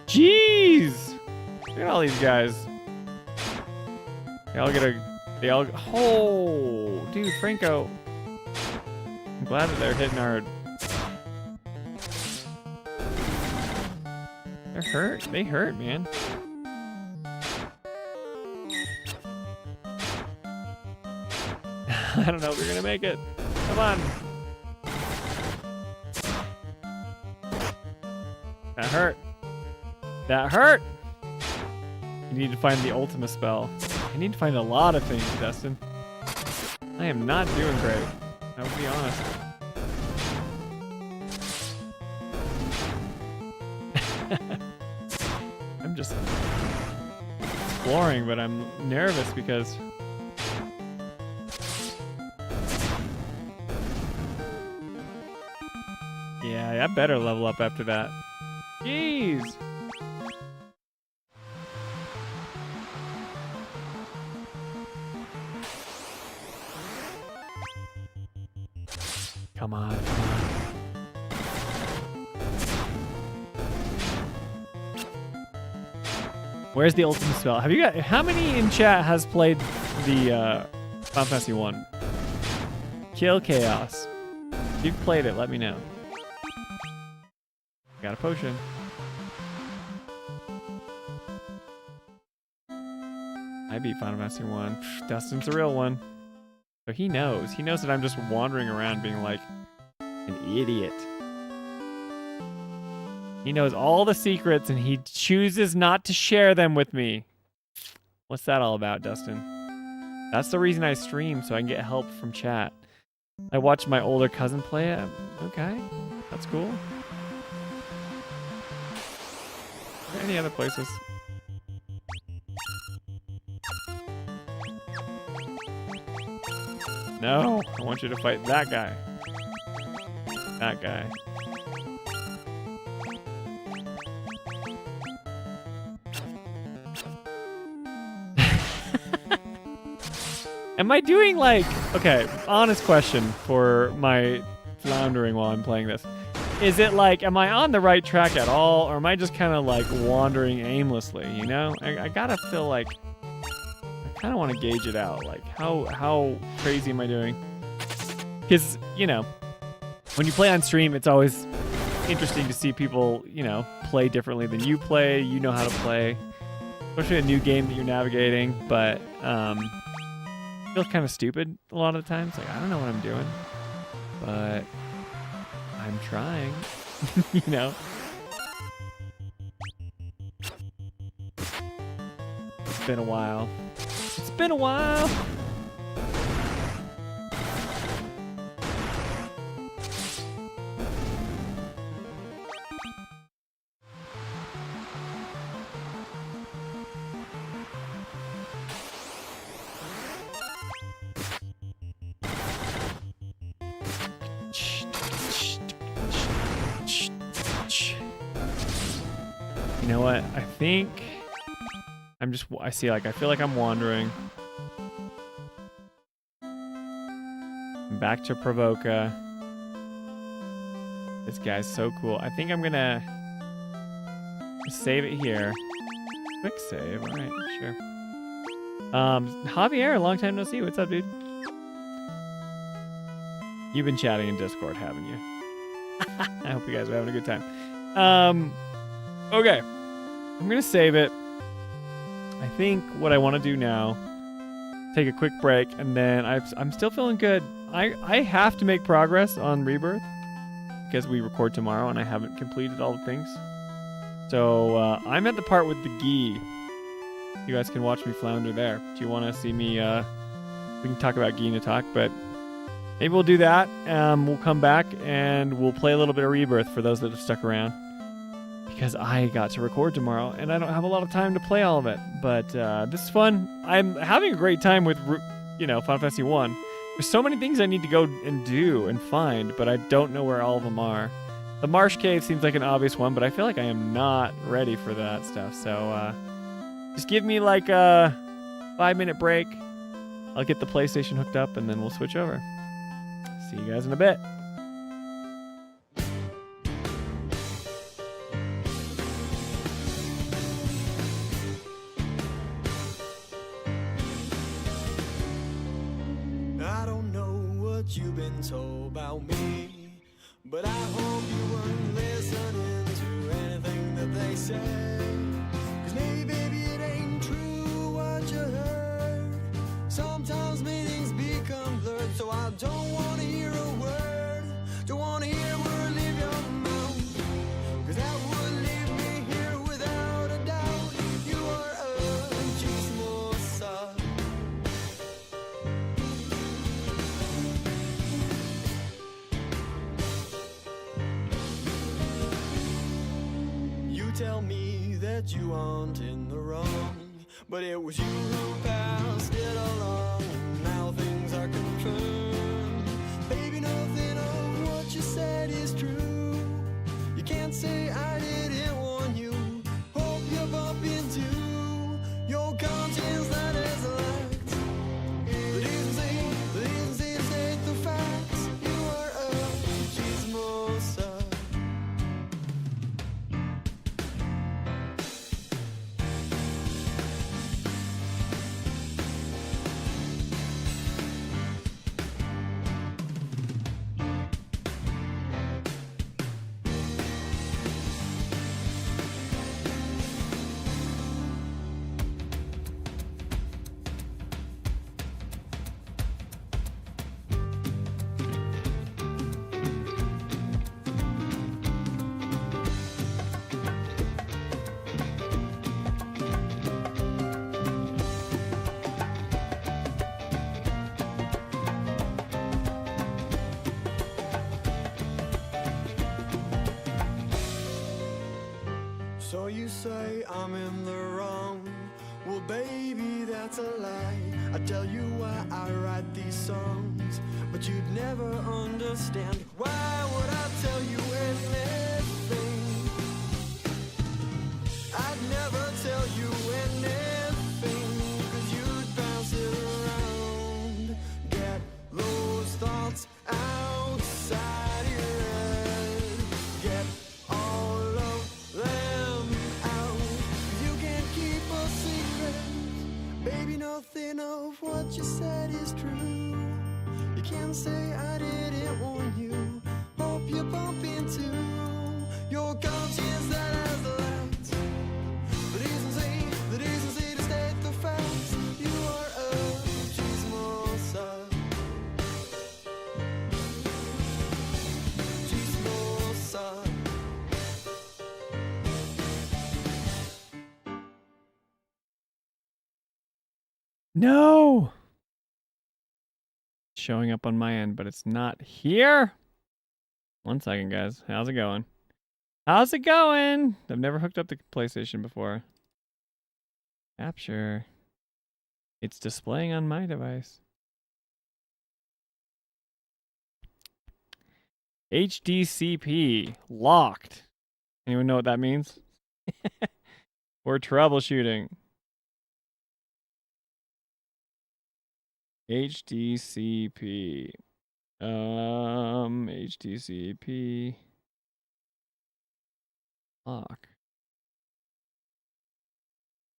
Jeez! Look at all these guys. Oh, dude, Franco. I'm glad that they're hitting hard. They're hurt. They hurt, man. I don't know if we're gonna make it. Come on. That hurt. That hurt. You need to find the ultimate spell. I need to find a lot of things, Dustin. I am not doing great. I will be honest. I'm just exploring, but I'm nervous because yeah, I better level up after that. Jeez. Come on, come on. Where's the ultimate spell? Have you got, how many in chat has played the Final Fantasy 1? Kill Chaos. If you've played it, let me know. Got a potion. I beat Final Fantasy 1. Pfft, Dustin's a real one. So he knows. He knows that I'm just wandering around being like an idiot. He knows all the secrets and he chooses not to share them with me. What's that all about, Dustin? That's the reason I stream, so I can get help from chat. I watched my older cousin play it. Okay, that's cool. Are there any other places? No, I want you to fight that guy. That guy. Am I doing like... Okay, honest question for my floundering while I'm playing this. Is it like, am I on the right track at all? Or am I just kind of like wandering aimlessly, you know? I gotta feel like... I kind of want to gauge it out. Like, how crazy am I doing? Because, you know, when you play on stream, it's always interesting to see people, you know, play differently than you play. You know how to play. Especially a new game that you're navigating. But, it feels kind of stupid a lot of the times. Like, I don't know what I'm doing. But I'm trying. You know? It's been a while. It's been a while. You know what? I think I feel like I'm wandering. I'm back to Provoca. This guy's so cool. I think I'm gonna save it here. Quick save, alright, sure. Javier, long time no see. What's up, dude? You've been chatting in Discord, haven't you? I hope you guys are having a good time. Okay. I'm gonna save it. I think what I want to do now, take a quick break, and then I'm still feeling good. I have to make progress on Rebirth because we record tomorrow and I haven't completed all the things. So I'm at the part with the gi. You guys can watch me flounder there. Do you want to see me? We can talk about gi in a talk, but maybe we'll do that. We'll come back and we'll play a little bit of Rebirth for those that have stuck around. Because I got to record tomorrow, and I don't have a lot of time to play all of it. But this is fun. I'm having a great time with, you know, Final Fantasy 1. There's so many things I need to go and do and find, but I don't know where all of them are. The Marsh Cave seems like an obvious one, but I feel like I am not ready for that stuff. So Just give me like a 5-minute break. I'll get the PlayStation hooked up and then we'll switch over. See you guys in a bit. I don't know what you've been told about me, but I hope you weren't listening to anything that they say. 'Cause maybe, baby, it ain't true what you heard. Sometimes meanings become blurred, so I don't want to hear a word. Don't want to hear a word leave your mouth, 'cause that would leave me here without a doubt. You are a chismosa. You tell me that you aren't in the wrong, but it was you who passed it along. Now things are confirmed. Baby, nothing of what you said is true. You can't say I didn't warn you. Hope you bump into your conscience that is lacked. The decency to state the facts. You are a chismosa. So you say I'm in the wrong. Well, baby, that's a lie. I tell you why I write these songs, but you'd never understand. Why would I tell you anything? I'd never tell you anything, 'cause you'd bounce it around. Get those thoughts outside your head. Get all of them out. You can't keep a secret. Baby, nothing of what you said is true. You can't say I didn't warn you. Hope you bump into your conscience that has lacked the decency to state the facts. You are a chismosa. Chismosa. No! Showing up on my end, but it's not here. 1 second, guys. How's it going? How's it going? I've never hooked up the PlayStation before. Capture. It's displaying on my device. HDCP. Locked. Anyone know what that means? We're troubleshooting. HDCP. HDCP. Lock.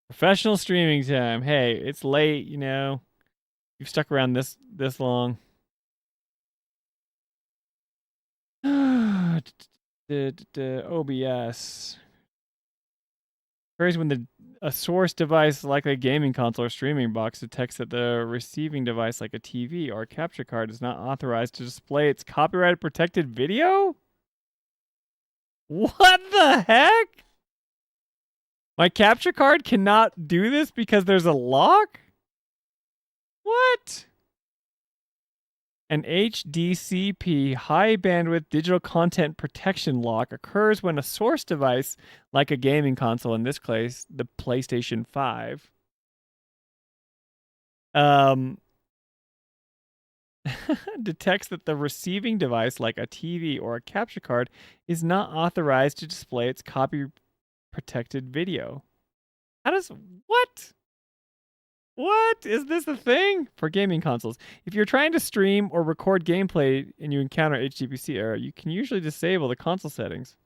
Professional streaming time. Hey, it's late, you know. You've stuck around this long. OBS. Occurs when a source device like a gaming console or streaming box detects that the receiving device like a TV or a capture card is not authorized to display its copyright protected video? What the heck? My capture card cannot do this because there's a lock? What? An HDCP high bandwidth digital content protection lock occurs when a source device, like a gaming console, in this case, the PlayStation 5, detects that the receiving device, like a TV or a capture card, is not authorized to display its copy protected video. How does what? What is this a thing for gaming consoles? If you're trying to stream or record gameplay and you encounter HTPC error, you can usually disable the console settings.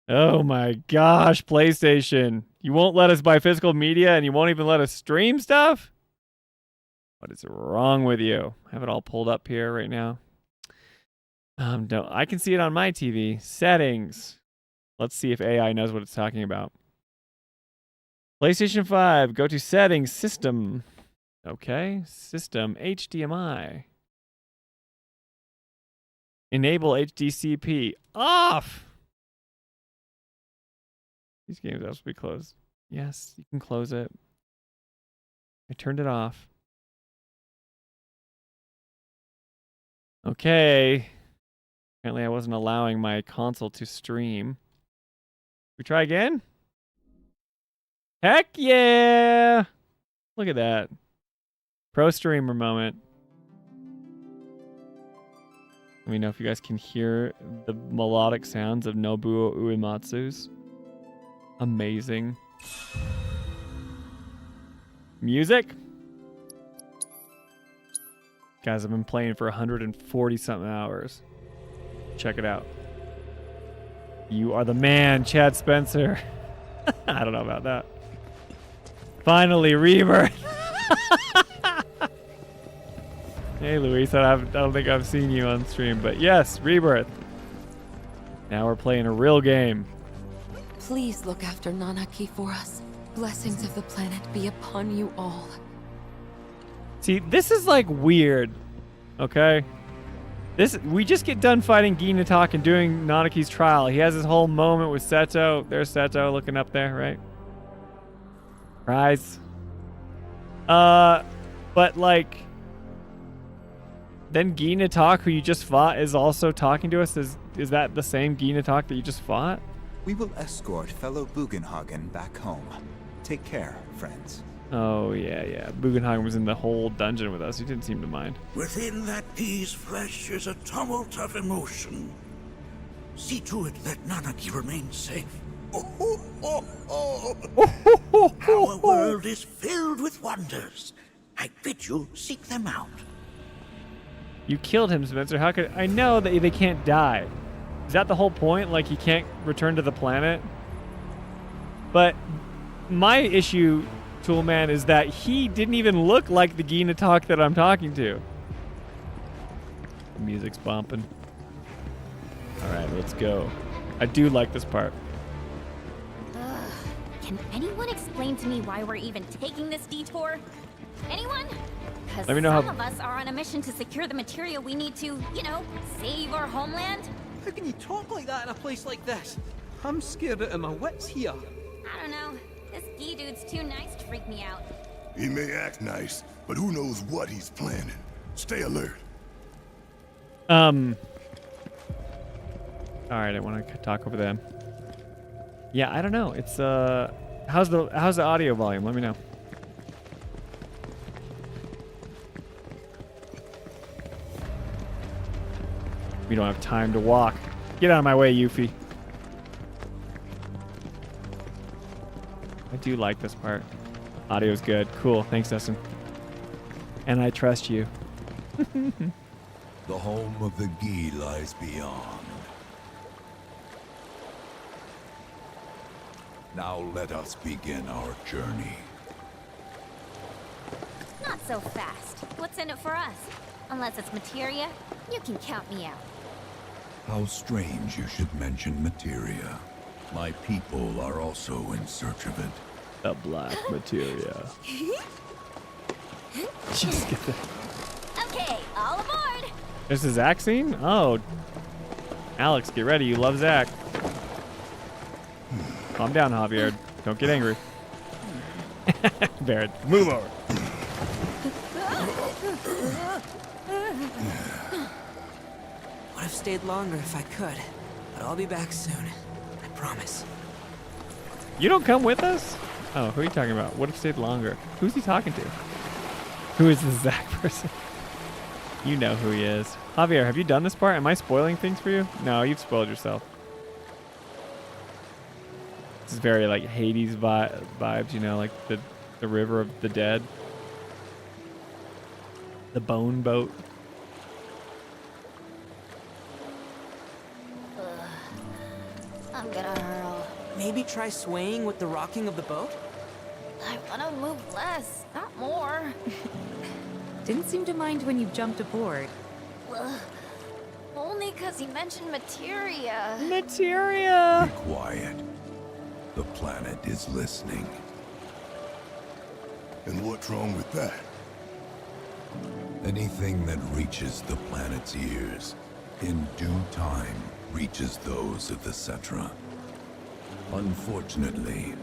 Oh my gosh, PlayStation. You won't let us buy physical media and you won't even let us stream stuff? What is wrong with you? I have it all pulled up here right now. No, I can see it on my TV. Settings. Let's see if AI knows what it's talking about. PlayStation 5, go to settings, system. Okay, system, HDMI. Enable HDCP. Off! These games have to be closed. Yes, you can close it. I turned it off. Okay. Apparently I wasn't allowing my console to stream. We try again? Heck yeah! Look at that. Pro streamer moment. Let me know if you guys can hear the melodic sounds of Nobuo Uematsu's. Amazing. Music? Guys, I've been playing for 140 something hours. Check it out. You are the man, Chad Spencer. I don't know about that. Finally, Rebirth. Hey, Luis, I don't think I've seen you on stream, but yes, Rebirth. Now we're playing a real game. Please look after Nanaki for us. Blessings of the planet be upon you all. See, this is like weird, okay? We just get done fighting Ginatak and doing Nanaki's trial. He has this whole moment with Seto. There's Seto looking up there, right? Rise. But like, then Ginatak, who you just fought, is also talking to us. Is that the same Ginatak that you just fought? We will escort fellow Bugenhagen back home. Take care, friends. Oh, yeah. Bugenhagen was in the whole dungeon with us. He didn't seem to mind. Within that pea's flesh is a tumult of emotion. See to it that Nanaki remains safe. Our world is filled with wonders. I bid you seek them out. You killed him, Spencer. How could I know that they can't die? Is that the whole point? Like he can't return to the planet? But my issue, Toolman, is that he didn't even look like the Ginatak that I'm talking to. The music's bumping. Alright, let's go. I do like this part. Can anyone explain to me why we're even taking this detour? Anyone? Because Let me know some how- of us are on a mission to secure the material we need to, save our homeland. How can you talk like that in a place like this? I'm scared out of my wits here. I don't know. This Gee dude's too nice to freak me out. He may act nice, but who knows what he's planning. Stay alert. Alright, I want to talk over them. Yeah, I don't know. It's how's the audio volume? Let me know. We don't have time to walk. Get out of my way, Yuffie. I do like this part. Audio's good. Cool. Thanks, Dustin. And I trust you. The home of the Gee lies beyond. Now let us begin our journey. Not so fast. What's in it for us? Unless it's materia, you can count me out. How strange you should mention materia. My people are also in search of it. The black materia. Just get the... Okay, all aboard! This is Zach scene? Oh. Alex, get ready. You love Zach. Calm down, Javier. Don't get angry. Barrett, move over. Would have stayed longer if I could, but I'll be back soon. I promise. You don't come with us? Oh, who are you talking about? Would have stayed longer. Who's he talking to? Who is this Zach person? You know who he is. Javier, have you done this part? Am I spoiling things for you? No, you've spoiled yourself. It's very like Hades vibes, you know, like the river of the dead. The bone boat. I'm gonna hurl. Maybe try swaying with the rocking of the boat? I wanna move less, not more. Didn't seem to mind when you jumped aboard. Ugh. Only 'cause he mentioned materia. Materia! Quiet. The planet is listening. And what's wrong with that? Anything that reaches the planet's ears, in due time, reaches those of the Cetra. Unfortunately,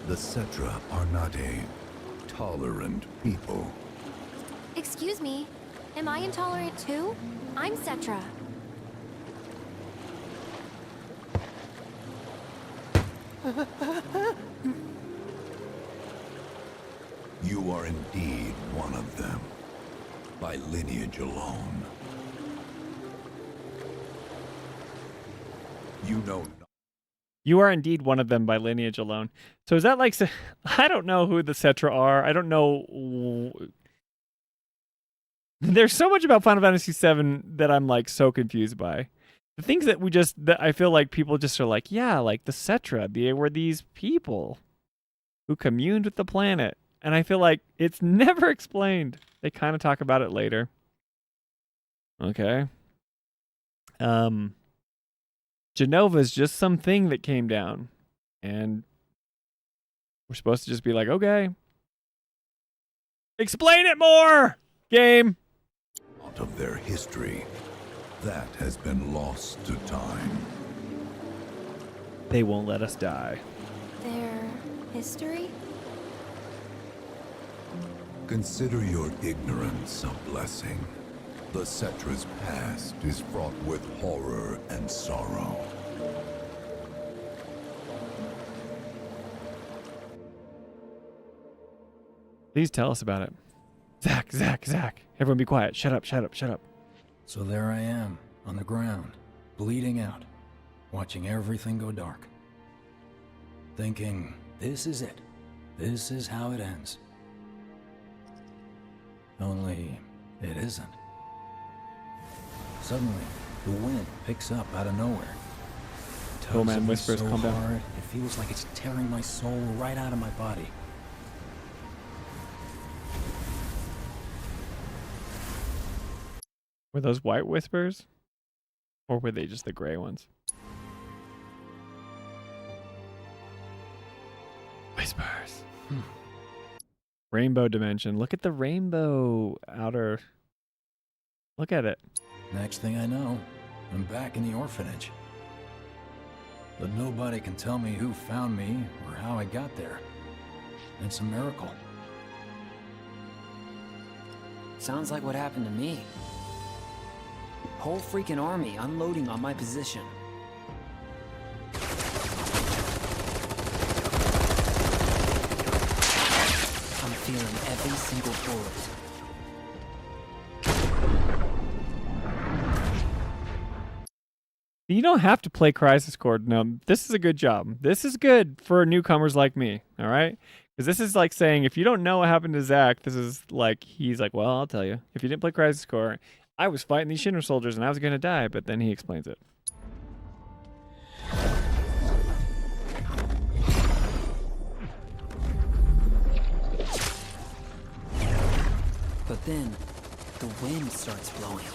the Cetra are not a tolerant people. Excuse me, am I intolerant too? I'm Cetra. You are indeed one of them, by lineage alone. You know. You are indeed one of them by lineage alone. So is that like... I don't know who the Cetra are. I don't know... There's so much about Final Fantasy VII that I'm like so confused by. The things that that I feel like people just are like, yeah, like the Cetra, they were these people who communed with the planet. And I feel like it's never explained. They kind of talk about it later. Okay. Genova's just something that came down. And we're supposed to just be like, okay. Explain it more, game. Out of their history, that has been lost to time. They won't let us die. Their history? Consider your ignorance a blessing. The Cetra's past is fraught with horror and sorrow. Please tell us about it. Zach. Everyone be quiet. Shut up. So there I am, on the ground, bleeding out, watching everything go dark. Thinking, this is it. This is how it ends. Only, it isn't. Suddenly, the wind picks up out of nowhere. Oh man, whispers, so calm down. hard, it feels like it's tearing my soul right out of my body. Were those white whispers? Or were they just the gray ones? Whispers. Rainbow dimension. Look at the rainbow outer. Look at it. Next thing I know, I'm back in the orphanage. But nobody can tell me who found me or how I got there. It's a miracle. Sounds like what happened to me. Whole freaking army unloading on my position. I'm feeling every single bullet. You don't have to play Crisis Core. No, this is a good job. This is good for newcomers like me, all right? Because this is like saying, if you don't know what happened to Zach, this is like, he's like, well, I'll tell you. If you didn't play Crisis Core, I was fighting these Shinra soldiers and I was going to die, but then he explains it. But then, the wind starts blowing.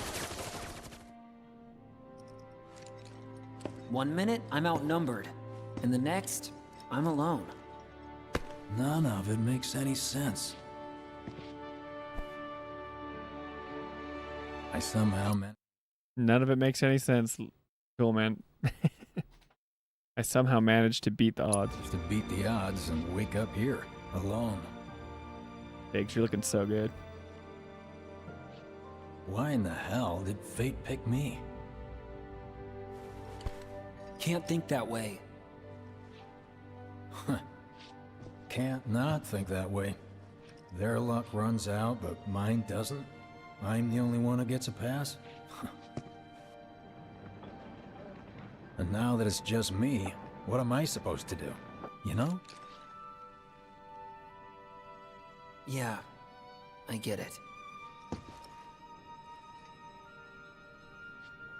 1 minute, I'm outnumbered. And the next, I'm alone. None of it makes any sense. I somehow None of it makes any sense. Cool, man. I somehow managed to beat the odds. to beat the odds and wake up here, alone. Biggs, you're looking so good. Why in the hell did fate pick me? Can't think that way. Can't not think that way. Their luck runs out, but mine doesn't. I'm the only one who gets a pass. And now that it's just me, what am I supposed to do? you know? Yeah, I get it.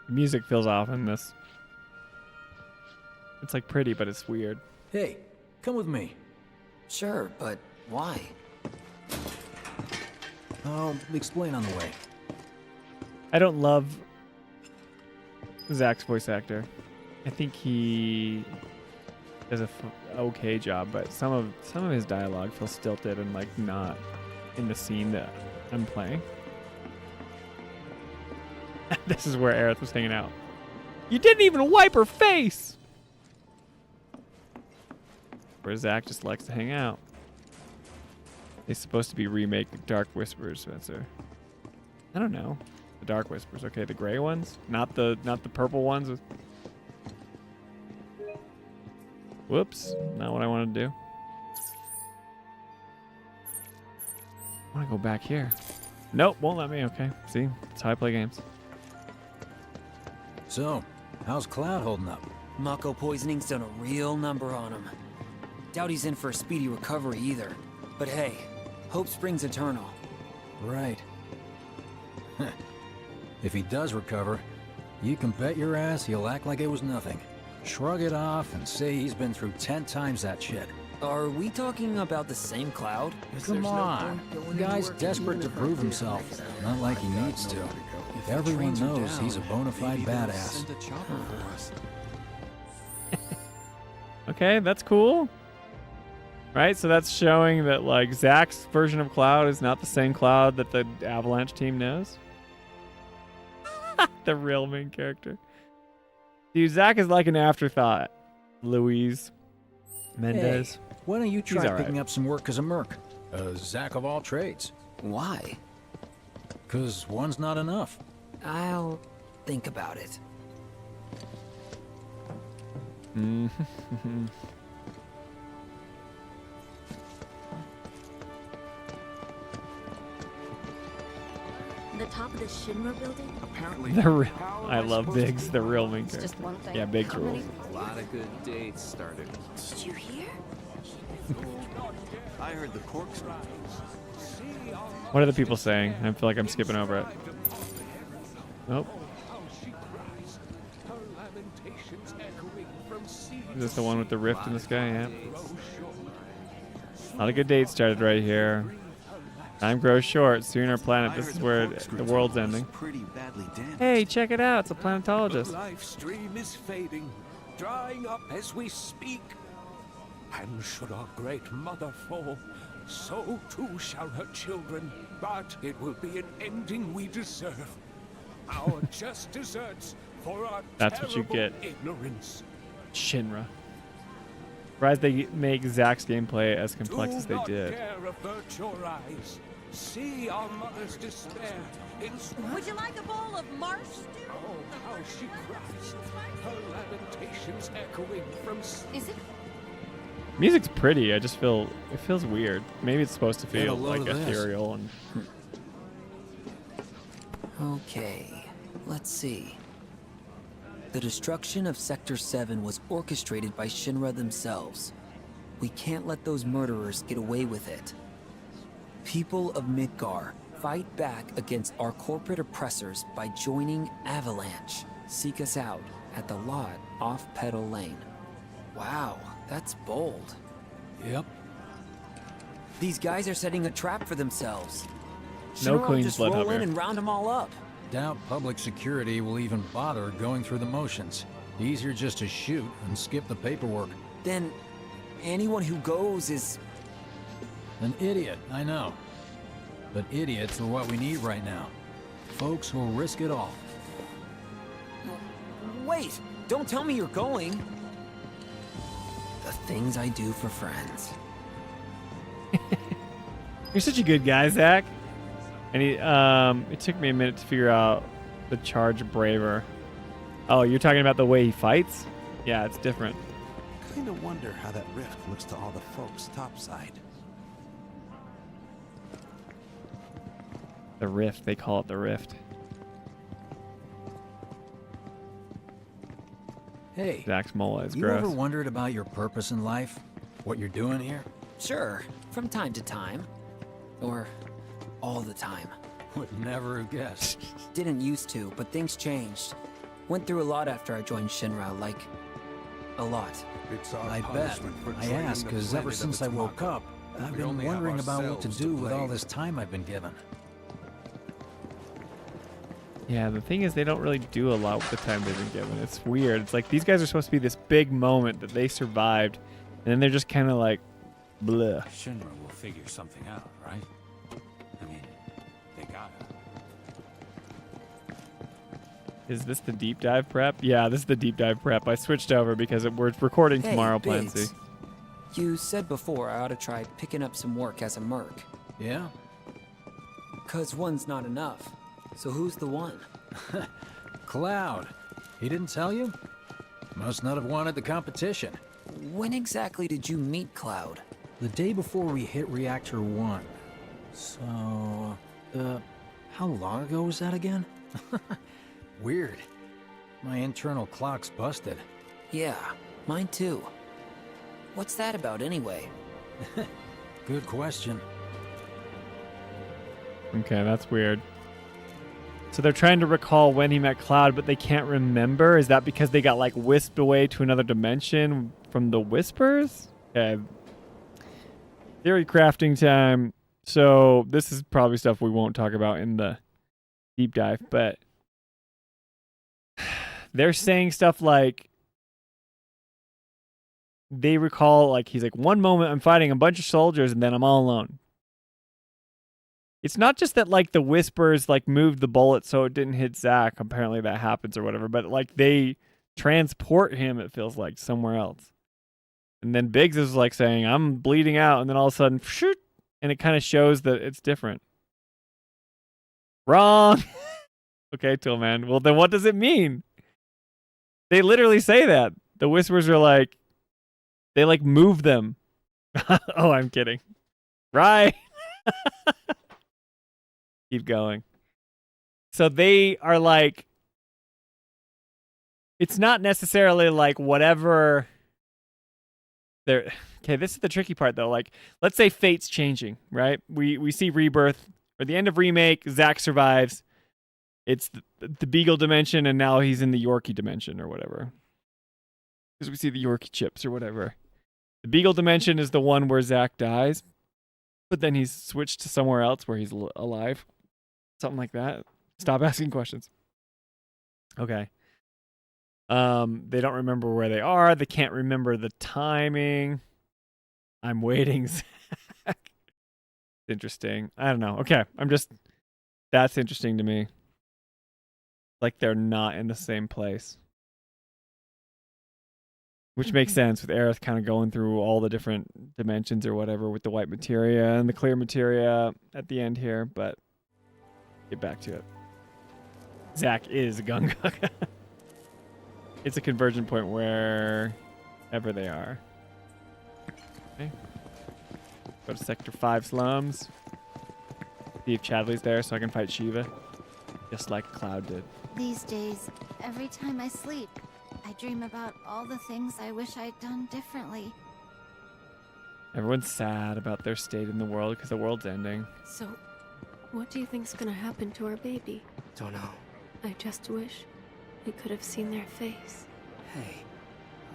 The music feels off in this. It's like pretty, but it's weird. Hey, come with me. Sure, but why? I'll explain on the way. I don't love Zach's voice actor. I think he does a okay job, but some of his dialogue feels stilted and like not in the scene that I'm playing. This is where Aerith was hanging out. You didn't even wipe her face! Where Zach just likes to hang out. It's supposed to be remake Dark Whispers, Spencer. I don't know. The Dark Whispers, okay, the gray ones? Not the purple ones with... Whoops, not what I wanted to do. I want to go back here. Nope, won't let me, okay. See, that's how I play games. So, how's Cloud holding up? Mako poisoning's done a real number on him. Doubt he's in for a speedy recovery either. But hey, hope springs eternal. Right. If he does recover, you can bet your ass he'll act like it was nothing. Shrug it off and say he's been through 10 times that shit. Are we talking about the same Cloud? Come on. The guy's desperate to prove himself. Not like he needs to. Everyone knows he's a bona fide badass. Okay, that's cool. Right, so that's showing that like Zach's version of Cloud is not the same Cloud that the Avalanche team knows. The real main character. Dude, Zach is like an afterthought. Louise Mendez. Hey, why don't you try all right. picking up some work as a merc? A Zach of all trades. Why? 'Cause one's not enough. I'll think about it. The top of the Shinra building? Apparently, I love Biggs, the real main It's character. just one thing. Yeah, Biggs How many- rules. a lot of good dates started. Did you hear? I heard the corkscrew. What are the people saying? I feel like I'm skipping over it. Nope. Is this the one with the rift in the sky? Yeah. A lot of good dates started right here. Time grows short. Soon our planet. This is where the world's ending. Pretty badly damaged. Hey, check it out. It's a planetologist. Life stream is fading, drying up as we speak. And should our great mother fall, so too shall her children. But it will be an ending we deserve. Our just deserts for our That's what you terrible get. ignorance. Shinra. Surprised they make Zach's gameplay as complex as Do they not did. dare avert your eyes. See our mother's despair. Would you like a bowl of marsh stew? Oh, how she cries. Her lamentations echoing from Is it? Music's pretty. I just feel it feels weird. Maybe it's supposed to Get a feel load like of this. ethereal and Okay, let's see. The destruction of Sector 7 was orchestrated by Shinra themselves. We can't let those murderers get away with it. People of Midgar, fight back against our corporate oppressors by joining Avalanche. Seek us out at the lot off Petal Lane. Wow, that's bold. Yep. These guys are setting a trap for themselves. No Shinra will Queen's just blood roll up in here. and round them all up. Doubt public security will even bother going through the motions. Easier just to shoot and skip the paperwork. Then anyone who goes is... An idiot, I know. But idiots are what we need right now. Folks who'll risk it all. Wait! Don't tell me you're going! The things I do for friends. You're such a good guy, Zach. And it took me a minute to figure out the charge braver. Oh, you're talking about the way he fights? Yeah, it's different. Kinda wonder how that rift looks to all the folks topside. The rift, they call it the rift. Hey, Zach's mole is you gross. ever wondered about your purpose in life? what you're doing here? Sure, from time to time. Or all the time. Would never have guessed. Didn't used to, but things changed. Went through a lot after I joined Shinra, like, a lot. It's our I bet. punishment for I draining ask the because ever planet of since its I woke mother. up, I've We been only have wondering about what to ourselves do with all blame. this time I've been given. Yeah, the thing is they don't really do a lot with the time they've been given. It's weird. It's like these guys are supposed to be this big moment that they survived, and then they're just kind of like, bleh. Shinra will figure something out, right? I mean, they gotta. Is this the deep dive prep? Yeah, this is the deep dive prep. I switched over because we're recording Hey, tomorrow, Biggs. Plancy. You said before I ought to try picking up some work as a merc. Yeah? 'Cause one's not enough. So who's the one? Cloud. He didn't tell you? Must not have wanted the competition. When exactly did you meet Cloud? The day before we hit Reactor 1. So, how long ago was that again? Weird. My internal clock's busted. Yeah, mine too. What's that about anyway? Good question. Okay, that's weird. So they're trying to recall when he met Cloud, but they can't remember? Is that because they got, like, whisked away to another dimension from the Whispers? Okay. Theory crafting time. So this is probably stuff we won't talk about in the deep dive, but they're saying stuff like they recall, like, he's like, one moment I'm fighting a bunch of soldiers and then I'm all alone. It's not just that, like, the Whispers, like, moved the bullet so it didn't hit Zack. Apparently that happens or whatever. But, like, they transport him, it feels like, somewhere else. And then Biggs is, like, saying, I'm bleeding out. And then all of a sudden, shoot. And it kind of shows that it's different. Wrong. Okay, Tillman. Well, then what does it mean? They literally say that. The Whispers are like, they, like, move them. Oh, I'm kidding. Right. Keep going. So they are like, it's not necessarily like whatever they're, okay, this is the tricky part though. Like, let's say fate's changing, right? We see Rebirth, or the end of Remake, Zack survives. It's the Beagle dimension, and now he's in the Yorkie dimension or whatever. Because we see the Yorkie chips or whatever. The Beagle dimension is the one where Zack dies, but then he's switched to somewhere else where he's alive. Something like that. Stop asking questions. Okay. They don't remember where they are. They can't remember the timing. I'm waiting, Zach. Interesting. I don't know. Okay. That's interesting to me. Like they're not in the same place. Which makes sense with Aerith kind of going through all the different dimensions or whatever with the white materia and the clear materia at the end here, but get back to it. Zack is Gunga. It's a conversion point wherever they are. Okay. Go to Sector 5 slums. See if Chadley's there so I can fight Shiva. Just like Cloud did. These days, every time I sleep, I dream about all the things I wish I'd done differently. Everyone's sad about their state in the world because the world's ending. So, what do you think's gonna happen to our baby? Don't know. I just wish we could have seen their face. Hey,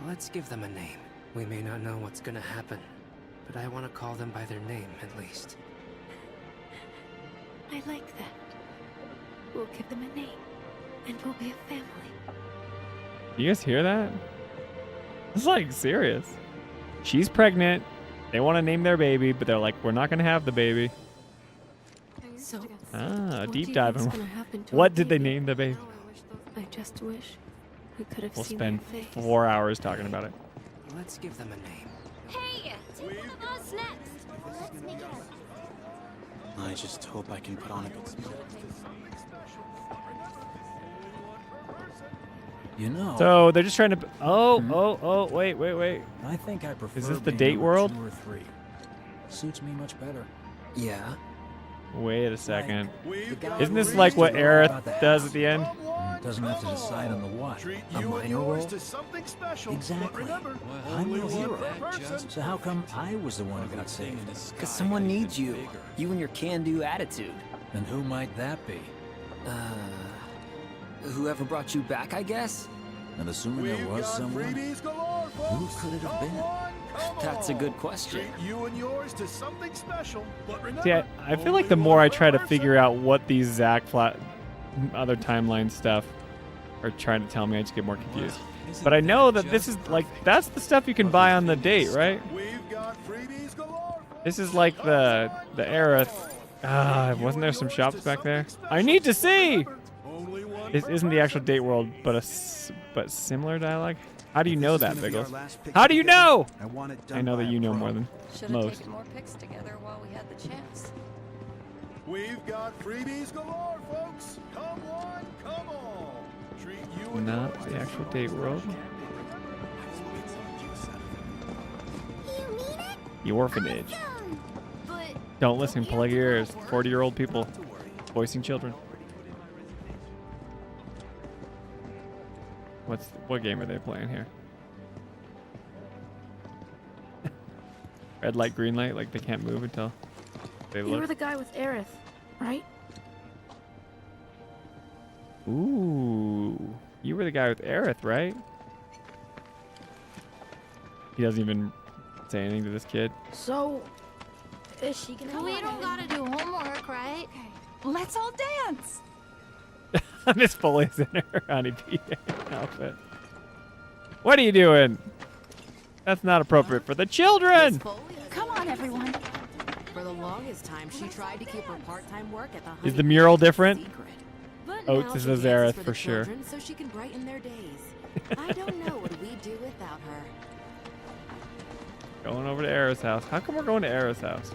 let's give them a name. We may not know what's gonna happen, but I want to call them by their name at least. I like that. We'll give them a name, and we'll be a family. You guys hear that? It's like serious. She's pregnant. They want to name their baby, but they're like, we're not going to have the baby. So, Deep dive. What did they name the baby? I just wish we could have We'll seen spend their face. 4 hours talking about it. Let's give them a name. Hey, take one of us next. Let's make it. I just hope I can put on a good smile. You know. So they're just trying to. Wait. I think I prefer. Is this the being date number world? 2 or 3. Suits me much better. Yeah. Wait a second. The guy Isn't this who like what reads about Aerith the does house at the end? doesn't have to decide on the what. Treat A you and minor yours role? to something special. Exactly. But remember, I'm only the one hero. per person. So how come I was the one who got saved? Because someone needs you. You and your can-do attitude. And who might that be? Whoever brought you back, I guess? And assuming there was someone, Freebies galore, who folks. could it have been? Come That's a on. good question. Treat you and yours to something special. But remember, See, I feel like the more I try to figure out what these Zack Flat other timeline stuff are trying to tell me, I just get more confused. But I know that this is like, that's the stuff you can buy on the date, right? we've got freebies galore. This is like the Aerith. Wasn't there some shops back there? I need to see! This isn't the actual date world, but but similar dialogue? How do you know that, Biggles? How do you know? I know that you know more than Should have most. taken more pics together while we had the chance. We've got freebies galore, folks. Come on, come on. Treat you and Not yours the to actual something date world. You mean it? The orphanage. But Don't listen, plug your ears. 40-year-old people voicing children. What game are they playing here? Red light, green light, like they can't move until they You were look. the guy with Aerith, right? Ooh, you were the guy with Aerith, right? He doesn't even say anything to this kid. So, is she gonna? we don't gotta do homework, right? Let's all dance. Miss Foley's in her honeybee outfit. What are you doing? That's not appropriate for the children. Come on, everyone. For the longest time, she tried to keep her part-time work at the Is the mural different? secret. But Oates now is she a dances Zareth for for the sure. children so she can brighten their days. I don't know what we'd do without her. Going over to Aerith's house. How come we're going to Aerith's house?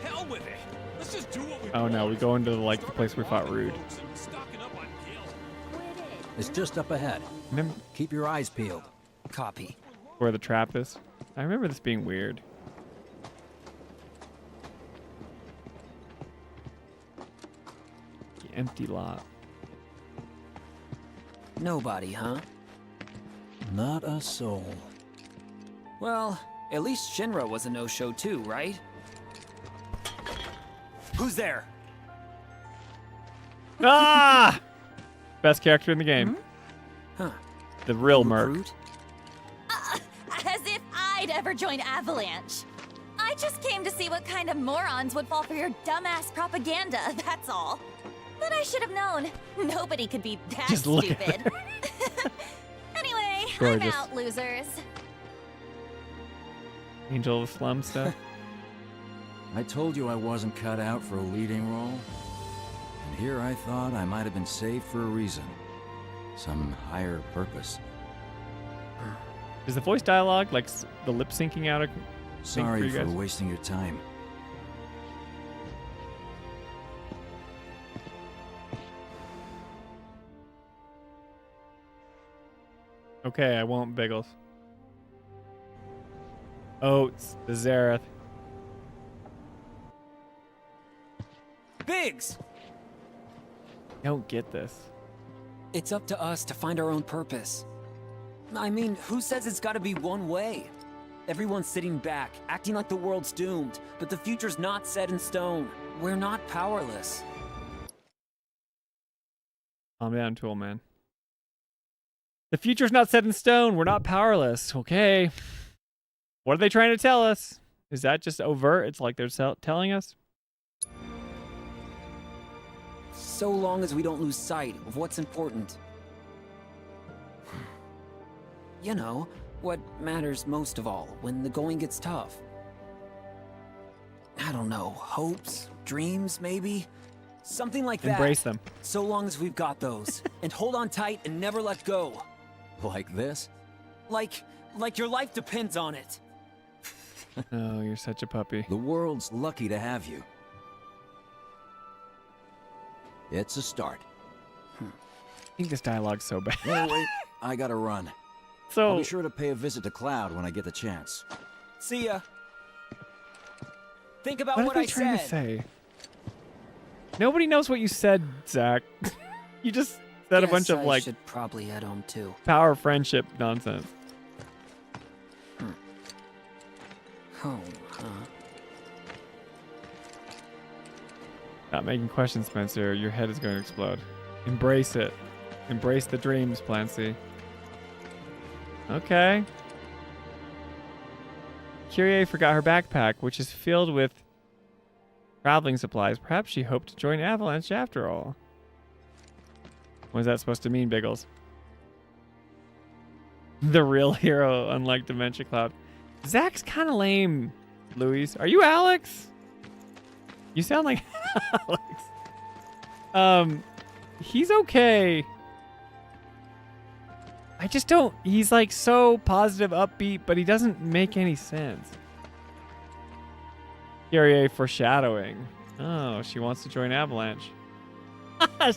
Hell with it. Let's just do what we Oh no, we go into like the place we fought Rude. It's just up ahead. Remember Keep your eyes peeled. Copy. where the trap is? I remember this being weird. The empty lot. Nobody, huh? Not a soul. Well, at least Shinra was a no-show too, right? Who's there? Ah! Best character in the game. Huh. The real Merc. As if I'd ever join Avalanche. I just came to see what kind of morons would fall for your dumbass propaganda, that's all. But I should have known. Nobody could be that Just look at stupid. Anyway, Gorgeous. I'm out, losers. Angel of the Slum stuff. I told you I wasn't cut out for a leading role. And here I thought I might have been saved for a reason. Some higher purpose. Is the voice dialogue like the lip syncing out of? Sorry you for guys? wasting your time. Okay, I won't, Biggles. Oates, the Zareth. Biggs! I don't get this. It's up to us to find our own purpose. I mean, who says it's gotta be one way? Everyone's sitting back, acting like the world's doomed, but the future's not set in stone. We're not powerless. Calm down, Tool Man. The future's not set in stone. We're not powerless. Okay. What are they trying to tell us? Is that just overt? It's like they're telling us? So long as we don't lose sight of what's important. You know, what matters most of all when the going gets tough. I don't know, hopes, dreams, maybe? Something like that. Embrace them. So long as we've got those. And hold on tight and never let go. Like this? Like your life depends on it. Oh, you're such a puppy. The world's lucky to have you. It's a start. I think this dialogue's so bad. Anyway, I gotta run. So I'll be sure to pay a visit to Cloud when I get the chance. See ya. Think about what what are I they trying said. to say? Nobody knows what you said, Zach. You just said a Guess bunch of I like should probably head home too. power friendship nonsense. Home, huh? Not making questions, Spencer. Your head is going to explode. Embrace it. Embrace the dreams, Plancy. Okay. Kyrie forgot her backpack, which is filled with traveling supplies. Perhaps she hoped to join Avalanche after all. What is that supposed to mean, Biggles? The real hero, unlike Dementia Cloud. Zach's kind of lame, Louise. Are you Alex? You sound like Alex. He's okay. I just don't. He's like so positive, upbeat, but he doesn't make any sense. Kyrie foreshadowing. Oh, she wants to join Avalanche.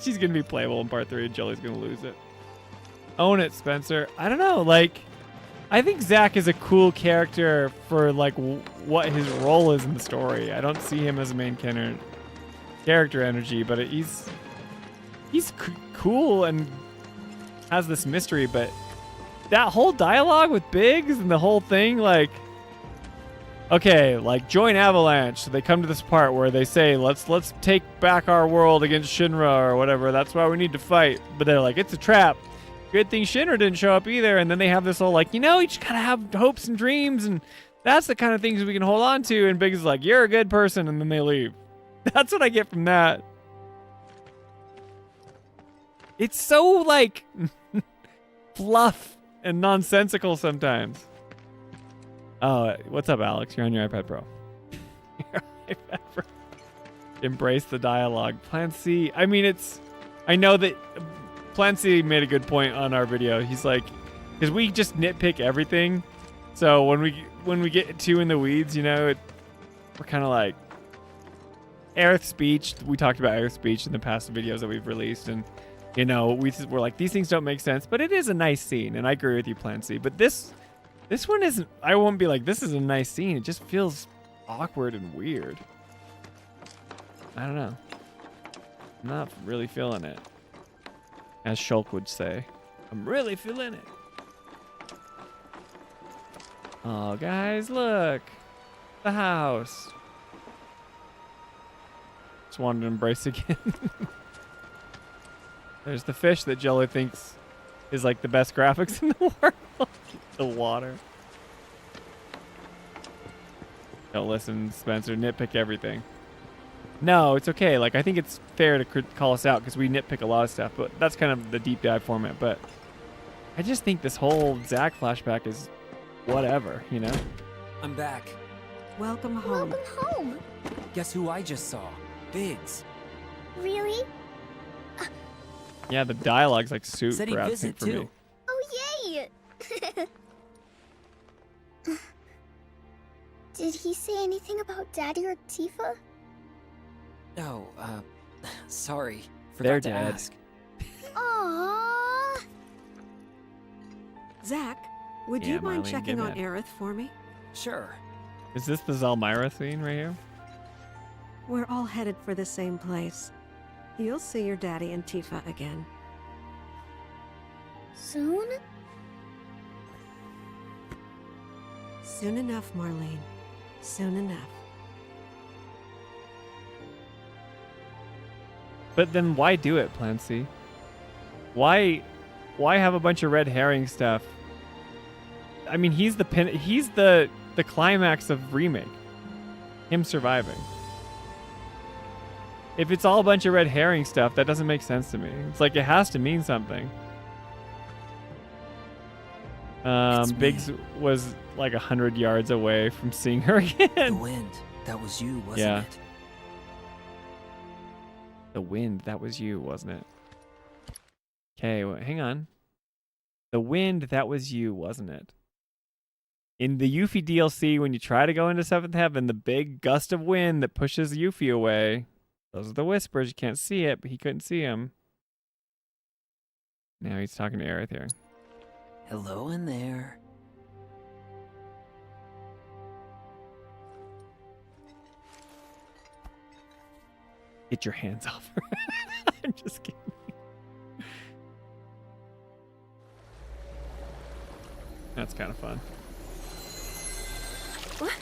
She's going to be playable in part 3 and Jolie's going to lose it. Own it, Spencer. I don't know. Like, I think Zach is a cool character for like what his role is in the story. I don't see him as a main character energy, but he's cool and has this mystery. But that whole dialogue with Biggs and the whole thing, like, okay, like join Avalanche. So they come to this part where they say, let's take back our world against Shinra or whatever. That's why we need to fight. But they're like, it's a trap. Good thing Shinra didn't show up either. And then they have this whole like, you know, you just gotta have hopes and dreams, and that's the kind of things we can hold on to. And Biggs is like, you're a good person, and then they leave. That's what I get from that. It's so like fluff and nonsensical sometimes. Oh, what's up, Alex? You're on your iPad Pro. Your iPad Pro. Embrace the dialogue. Plan C. I mean, I know that Plan C made a good point on our video. He's like, because we just nitpick everything. So when we get too in the weeds, you know, we're kind of like Aerith speech. We talked about Aerith speech in the past videos that we've released, and you know, we're like, these things don't make sense, but it is a nice scene, and I agree with you, Plan C. But this one isn't. I won't be like, this is a nice scene. It just feels awkward and weird. I don't know. I'm not really feeling it. As Shulk would say, I'm really feeling it. Oh, guys, look. The house. Just wanted to embrace again. There's the fish that Jolie thinks is like the best graphics in the world. The water. Don't listen, Spencer. Nitpick everything. No, it's okay. Like, I think it's fair to call us out because we nitpick a lot of stuff, but that's kind of the deep dive format. But I just think this whole Zach flashback is whatever, you know? I'm back. Welcome home. Welcome home. Guess who I just saw? Biggs. Really? Yeah, the dialogue's like super Said he'd absent visit for too. me. Oh, yay! Did he say anything about Daddy or Tifa? No, sorry. They're Forgot to dead. ask. Aww. Zach, would Yeah, you mind Marlene, checking get on mad. Aerith for me? Sure. Is this the Zalmyra scene right here? We're all headed for the same place. You'll see your daddy and Tifa again. Soon? Soon enough, Marlene. Soon enough. But then why do it, Plan C? Why have a bunch of red herring stuff? I mean, he's the climax of remake. Him surviving. If it's all a bunch of red herring stuff, that doesn't make sense to me. It's like it has to mean something. Biggs was like 100 yards away from seeing her again. The wind. That was you, wasn't Yeah. it? The wind, that was you, wasn't it? Okay, well, hang on. The wind, that was you, wasn't it? In the Yuffie DLC, when you try to go into 7th Heaven, the big gust of wind that pushes Yuffie away, those are the whispers. You can't see it, but he couldn't see him. Now he's talking to Aerith here. Hello in there. Get your hands off her. I'm just kidding. That's kind of fun. What?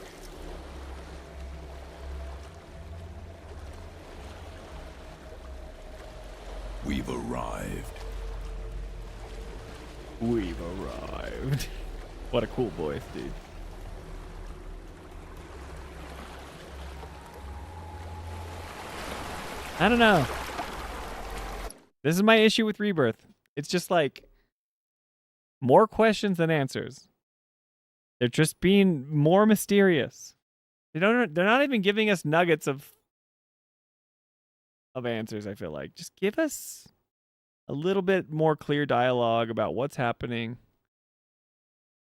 We've arrived. We've arrived. What a cool voice, dude. I don't know. This is my issue with Rebirth. It's just like more questions than answers. They're just being more mysterious. They're not even giving us nuggets of answers, I feel like. Just give us a little bit more clear dialogue about what's happening.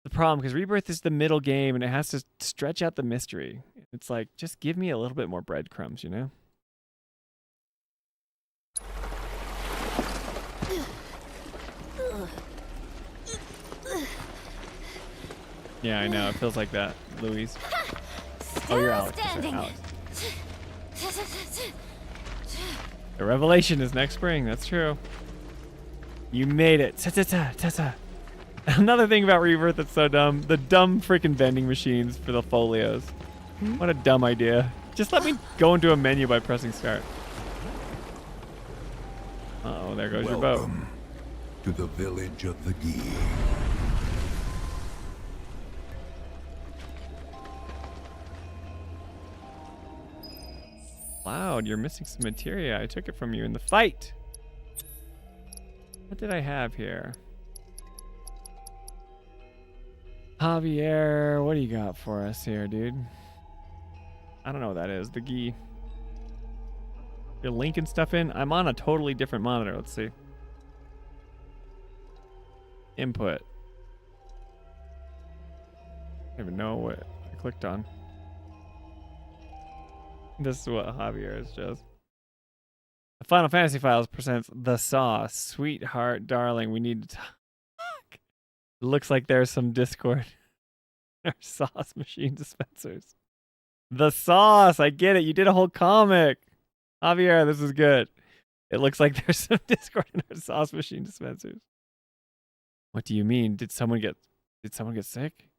The problem, because Rebirth is the middle game and it has to stretch out the mystery. It's like, just give me a little bit more breadcrumbs, you know? Yeah, I know. It feels like that, Louise. Oh, you're Alex. Sorry, Alex. The revelation is next spring. That's true. You made it. Ta-ta-ta-ta-ta. Another thing about Rebirth that's so dumb. The dumb freaking vending machines for the folios. What a dumb idea. Just let me go into a menu by pressing start. Uh-oh, there goes your boat. Welcome to the village of the Gi. Cloud, you're missing some materia. I took it from you in the fight. What did I have here? Javier, what do you got for us here, dude? I don't know what that is. The Gi. You're linking stuff in? I'm on a totally different monitor. Let's see. Input. I don't even know what I clicked on. This is what Javier is just. The Final Fantasy Files presents The Sauce. Sweetheart, darling, we need to talk. It looks like there's some Discord in our sauce machine dispensers. The Sauce, I get it. You did a whole comic. Javier, this is good. It looks like there's some Discord in our sauce machine dispensers. What do you mean? Did someone get sick?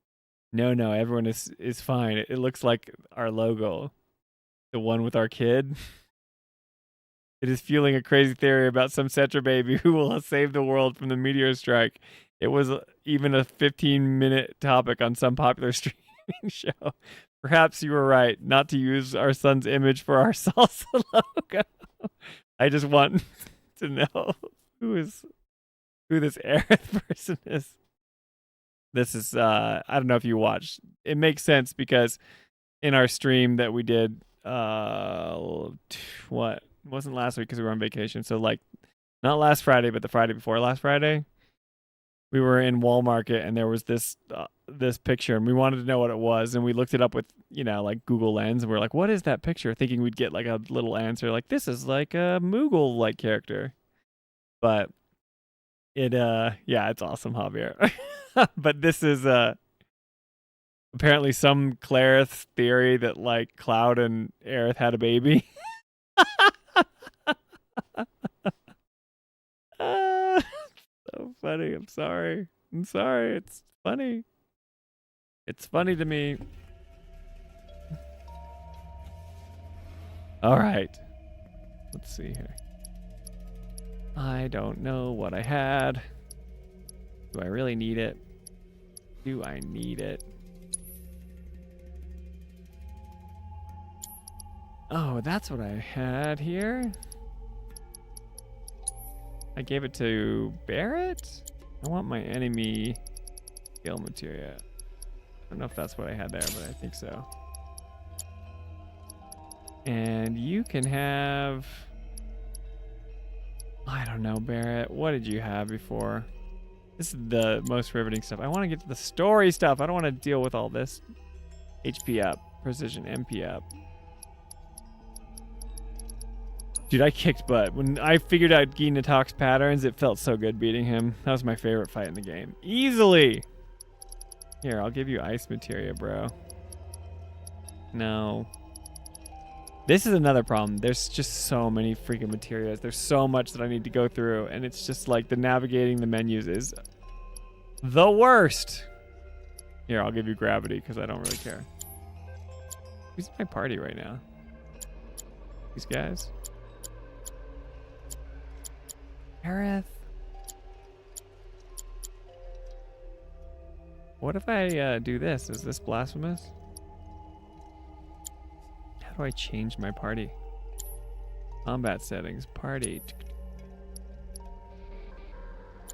No, everyone is fine. It looks like our logo. The one with our kid. It is fueling a crazy theory about some Cetra baby who will save the world from the meteor strike. It was even a 15-minute topic on some popular streaming show. Perhaps you were right not to use our son's image for our salsa logo. I just want to know who this Aerith person is. This is I don't know if you watched. It makes sense because in our stream that we did what? It wasn't last week because we were on vacation. So like not last Friday, but the Friday before last Friday. We were in Walmart and there was this picture and we wanted to know what it was and we looked it up with, like Google Lens and we're like, what is that picture? Thinking we'd get like a little answer like this is like a Moogle like character. But it it's awesome, Javier. But this is apparently some Clarith theory that like Cloud and Aerith had a baby. So funny. I'm sorry. It's funny. It's funny to me. All right. Let's see here. I don't know what I had. Do I really need it? Do I need it? Oh, that's what I had here. I gave it to Barrett? I want my enemy skill materia. I don't know if that's what I had there, but I think so. And you can have... I don't know, Barrett. What did you have before? This is the most riveting stuff. I want to get to the story stuff. I don't want to deal with all this. HP up. Precision MP up. Dude, I kicked butt. When I figured out Gi Natak's patterns, it felt so good beating him. That was my favorite fight in the game. Easily! Here, I'll give you ice materia, bro. No. This is another problem. There's just so many freaking materials. There's so much that I need to go through, and it's just like the navigating the menus is the worst. Here, I'll give you gravity because I don't really care. Who's in my party right now? These guys? Aerith. What if I do this? Is this blasphemous? How do I change my party? Combat settings, party.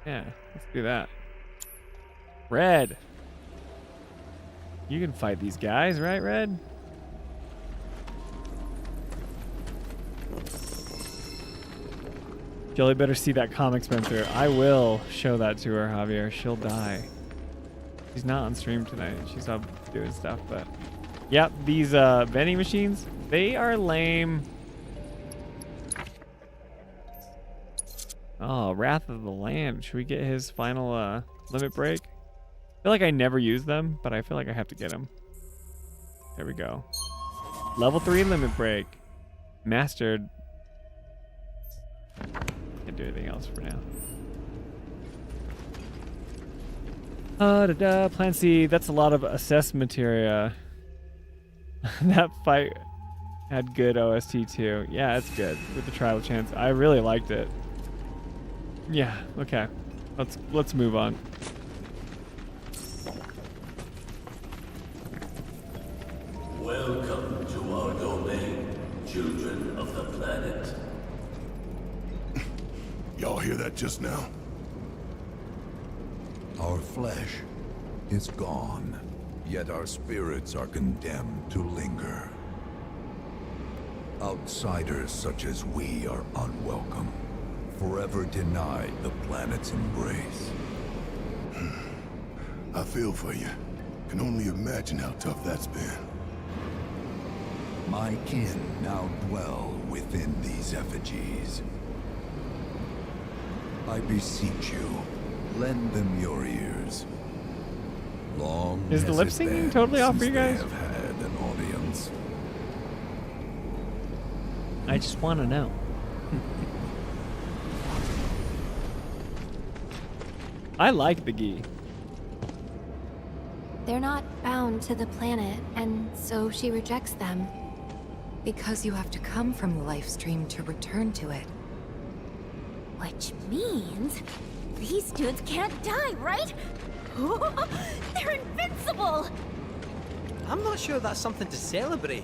Yeah, let's do that. Red. You can fight these guys, right, Red? Jolie better see that comic, Spencer. I will show that to her, Javier. She'll die. She's not on stream tonight. She's up doing stuff, but... Yep, these vending machines, they are lame. Oh, Wrath of the Land. Should we get his final limit break? I feel like I never use them, but I feel like I have to get them. There we go. Level 3 limit break. Mastered. Can't do anything else for now. Plant seed. That's a lot of assess materia. That fight had good OST too. Yeah, it's good with the trial chance. I really liked it. Yeah. Okay. Let's move on. Welcome to our domain, children of the planet. Y'all hear that just now? Our flesh is gone, yet our spirits are condemned to linger. Outsiders such as we are unwelcome, forever denied the planet's embrace. I feel for you. Can only imagine how tough that's been. My kin now dwell within these effigies. I beseech you, lend them your ears. Long is the lip syncing totally off for you guys? Have had an audience. I just want to know. I like the Gi. They're not bound to the planet, and so she rejects them. Because you have to come from the life stream to return to it. Which means these dudes can't die, right? They're invincible! I'm not sure that's something to celebrate.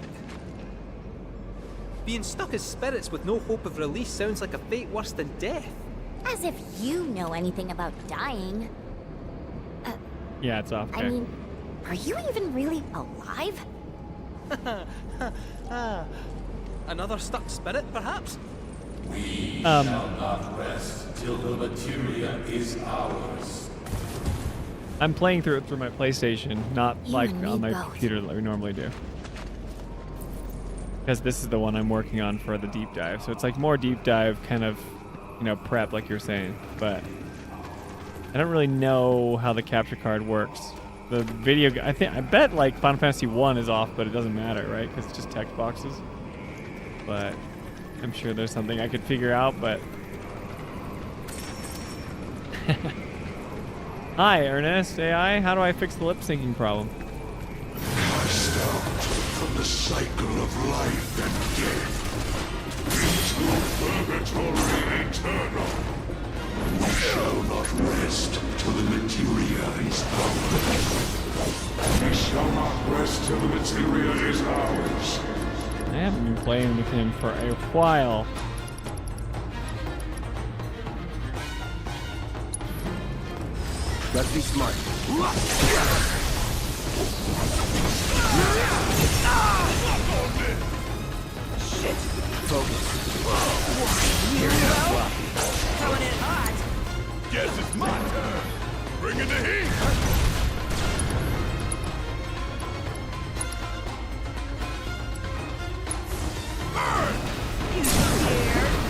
Being stuck as spirits with no hope of release sounds like a fate worse than death. As if you know anything about dying. Yeah, it's off. I mean, are you even really alive? Another stuck spirit, perhaps? We shall not rest till the materia is ours. I'm playing through it through my PlayStation, not You like and me on my both. computer like we normally do. Because this is the one I'm working on for the deep dive. So it's like more deep dive kind of, you know, prep like you're saying. But I don't really know how the capture card works. The video, I bet like Final Fantasy 1 is off, but it doesn't matter, right? Because it's just text boxes. But I'm sure there's something I could figure out, but... Hi, Ernest AI. How do I fix the lip syncing problem? Cast out from the cycle of life and death into purgatory eternal. We shall not rest till the materia is ours. We shall not rest till the materia is ours. I haven't been playing with him for a while. Let's be smart. Shit. Focus. Coming in hot. Guess it's my turn. Bring in the heat.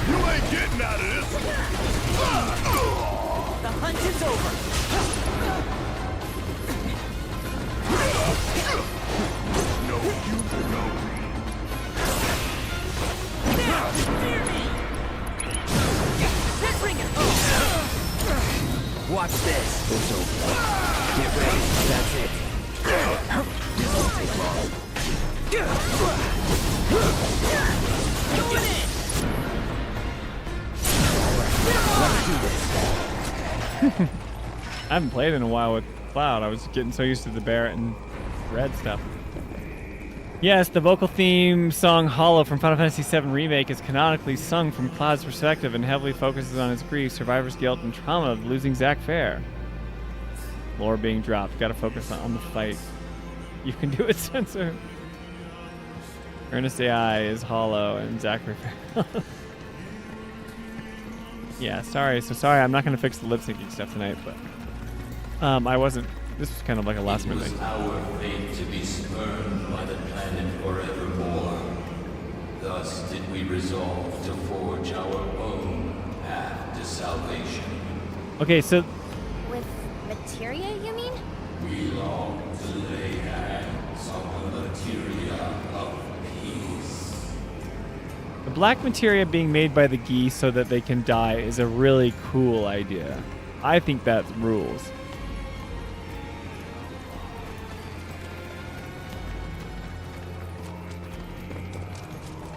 You ain't getting out of this. The hunt is over. No, you know. Get ready. That's it. This won't take long. Going in! Let's do this. I haven't played in a while with Cloud. I was getting so used to the Barrett and Red stuff. Yes, the vocal theme song Hollow from Final Fantasy VII Remake is canonically sung from Cloud's perspective and heavily focuses on his grief, survivor's guilt, and trauma of losing Zack Fair. Lore being dropped. Gotta focus on the fight. You can do it, Censor. Ernest AI is Hollow and Zachary Fair. Yeah, sorry. So sorry, I'm not gonna fix the lip syncing stuff tonight, but I wasn't. This was kind of like a last minute thing. It was our fate to be spurned by the planet forevermore. Thus did we resolve to forge our own path to salvation. Okay, so With materia, you mean? We long to lay hands on the materia of peace. the black materia being made by the geese so that they can die is a really cool idea. I think that rules.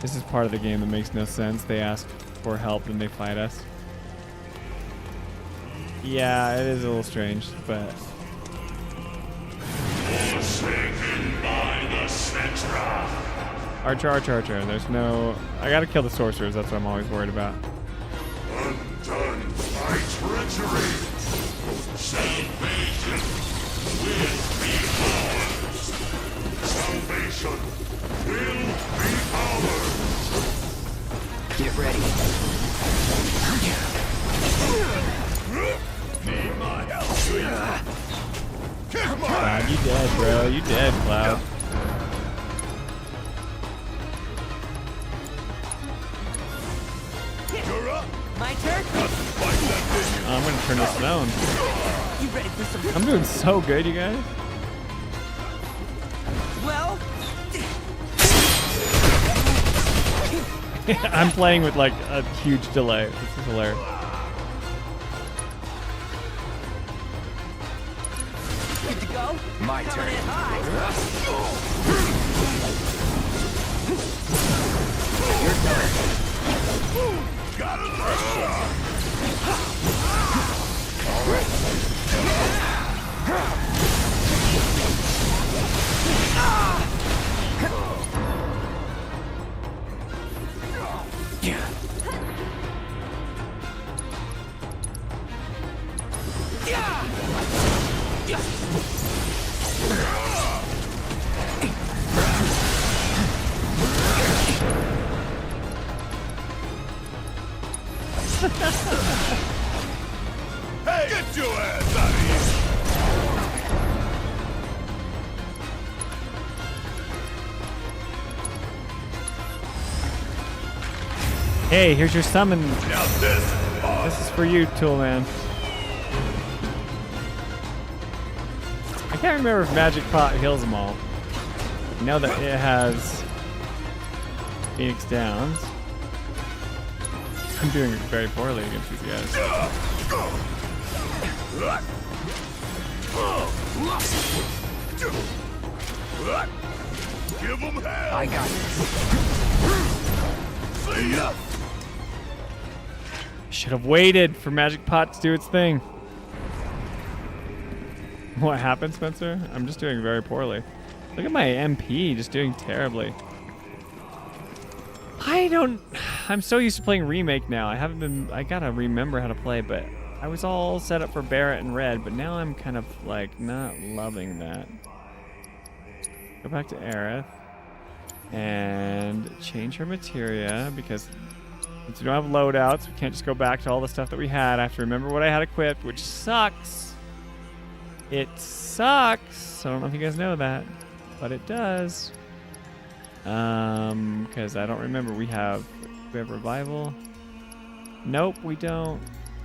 This is part of the game that makes no sense. They ask for help and they fight us. Yeah, it is a little strange, but... Forsaken by the Cetra. Archer. There's no... I gotta kill the sorcerers. That's what I'm always worried about. Undone by treachery. Salvation will be ours. Salvation will be ours. Get ready. Need my help. Cloud, you dead, bro. You dead, Cloud. You're up. My turn? Oh, I'm gonna turn this down. You ready for some... I'm doing so good, you guys. Well... I'm playing with like a huge delay. This is hilarious. Good to go? My turn. Coming in high. Your turn. Gotta learn. All right. Hey, get your ass out of here. Hey, here's your summon. Now this is for you, Toolman. I can't remember if Magic Pot heals them all. Now that it has Phoenix Downs, I'm doing very poorly against these guys. Give them hell. I got this. Enough. Should have waited for Magic Pot to do its thing. What happened, Spencer? I'm just doing very poorly. Look at my MP, just doing terribly. I'm so used to playing Remake now. I gotta remember how to play, but I was all set up for Barrett and Red, but now I'm kind of like not loving that. Go back to Aerith and change her materia because since we don't have loadouts, we can't just go back to all the stuff that we had. I have to remember what I had equipped, which sucks. It sucks. I don't know if you guys know that, but it does. Because I don't remember. We have Revival. Nope, we don't.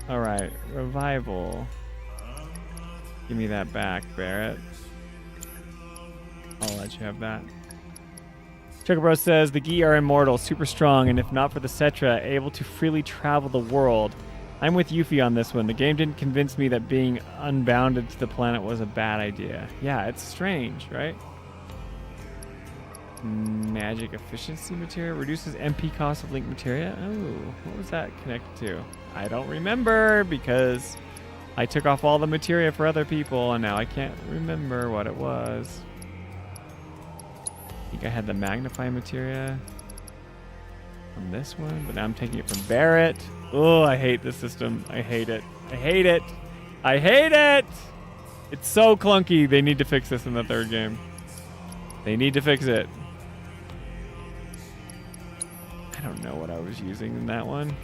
All right, Revival. Give me that back, Barrett. I'll let you have that. Chocobro says the Gi are immortal, super strong, and if not for the Cetra, able to freely travel the world. I'm with Yuffie on this one. The game didn't convince me that being unbounded to the planet was a bad idea. Yeah, it's strange, right? Magic efficiency materia reduces MP cost of link materia. Oh, what was that connected to? I don't remember because I took off all the materia for other people and now I can't remember what it was. I think I had the magnify materia from this one, but now I'm taking it from Barrett. Oh, I hate this system. I hate it. I hate it. I hate it. It's so clunky. They need to fix this in the third game. They need to fix it. I don't know what I was using in that one.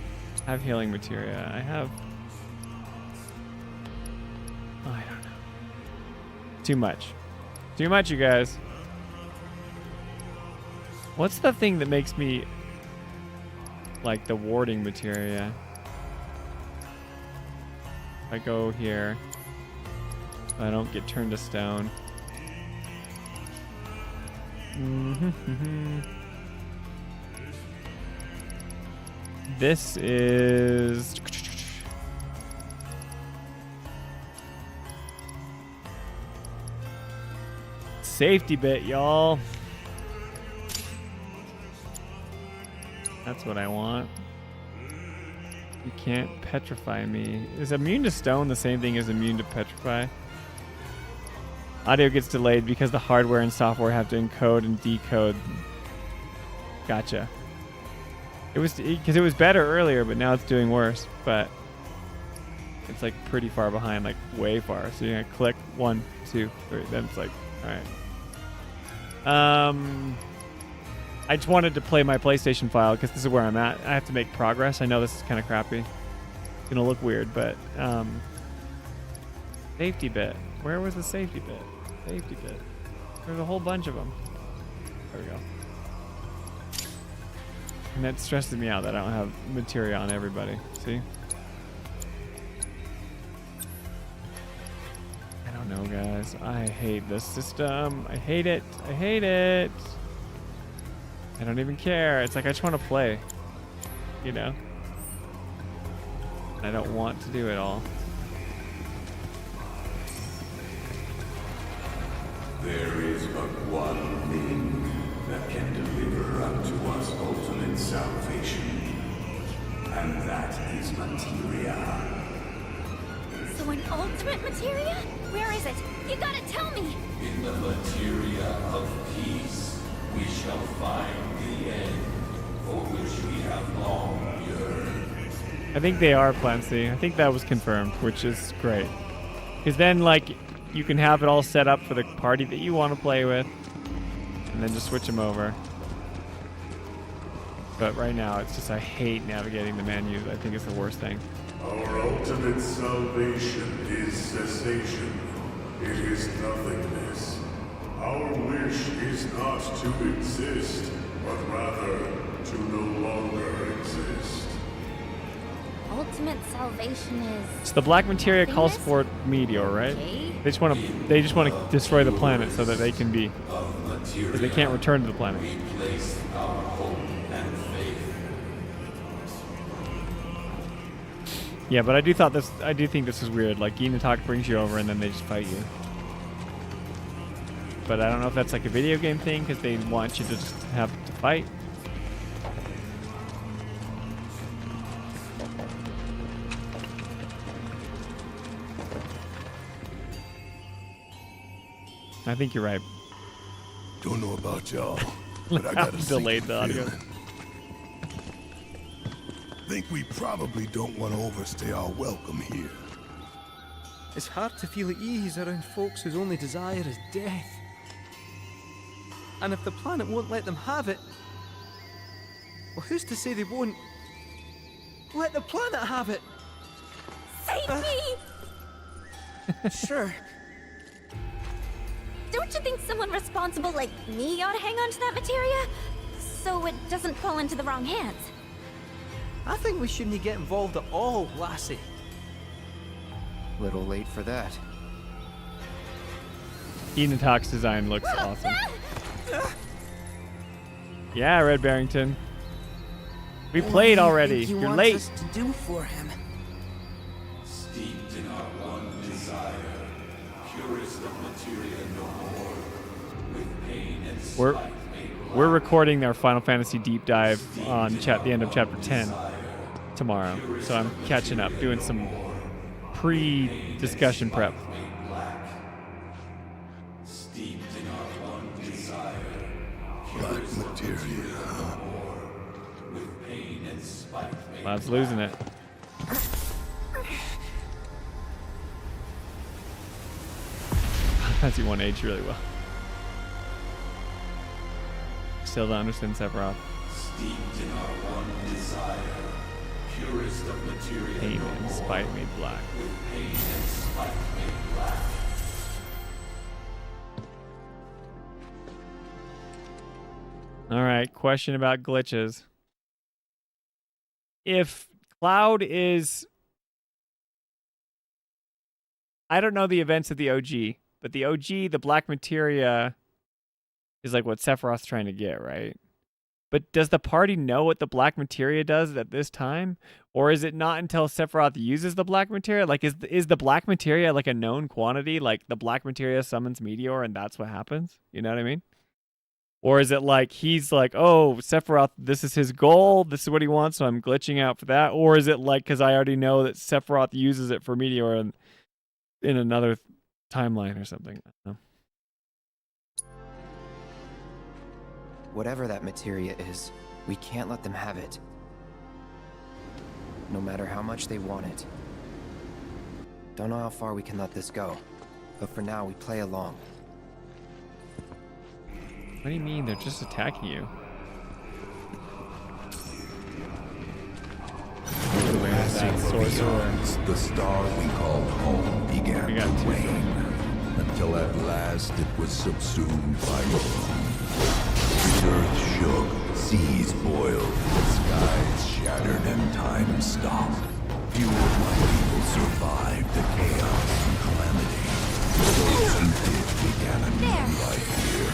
I have healing materia. I have... Oh, I don't know. Too much. Too much, you guys. What's the thing that makes me like the warding materia? If I go here, I don't get turned to stone. This is... Safety bit, y'all. That's what I want. You can't petrify me. Is immune to stone the same thing as immune to petrify? Audio gets delayed because the hardware and software have to encode and decode. Gotcha. It was because it was better earlier, but now it's doing worse. But it's like pretty far behind, like way far. So you're gonna click 1, 2, 3. Then it's like, all right. I just wanted to play my PlayStation file because this is where I'm at. I have to make progress. I know this is kind of crappy. It's gonna look weird, but safety bit. Where was the safety bit? Safety bit. There's a whole bunch of them. There we go. And that stresses me out that I don't have materia on everybody. See? I don't know, guys. I hate this system. I hate it. I hate it. I don't even care. It's like I just want to play. You know? I don't want to do it all. There is but one thing that can deliver unto us ultimate salvation, and that is materia. So an ultimate materia? Where is it? You gotta tell me! In the materia of peace, we shall find the end, for which we have long yearned. I think they are Plan C. I think that was confirmed, which is great. Because then, like, you can have it all set up for the party that you want to play with, and then just switch them over. But right now, it's just I hate navigating the menus. I think it's the worst thing. Our ultimate salvation is cessation. It is nothingness. Our wish is not to exist, but rather to no longer exist. Ultimate salvation is... So the black materia calls for meteor, right? They just want to destroy the planet so that they can be, because they can't return to the planet. Yeah, but I do think this is weird. Like Enotalk brings you over and then they just fight you. But I don't know if that's like a video game thing because they want you to just have to fight. I think you're right. Don't know about y'all, but I got a delayed the audio. feeling. Think we probably don't want to overstay our welcome here. It's hard to feel at ease around folks whose only desire is death. And if the planet won't let them have it, well, who's to say they won't let the planet have it? Save me! Sure. Don't you think someone responsible like me ought to hang on to that materia? So it doesn't fall into the wrong hands. I think we shouldn't get involved at all, lassie. Little late for that. Enotalk's design looks awesome. Yeah, Red Barrington. We played already. You're late. Us to do for him? We're recording our Final Fantasy deep dive on the end of chapter 10 tomorrow, so I'm catching up, doing some pre-discussion prep. Black materia, huh? Lad's losing it. Fantasy 1 aged really well. Still don't understand Sephiroth. Steeped in our one desire, purest of materia. Pain and spite made black. With pain and spite made black. All right, question about glitches. If Cloud is... I don't know the events of the OG, but the OG, the black materia, is like what Sephiroth's trying to get, right? But does the party know what the black materia does at this time? Or is it not until Sephiroth uses the black materia? Like, is the black materia like a known quantity? Like, the black materia summons Meteor and that's what happens? You know what I mean? Or is it like, he's like, oh, Sephiroth, this is his goal, this is what he wants, so I'm glitching out for that? Or is it like, because I already know that Sephiroth uses it for Meteor in another timeline or something? I don't know. Whatever that materia is, we can't let them have it. No matter how much they want it. Don't know how far we can let this go, but for now we play along. What do you mean? They're just attacking you. The star we call home began to wane, until at last it was subsumed by gloom. The earth shook, seas boiled, skies shattered, and time stopped. Few of my people survived the chaos and calamity. Those who did began a new life here.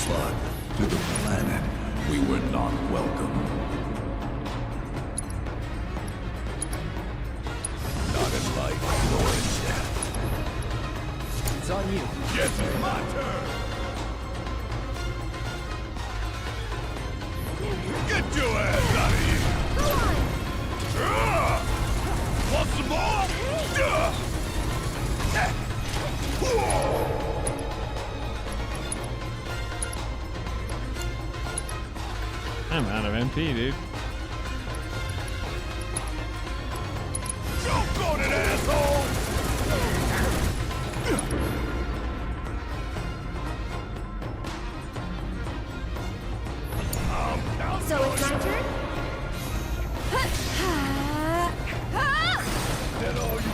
But to the planet, we were not welcome. Not in life, nor in death. It's on you. Yes, my turn! Get your ass out of here! Come on! Want some more? I'm out of MP, dude. Choke on it, asshole! So it's my turn? That all you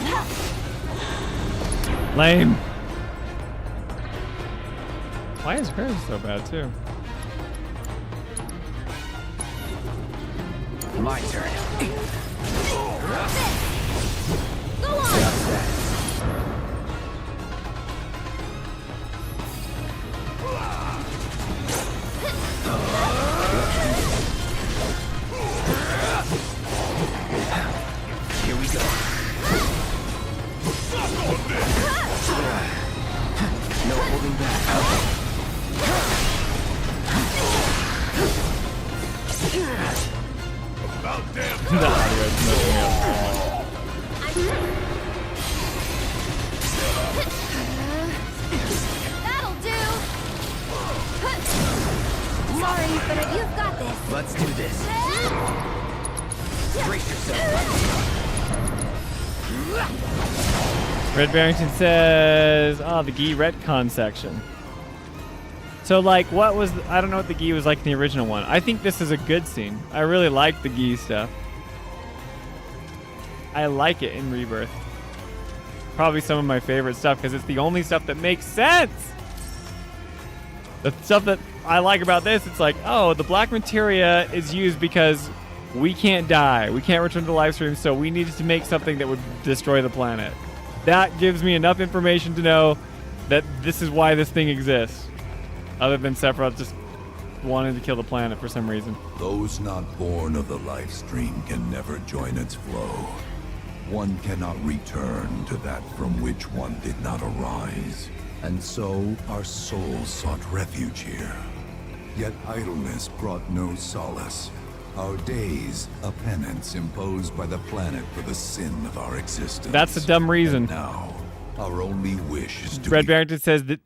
got? Lame. Why is hers so bad, too? My turn. Go on! Here we go. No holding back. About damn The audio is messing me up so much. That'll do! Sorry, but you've got this. Let's do this. Brace yourself. Red Barrington says, oh, the Gi retcon section. So, like, what was... I don't know what the Gi was like in the original one. I think this is a good scene. I really like the Gi stuff. I like it in Rebirth. Probably some of my favorite stuff, because it's the only stuff that makes sense! The stuff that I like about this, it's like, oh, the black materia is used because we can't die. We can't return to live stream, so we needed to make something that would destroy the planet. That gives me enough information to know that this is why this thing exists. Other than Sephiroth just wanting to kill the planet for some reason. Those not born of the life stream can never join its flow. One cannot return to that from which one did not arise. And so our souls sought refuge here. Yet idleness brought no solace. Our days, a penance imposed by the planet for the sin of our existence. That's a dumb reason. And now, our only wish is to Red Barrington says that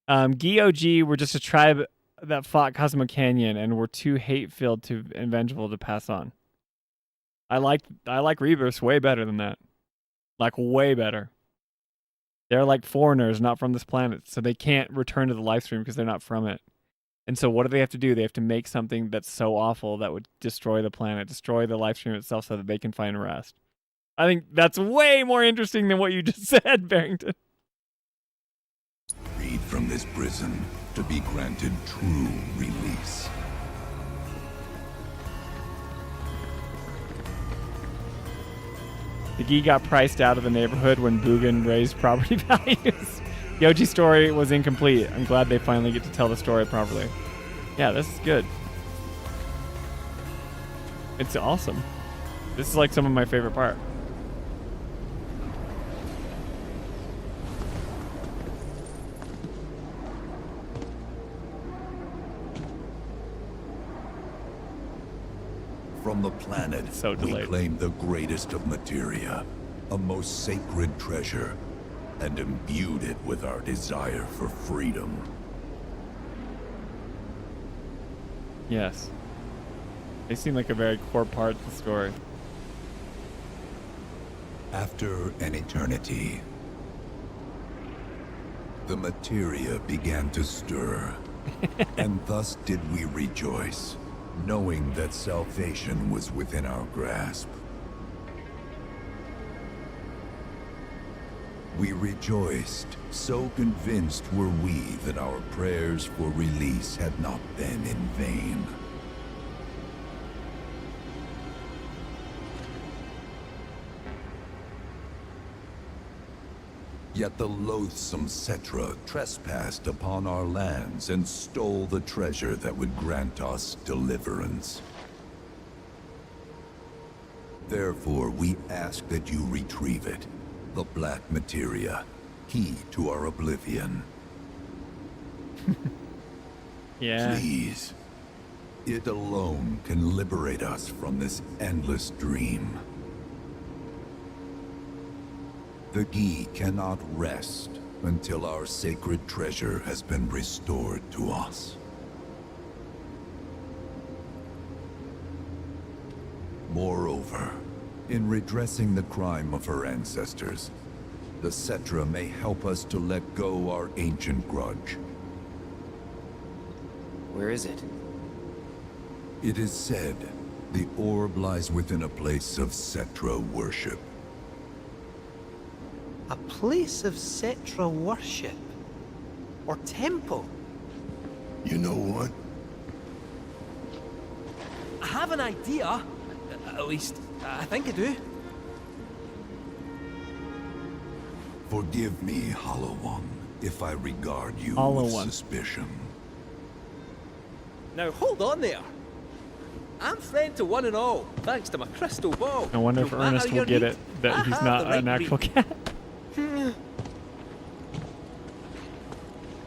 GOG were just a tribe that fought Cosmo Canyon and were too hate-filled and vengeful to pass on. I like Rebirths way better than that. Like, way better. They're like foreigners, not from this planet, so they can't return to the live stream because they're not from it. And so what do they have to do? They have to make something that's so awful that would destroy the planet, destroy the live stream itself so that they can find rest. I think that's way more interesting than what you just said, Barrington. freed from this prison to be granted true release. The Gi got priced out of the neighborhood when Bugin raised property values. Yoji's story was incomplete. I'm glad they finally get to tell the story properly. Yeah, this is good. It's awesome. This is like some of my favorite part. From the planet, we claim the greatest of materia, a most sacred treasure, and imbued it with our desire for freedom. Yes. They seem like a very core part of the story. After an eternity, the materia began to stir, and thus did we rejoice, knowing that salvation was within our grasp. We rejoiced, so convinced were we that our prayers for release had not been in vain. Yet the loathsome Cetra trespassed upon our lands and stole the treasure that would grant us deliverance. Therefore, we ask that you retrieve it, the black materia, key to our oblivion. Yeah. Please. It alone can liberate us from this endless dream. The Gi cannot rest until our sacred treasure has been restored to us. Moreover, in redressing the crime of her ancestors, the Cetra may help us to let go our ancient grudge. Where is it? It is said the orb lies within a place of Cetra worship. A place of Cetra worship? Or temple? You know what? I have an idea. At least, I think I do. Forgive me, Hollow One, if I regard you with suspicion. Now hold on there. I'm friend to one and all, thanks to my crystal ball. I wonder if No matter Ernest will your get need, it, that I he's have not the right an actual read. cat.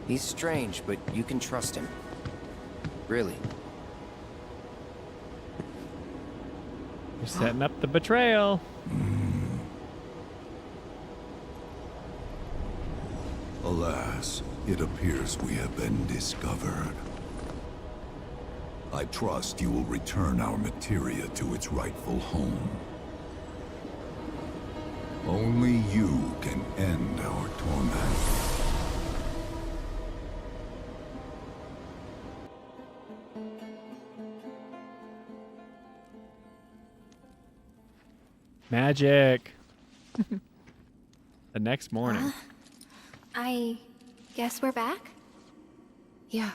He's strange, but you can trust him. Really. You're setting up the betrayal. Alas, it appears we have been discovered. I trust you will return our materia to its rightful home. Only you can end our torment. Magic. The next morning. I guess we're back? Yeah.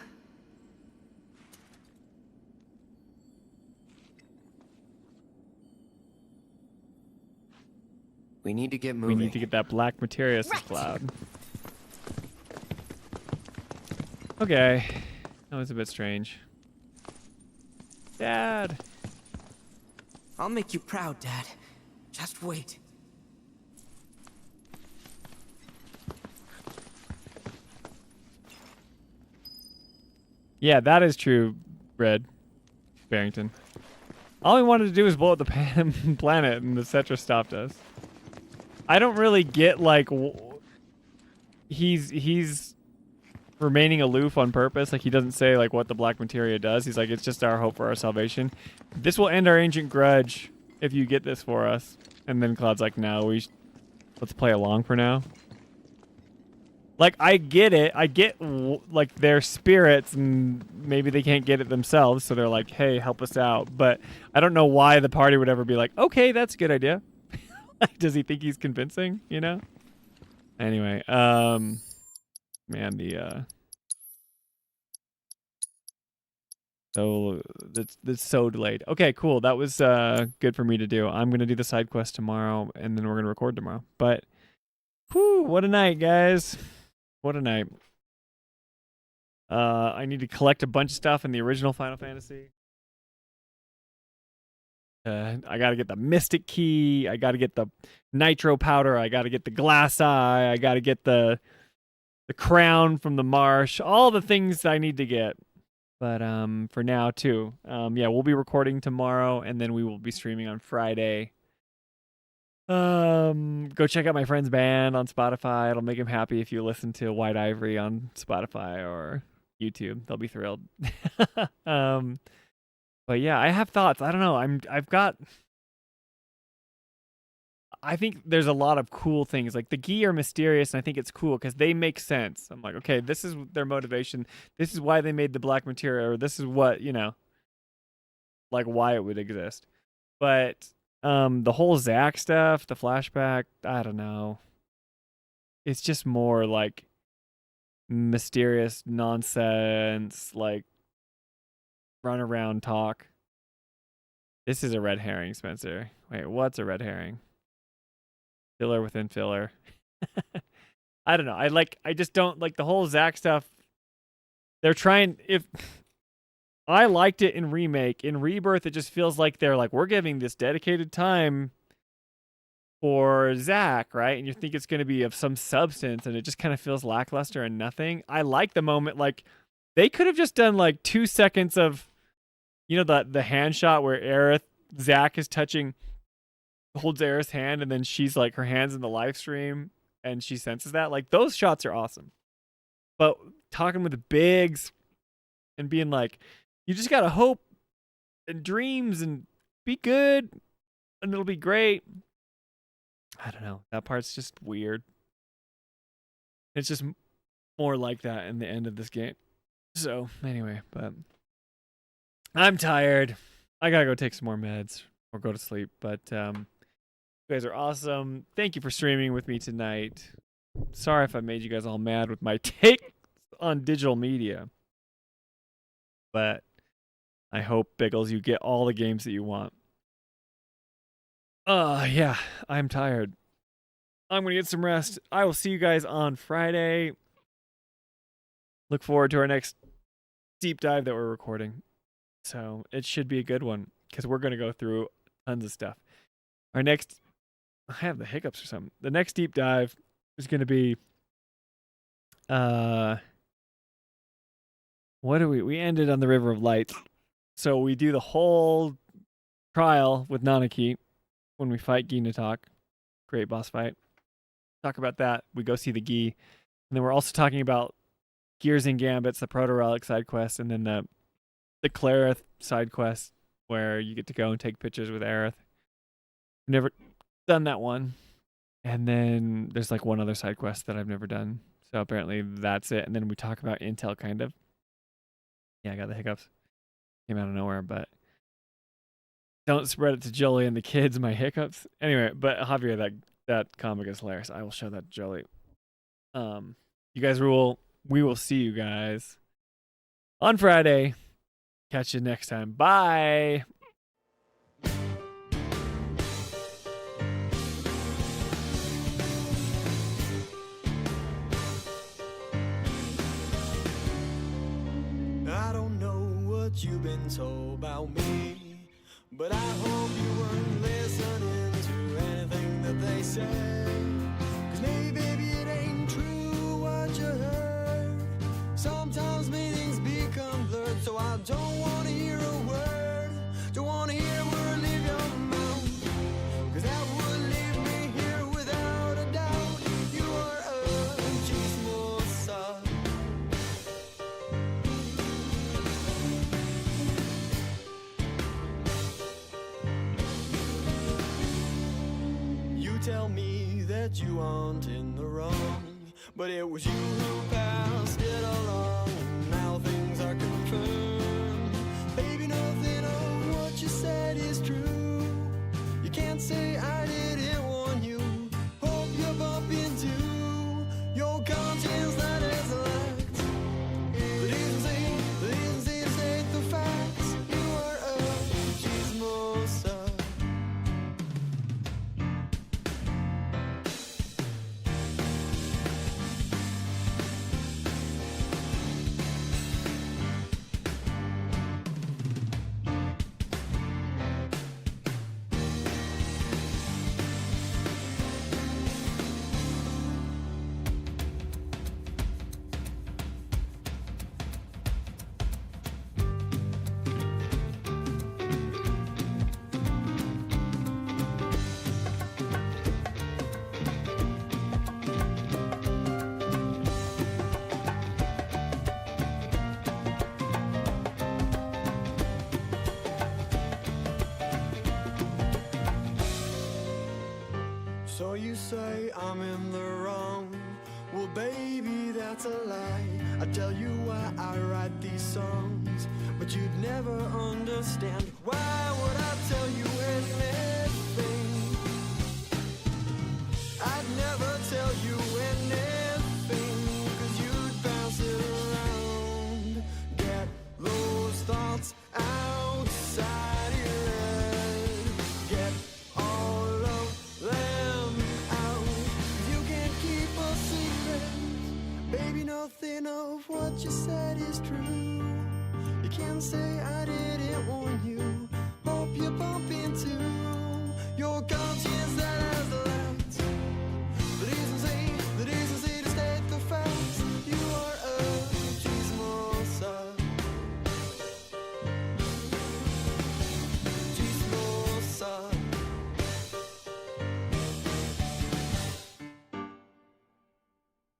We need to get We moving. need to get that black materia, says Cloud. Okay. That was a bit strange. Dad. I'll make you proud, Dad. Just wait. Yeah, that is true, Red Barrington. All we wanted to do was blow up the planet, and the Cetra stopped us. I don't really get, like, he's remaining aloof on purpose. Like, he doesn't say, like, what the black materia does. He's like, it's just our hope for our salvation. This will end our ancient grudge if you get this for us. And then Cloud's like, no, let's play along for now. Like, I get it. I get, like, their spirits, and maybe they can't get it themselves, so they're like, hey, help us out. But I don't know why the party would ever be like, okay, that's a good idea. Like, does he think he's convincing, you know? Anyway, man, so that's so delayed. Okay, cool. That was good for me to do. I'm going to do the side quest tomorrow, and then we're going to record tomorrow. But, whew, what a night, guys. What a night. I need to collect a bunch of stuff in the original Final Fantasy. I gotta get the Mystic Key. I gotta get the Nitro Powder. I gotta get the Glass Eye. I gotta get the crown from the marsh. All the things I need to get. But for now, too. Yeah, we'll be recording tomorrow, and then we will be streaming on Friday. Go check out my friend's band on Spotify. It'll make him happy if you listen to White Ivory on Spotify or YouTube. They'll be thrilled. But yeah, I have thoughts. I don't know. I think there's a lot of cool things. Like, the Gi are mysterious, and I think it's cool because they make sense. I'm like, okay, this is their motivation. This is why they made the black materia, or this is what, you know, like, why it would exist. But the whole Zack stuff, the flashback, I don't know. It's just more like mysterious nonsense, like run around talk. This is a red herring, Spencer. Wait, what's a red herring? Filler within filler. I don't know. I just don't like the whole Zack stuff. They're trying, I liked it in Remake. In Rebirth, it just feels like they're like, we're giving this dedicated time for Zack, right? And you think it's going to be of some substance, and it just kind of feels lackluster and nothing. I like the moment, like, they could have just done like 2 seconds of, you know, the hand shot where Zack is holds Aerith's hand, and then she's like, her hand's in the live stream, and she senses that. Like, those shots are awesome. But talking with the Biggs and being like, you just gotta hope and dreams and be good, and it'll be great. I don't know. That part's just weird. It's just more like that in the end of this game. So, anyway, but I'm tired. I gotta go take some more meds or go to sleep. But you guys are awesome. Thank you for streaming with me tonight. Sorry if I made you guys all mad with my take on digital media. But I hope, Biggles, you get all the games that you want. Yeah, I'm tired. I'm going to get some rest. I will see you guys on Friday. Look forward to our next deep dive that we're recording. So it should be a good one, because we're going to go through tons of stuff. Our next, I have the hiccups or something. The next deep dive is going to be, we ended on the River of Lights. So we do the whole trial with Nanaki when we fight Ginatok. Great boss fight. Talk about that. We go see the Gi. And then we're also talking about Gears and Gambits, the Proto-Relic side quest, and then the Clarith side quest where you get to go and take pictures with Aerith. Never done that one. And then there's like one other side quest that I've never done. So apparently that's it. And then we talk about Intel, kind of. Yeah, I got the hiccups. Came out of nowhere, but don't spread it to Jolie and the kids, my hiccups. Anyway, but Javier, that comic is hilarious. I will show that to Jolie. You guys rule. We will see you guys on Friday. Catch you next time. Bye. I don't know what you've been told about me, but I hope you weren't listening to anything that they say. 'Cause maybe, baby, it ain't true what you heard. Sometimes meanings become blurred. that you aren't in the wrong. But it was you who passed it along, and now things are confirmed. Baby, nothing of what you said is true. You can't say I didn't warn you. Hope you bump into your conscience that is lacked. The decency to state the facts. You are a chismosa. So you say I'm in the wrong. Well, baby, that's a lie. I tell you why I write these songs, but you'd never understand. Why would I tell you anything? I'd never tell you anything, 'cause you'd bounce it around. Get those thoughts outside your head. Get all of them out. You can't keep a secret. Baby, nothing of what you said is true. You can't say I didn't warn you. Hope you bump into your conscience.